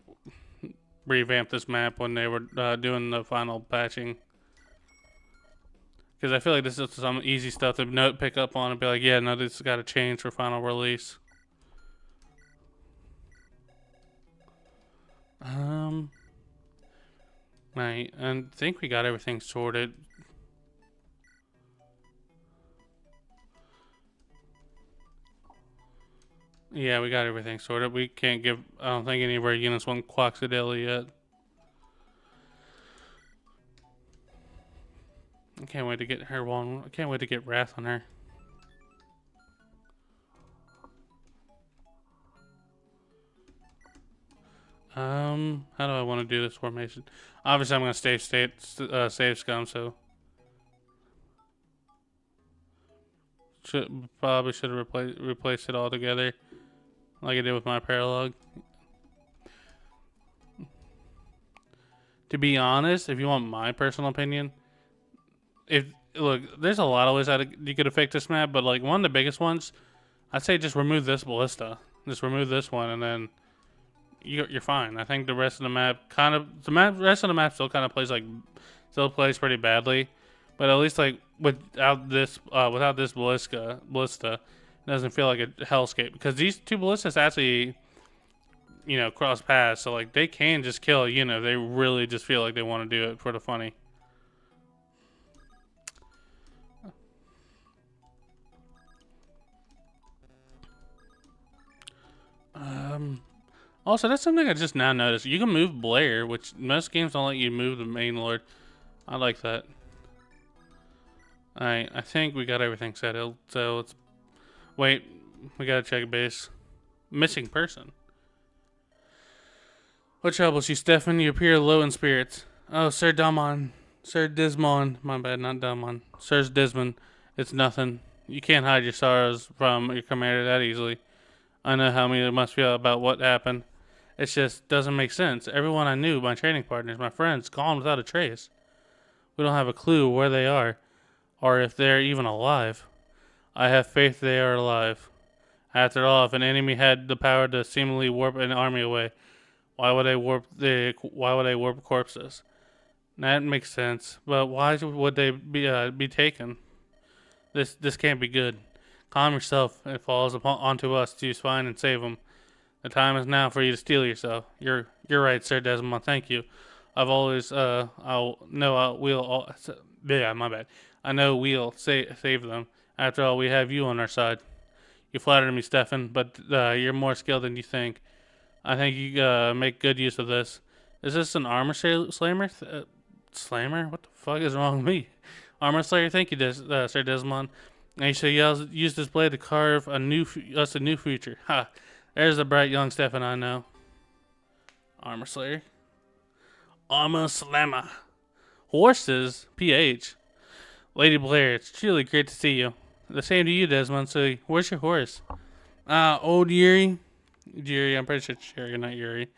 revamp this map when they were doing the final patching. Because I feel like this is some easy stuff to pick up on and be like, yeah, no, this has got to change for final release. Right, I think we got everything sorted. Yeah, we got everything sorted. We can't give... I don't think any of our units want Quaxadilla yet. I can't wait to get her one. I can't wait to get Wrath on her. How do I want to do this formation? Obviously, I'm going to save scum, so... Probably should have replaced it all together, like I did with my paralog. To be honest, if you want my personal opinion, look, there's a lot of ways that you could have fixed this map, but like one of the biggest ones, I'd say just remove this ballista. Just remove this one, and then you're fine. I think the rest of the map rest of the map still kind of still plays pretty badly, but at least like without this ballista, it doesn't feel like a hellscape, because these two ballistas actually, cross paths, so like they can just kill. They really just feel like they want to do it for the funny. Also, that's something I just now noticed. You can move Blair, which most games don't let you move the main lord. I like that. Alright, I think we got everything settled. So let's wait. We gotta check base. Missing person. What troubles you, Stefan? You appear low in spirits. Oh, Sir Damon. Sir Dismond. My bad, not Damon. Sir Dismond. It's nothing. You can't hide your sorrows from your commander that easily. I know how you must feel about what happened. It just doesn't make sense. Everyone I knew, my training partners, my friends, gone without a trace. We don't have a clue where they are, or if they're even alive. I have faith they are alive. After all, if an enemy had the power to seemingly warp an army away, why would they warp corpses? That makes sense, but why would they be taken? This can't be good. Calm yourself. It falls onto us to find and save them. The time is now for you to steel yourself. You're right, Sir Desmond. Thank you. I've always my bad. I know we'll save them. After all, we have you on our side. You flatter me, Stefan, but you're more skilled than you think. I think you make good use of this. Is this an armor slammer? Slammer? What the fuck is wrong with me? Armor slayer? Thank you, Sir Desmond. And you should use this blade to carve a new future. Ha! There's the bright young Stefan I know. Armor slayer. Armor slammer. Horses? PH. Lady Blair, it's truly great to see you. The same to you, Desmond. So, where's your horse? Old Yuri. Yuri, I'm pretty sure it's Yuri, not Yuri.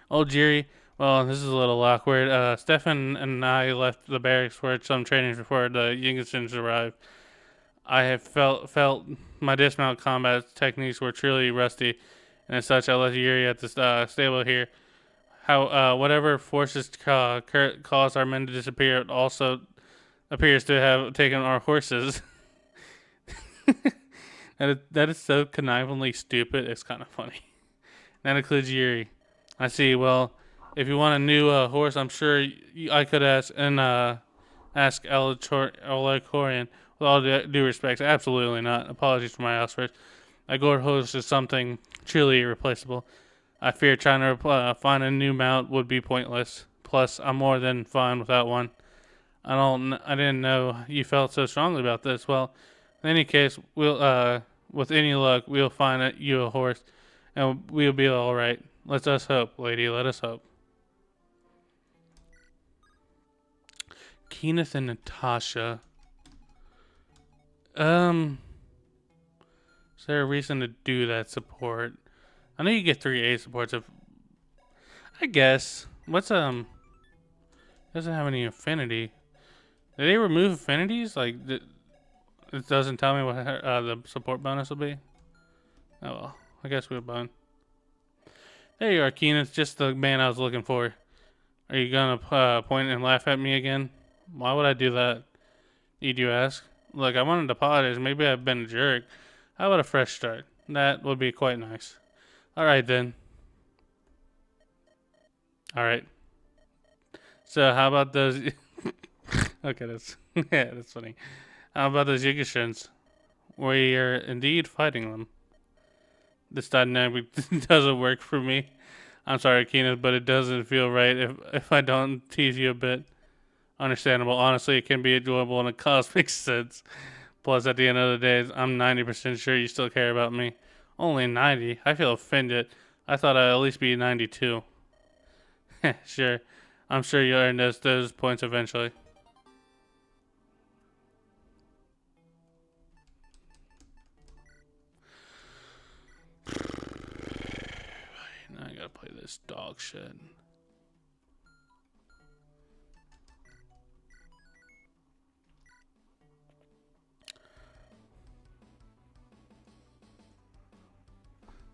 Old Yuri. Well, this is a little awkward. Stefan and I left the barracks for some training before the Yingstons arrived. I have felt my dismount combat techniques were truly rusty, and as such, I left Yuri at the stable here. Whatever forces caused our men to disappear also appears to have taken our horses. That is so connivingly stupid. It's kind of funny. That includes Yuri. I see. Well, if you want a new horse, I'm sure I could ask Alacorian. With all due respect, absolutely not. Apologies for my outburst. A gold horse is something truly irreplaceable. I fear trying to find a new mount would be pointless. Plus, I'm more than fine without one. I didn't know you felt so strongly about this. Well, in any case, with any luck, we'll find you a horse, and we'll be all right. Let us hope, lady. Let us hope. Kenneth and Natasha. Is there a reason to do that support? I know you get 3A supports I guess. Doesn't have any affinity. Did they remove affinities? Like, it doesn't tell me what the support bonus will be? Oh well, I guess we're bone. There you are, Keenan. It's just the man I was looking for. Are you gonna point and laugh at me again? Why would I do that? Need you ask? Look, I wanted to apologize. Maybe I've been a jerk. How about a fresh start? That would be quite nice. Alright then. Alright. So how about those... Okay, that's... yeah, that's funny. How about those Yigashins? We are indeed fighting them. This dynamic doesn't work for me. I'm sorry, Keenan, but it doesn't feel right if I don't tease you a bit. Understandable. Honestly, it can be enjoyable in a cosmic sense. Plus, at the end of the day, I'm 90% sure you still care about me. Only 90? I feel offended. I thought I'd at least be 92. Sure. I'm sure you'll earn those points eventually. play this dog shit.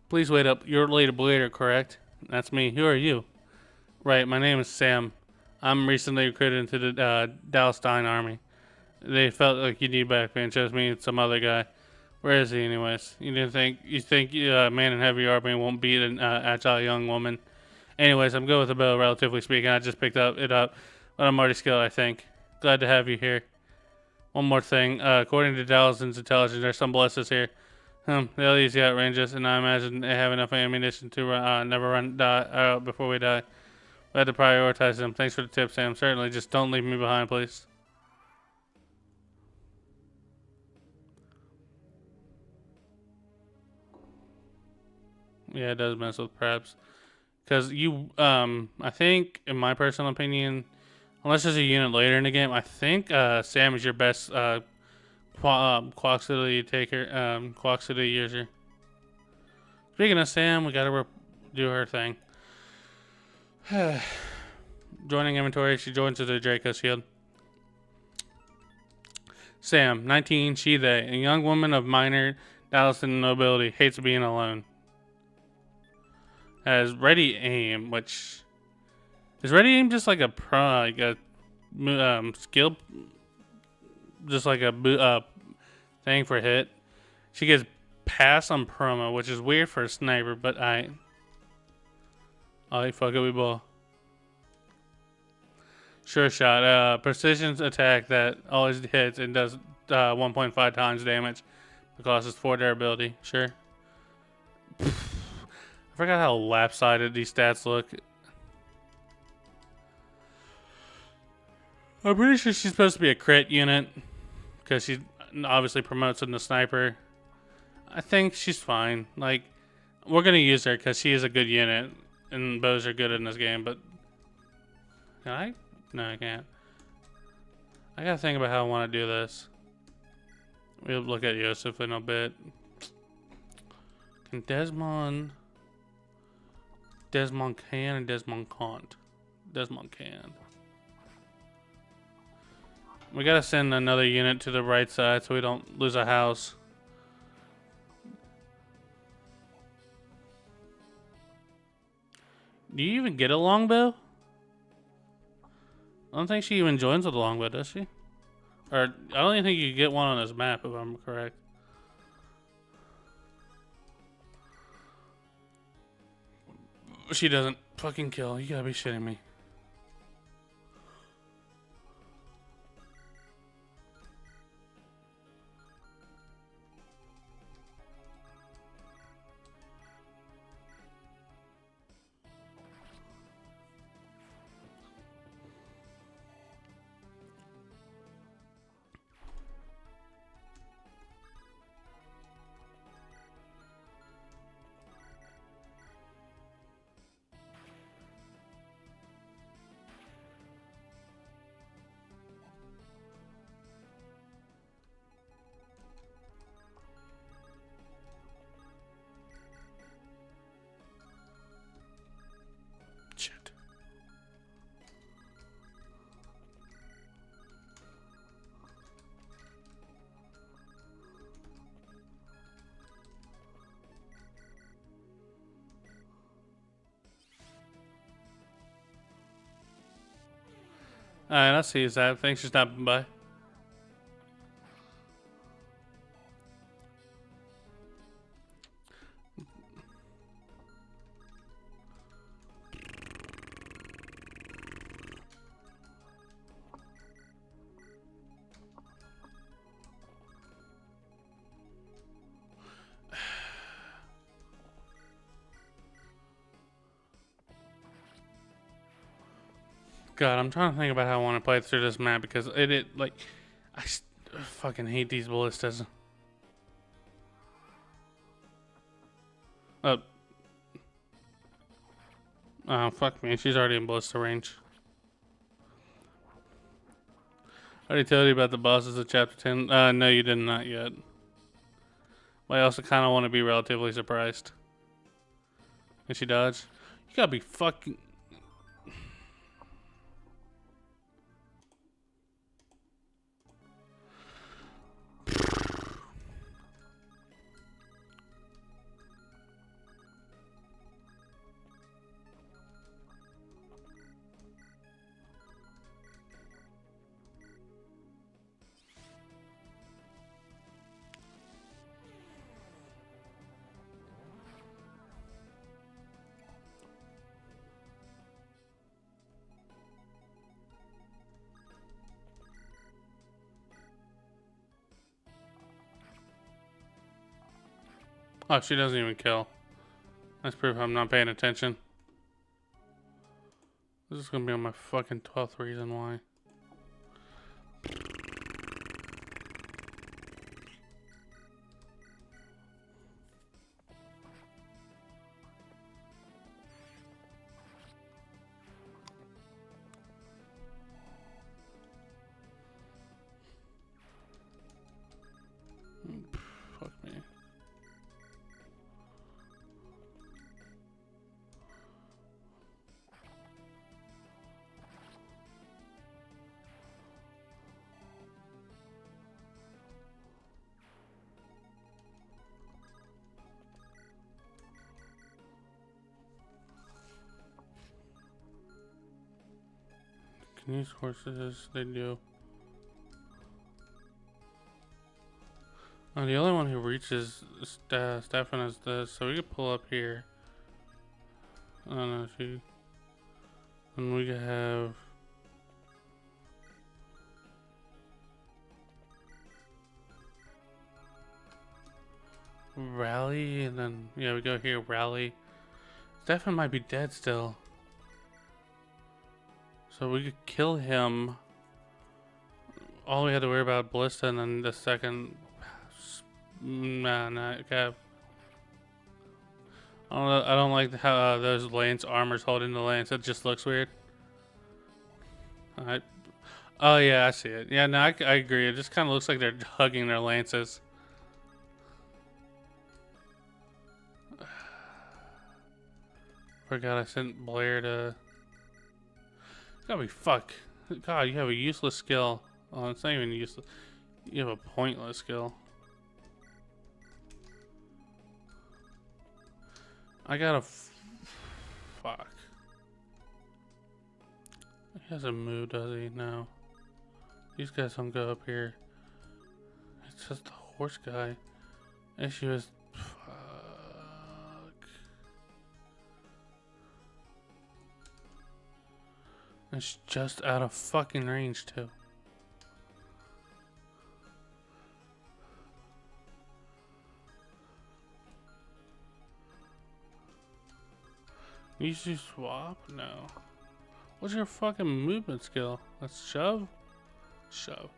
Please wait up. You're late later, correct? That's me. Who are you? Right, my name is Sam. I'm recently recruited into the Dallas Stein Army. They felt like you need back and chose me and some other guy. Where is he, anyways? You think a man in heavy armor won't beat an agile young woman? Anyways, I'm good with the bow, relatively speaking. I just picked it up, but I'm already skilled, I think. Glad to have you here. One more thing. According to Dallas's intelligence, there's some blessings here. They'll easily outrange us, and I imagine they have enough ammunition to never die out before we die. We have to prioritize them. Thanks for the tip, Sam. Certainly, just don't leave me behind, please. Yeah, it does mess with preps. Because I think, in my personal opinion, unless there's a unit later in the game, I think Sam is your best Quaxity taker, Quaxity user. Speaking of Sam, we gotta do her thing. Joining inventory, she joins to the Draco Shield. Sam, 19, she, they, a young woman of minor Dallas nobility, hates being alone. Has ready aim, which is ready aim just like a skill, just like a thing for hit. She gets pass on promo, which is weird for a sniper, but alright, fuck it, we ball. Sure shot, precision attack that always hits and does 1.5 times damage because it's 4 durability. Sure. I forgot how lap-sided these stats look. I'm pretty sure she's supposed to be a crit unit because she obviously promotes in the sniper. I think she's fine. Like, we're gonna use her because she is a good unit and bows are good in this game. But can I? No, I can't. I gotta think about how I want to do this. We'll look at Yosef in a bit. Can Desmond can and Desmond can't. Desmond can. We gotta send another unit to the right side so we don't lose a house. Do you even get a longbow? I don't think she even joins with a longbow, does she? Or I don't even think you get one on this map, if I'm correct. She doesn't fucking kill. You gotta be shitting me. Shit. Alright, I'll see you, Zab. Thanks for stopping by. God, I'm trying to think about how I want to play through this map because like, I fucking hate these ballistas. Oh, fuck me. She's already in ballista range. I already told you about the bosses of Chapter 10. No, you did not yet. But I also kind of want to be relatively surprised. Can she dodge? You gotta be fucking... Oh, she doesn't even kill. That's proof I'm not paying attention. This is gonna be on my fucking 12th reason why. Fuck me. Can use horses, they do. Oh, the only one who reaches Stefan is this, so we could pull up here. I don't know, she... And we could have... Rally, and then, yeah, we go here, rally. Stefan might be dead still. So we could kill him. All we had to worry about Ballista, and then the second... Nah, okay. I don't like how those lance armors holding the lance. It just looks weird. Alright. Oh yeah, I see it. Yeah, no, I agree. It just kind of looks like they're hugging their lances. Forgot I sent Blair to... Gotta be fuck. God, you have a useless skill. Oh, it's not even useless. You have a pointless skill. I gotta... Fuck. He hasn't moved, does he? No. These guys don't go up here. It's just the horse guy. Issue is... Fuck. It's just out of fucking range, too. You should swap? No. What's your fucking movement skill? Let's shove? Shove.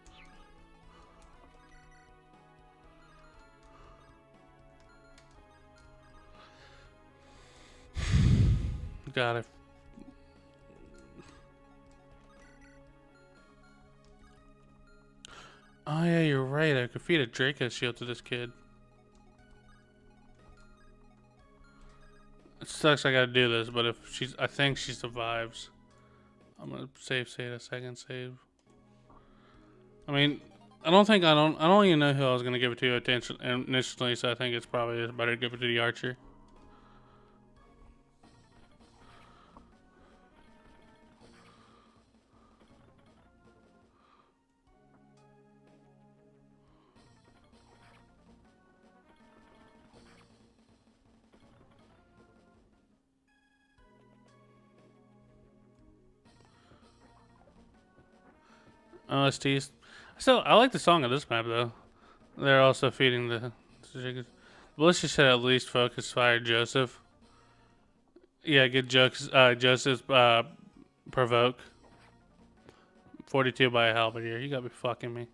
Got it. Oh yeah, you're right. I could feed a Draco shield to this kid. It sucks I gotta do this, but if she's... I think she survives. I'm gonna save a second save. I mean, I don't even know who I was gonna give it to attention initially, so I think it's probably better to give it to the archer. OSTs. Still, I like the song of this map though. They're also feeding the Melissa should at least focus fire Joseph. Yeah, get Joseph's provoke. 42 by a halberdier. You gotta be fucking me.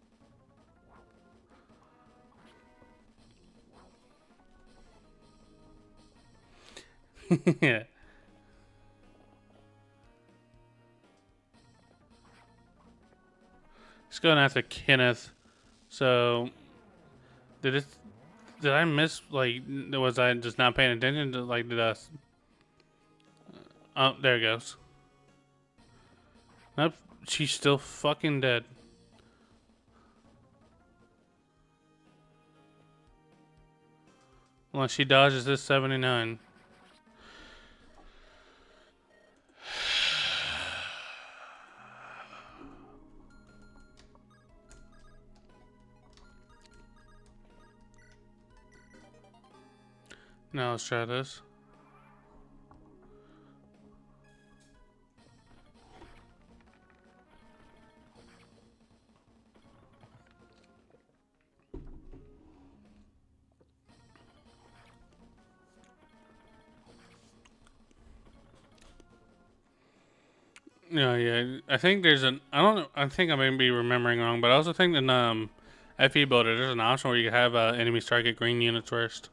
Yeah. He's going after Kenneth. So, did I miss, like, was I just not paying attention to, like, did I... Oh, there it goes. Nope, she's still fucking dead. Unless she dodges this 79. Now let's try this. No, yeah, I think there's an. I don't know. I think I may be remembering wrong, but I also think that FE Builder there's an option where you can have enemies target green units first.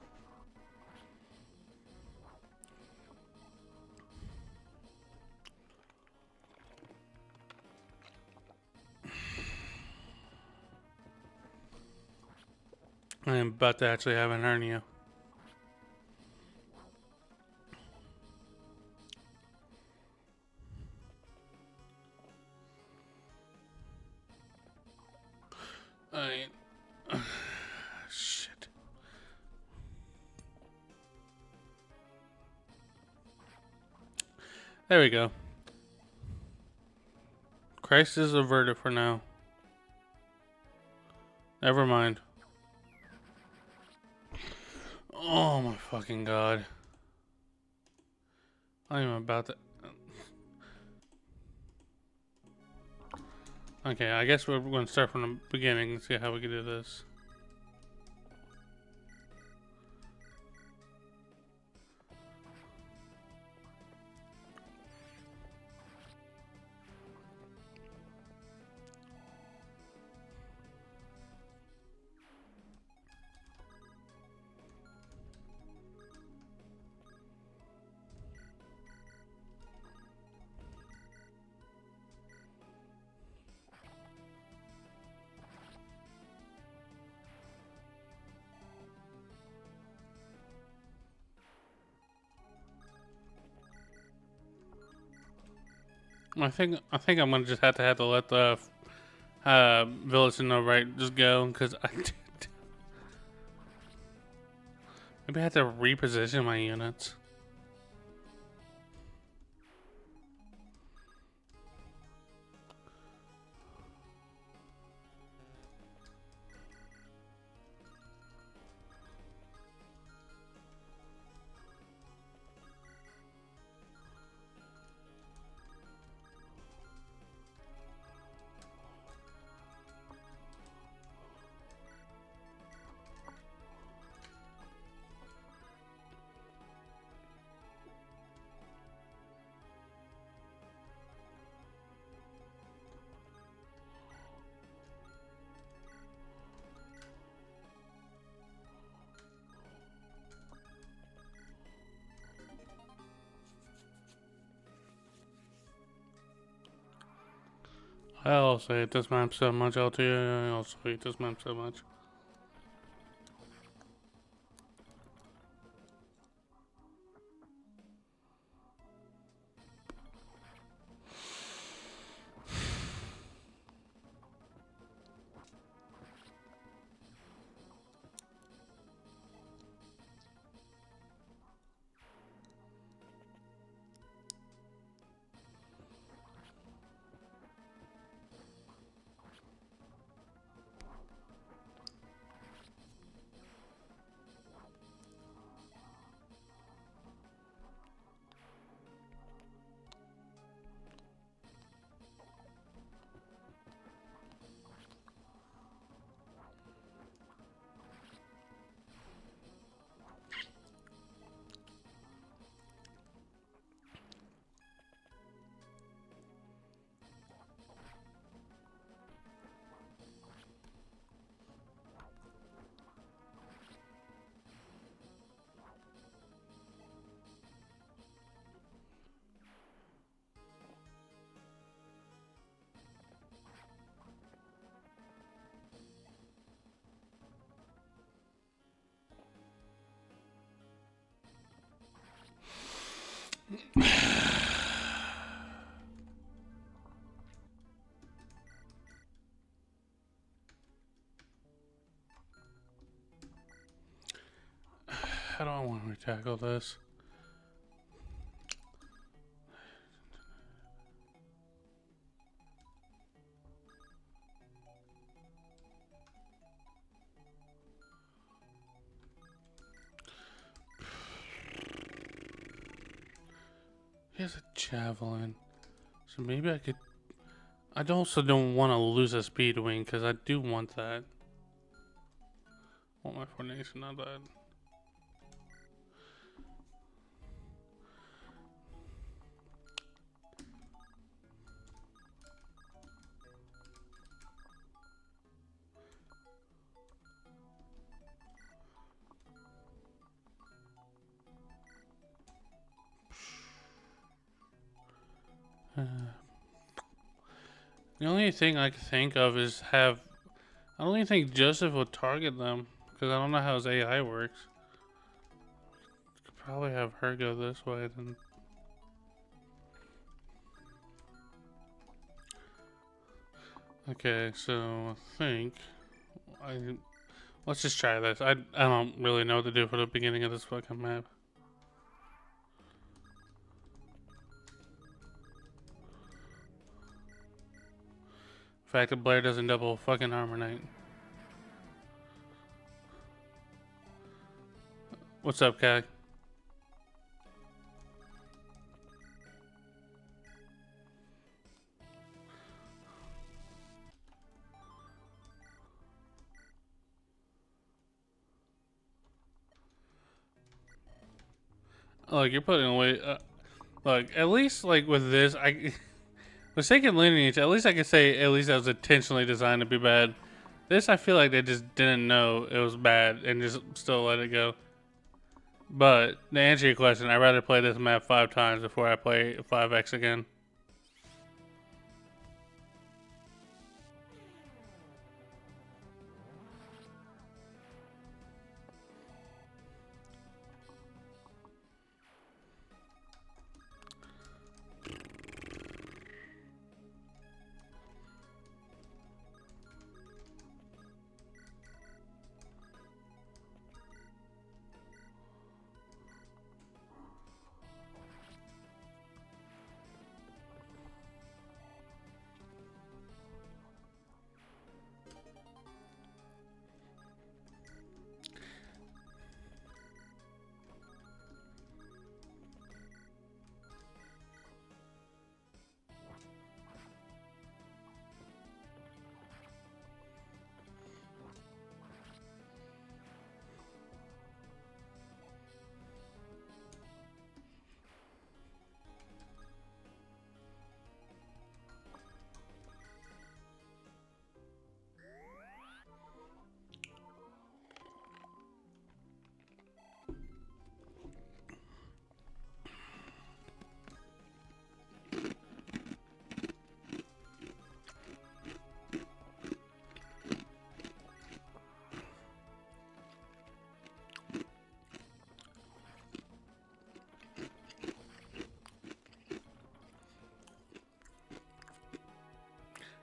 I am about to actually have an hernia. Shit. There we go. Crisis is averted for now. Never mind. Oh my fucking god. I'm even about to. Okay, I guess we're going to start from the beginning and see how we can do this. I think I'm gonna just have to let the village know right just go because maybe I have to reposition my units. I also hate this map so much, LT. I also hate this map so much. tackle this. He has a javelin. So maybe I could... I also don't want to lose a speed wing, because I do want that. Want my formation, not that. The only thing I can think of is have... I don't even think Joseph will target them, because I don't know how his AI works. Could probably have her go this way then. Okay, so I think let's just try this. I don't really know what to do for the beginning of this fucking map. The fact that Blair doesn't double fucking armor knight. What's up, Kai? Look, you're putting away. Look, at least like with this, with Sacred Lineage, at least I can say at least that was intentionally designed to be bad. This, I feel like they just didn't know it was bad and just still let it go. But to answer your question, I'd rather play this map 5 times before I play 5x again.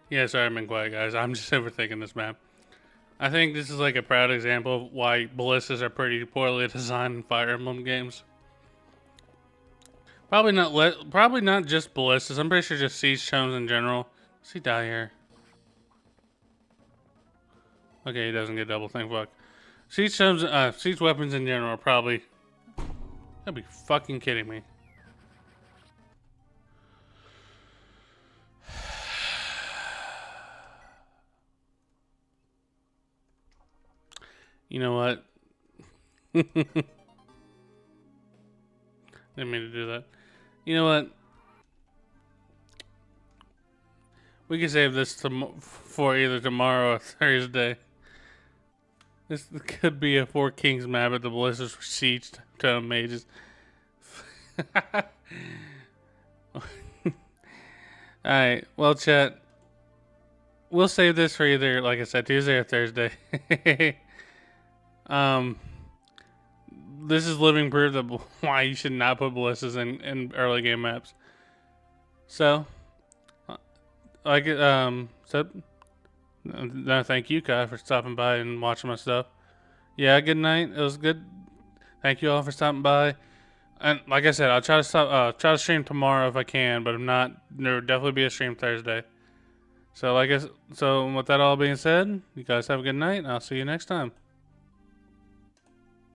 Yeah, sorry I've been quiet, guys. I'm just overthinking this map. I think this is like a proud example of why ballistas are pretty poorly designed in Fire Emblem games. Probably not just ballistas. I'm pretty sure just siege chomes in general. Does he die here? Okay, he doesn't get double. Thank fuck. Siege chomes, siege weapons in general are probably. Gotta be fucking kidding me. You know what? Didn't mean to do that. You know what? We can save this for either tomorrow or Thursday. This could be a Four Kings map at the ballistas for siege tome mages. Alright, well, chat. We'll save this for either, like I said, Tuesday or Thursday. This is living proof of why you should not put ballistas in early game maps. So, no, thank you, Kai, for stopping by and watching my stuff. Yeah, good night. It was good. Thank you all for stopping by. And like I said, I'll try to try to stream tomorrow if I can, but if not, there will definitely be a stream Thursday. So with that all being said, you guys have a good night, and I'll see you next time.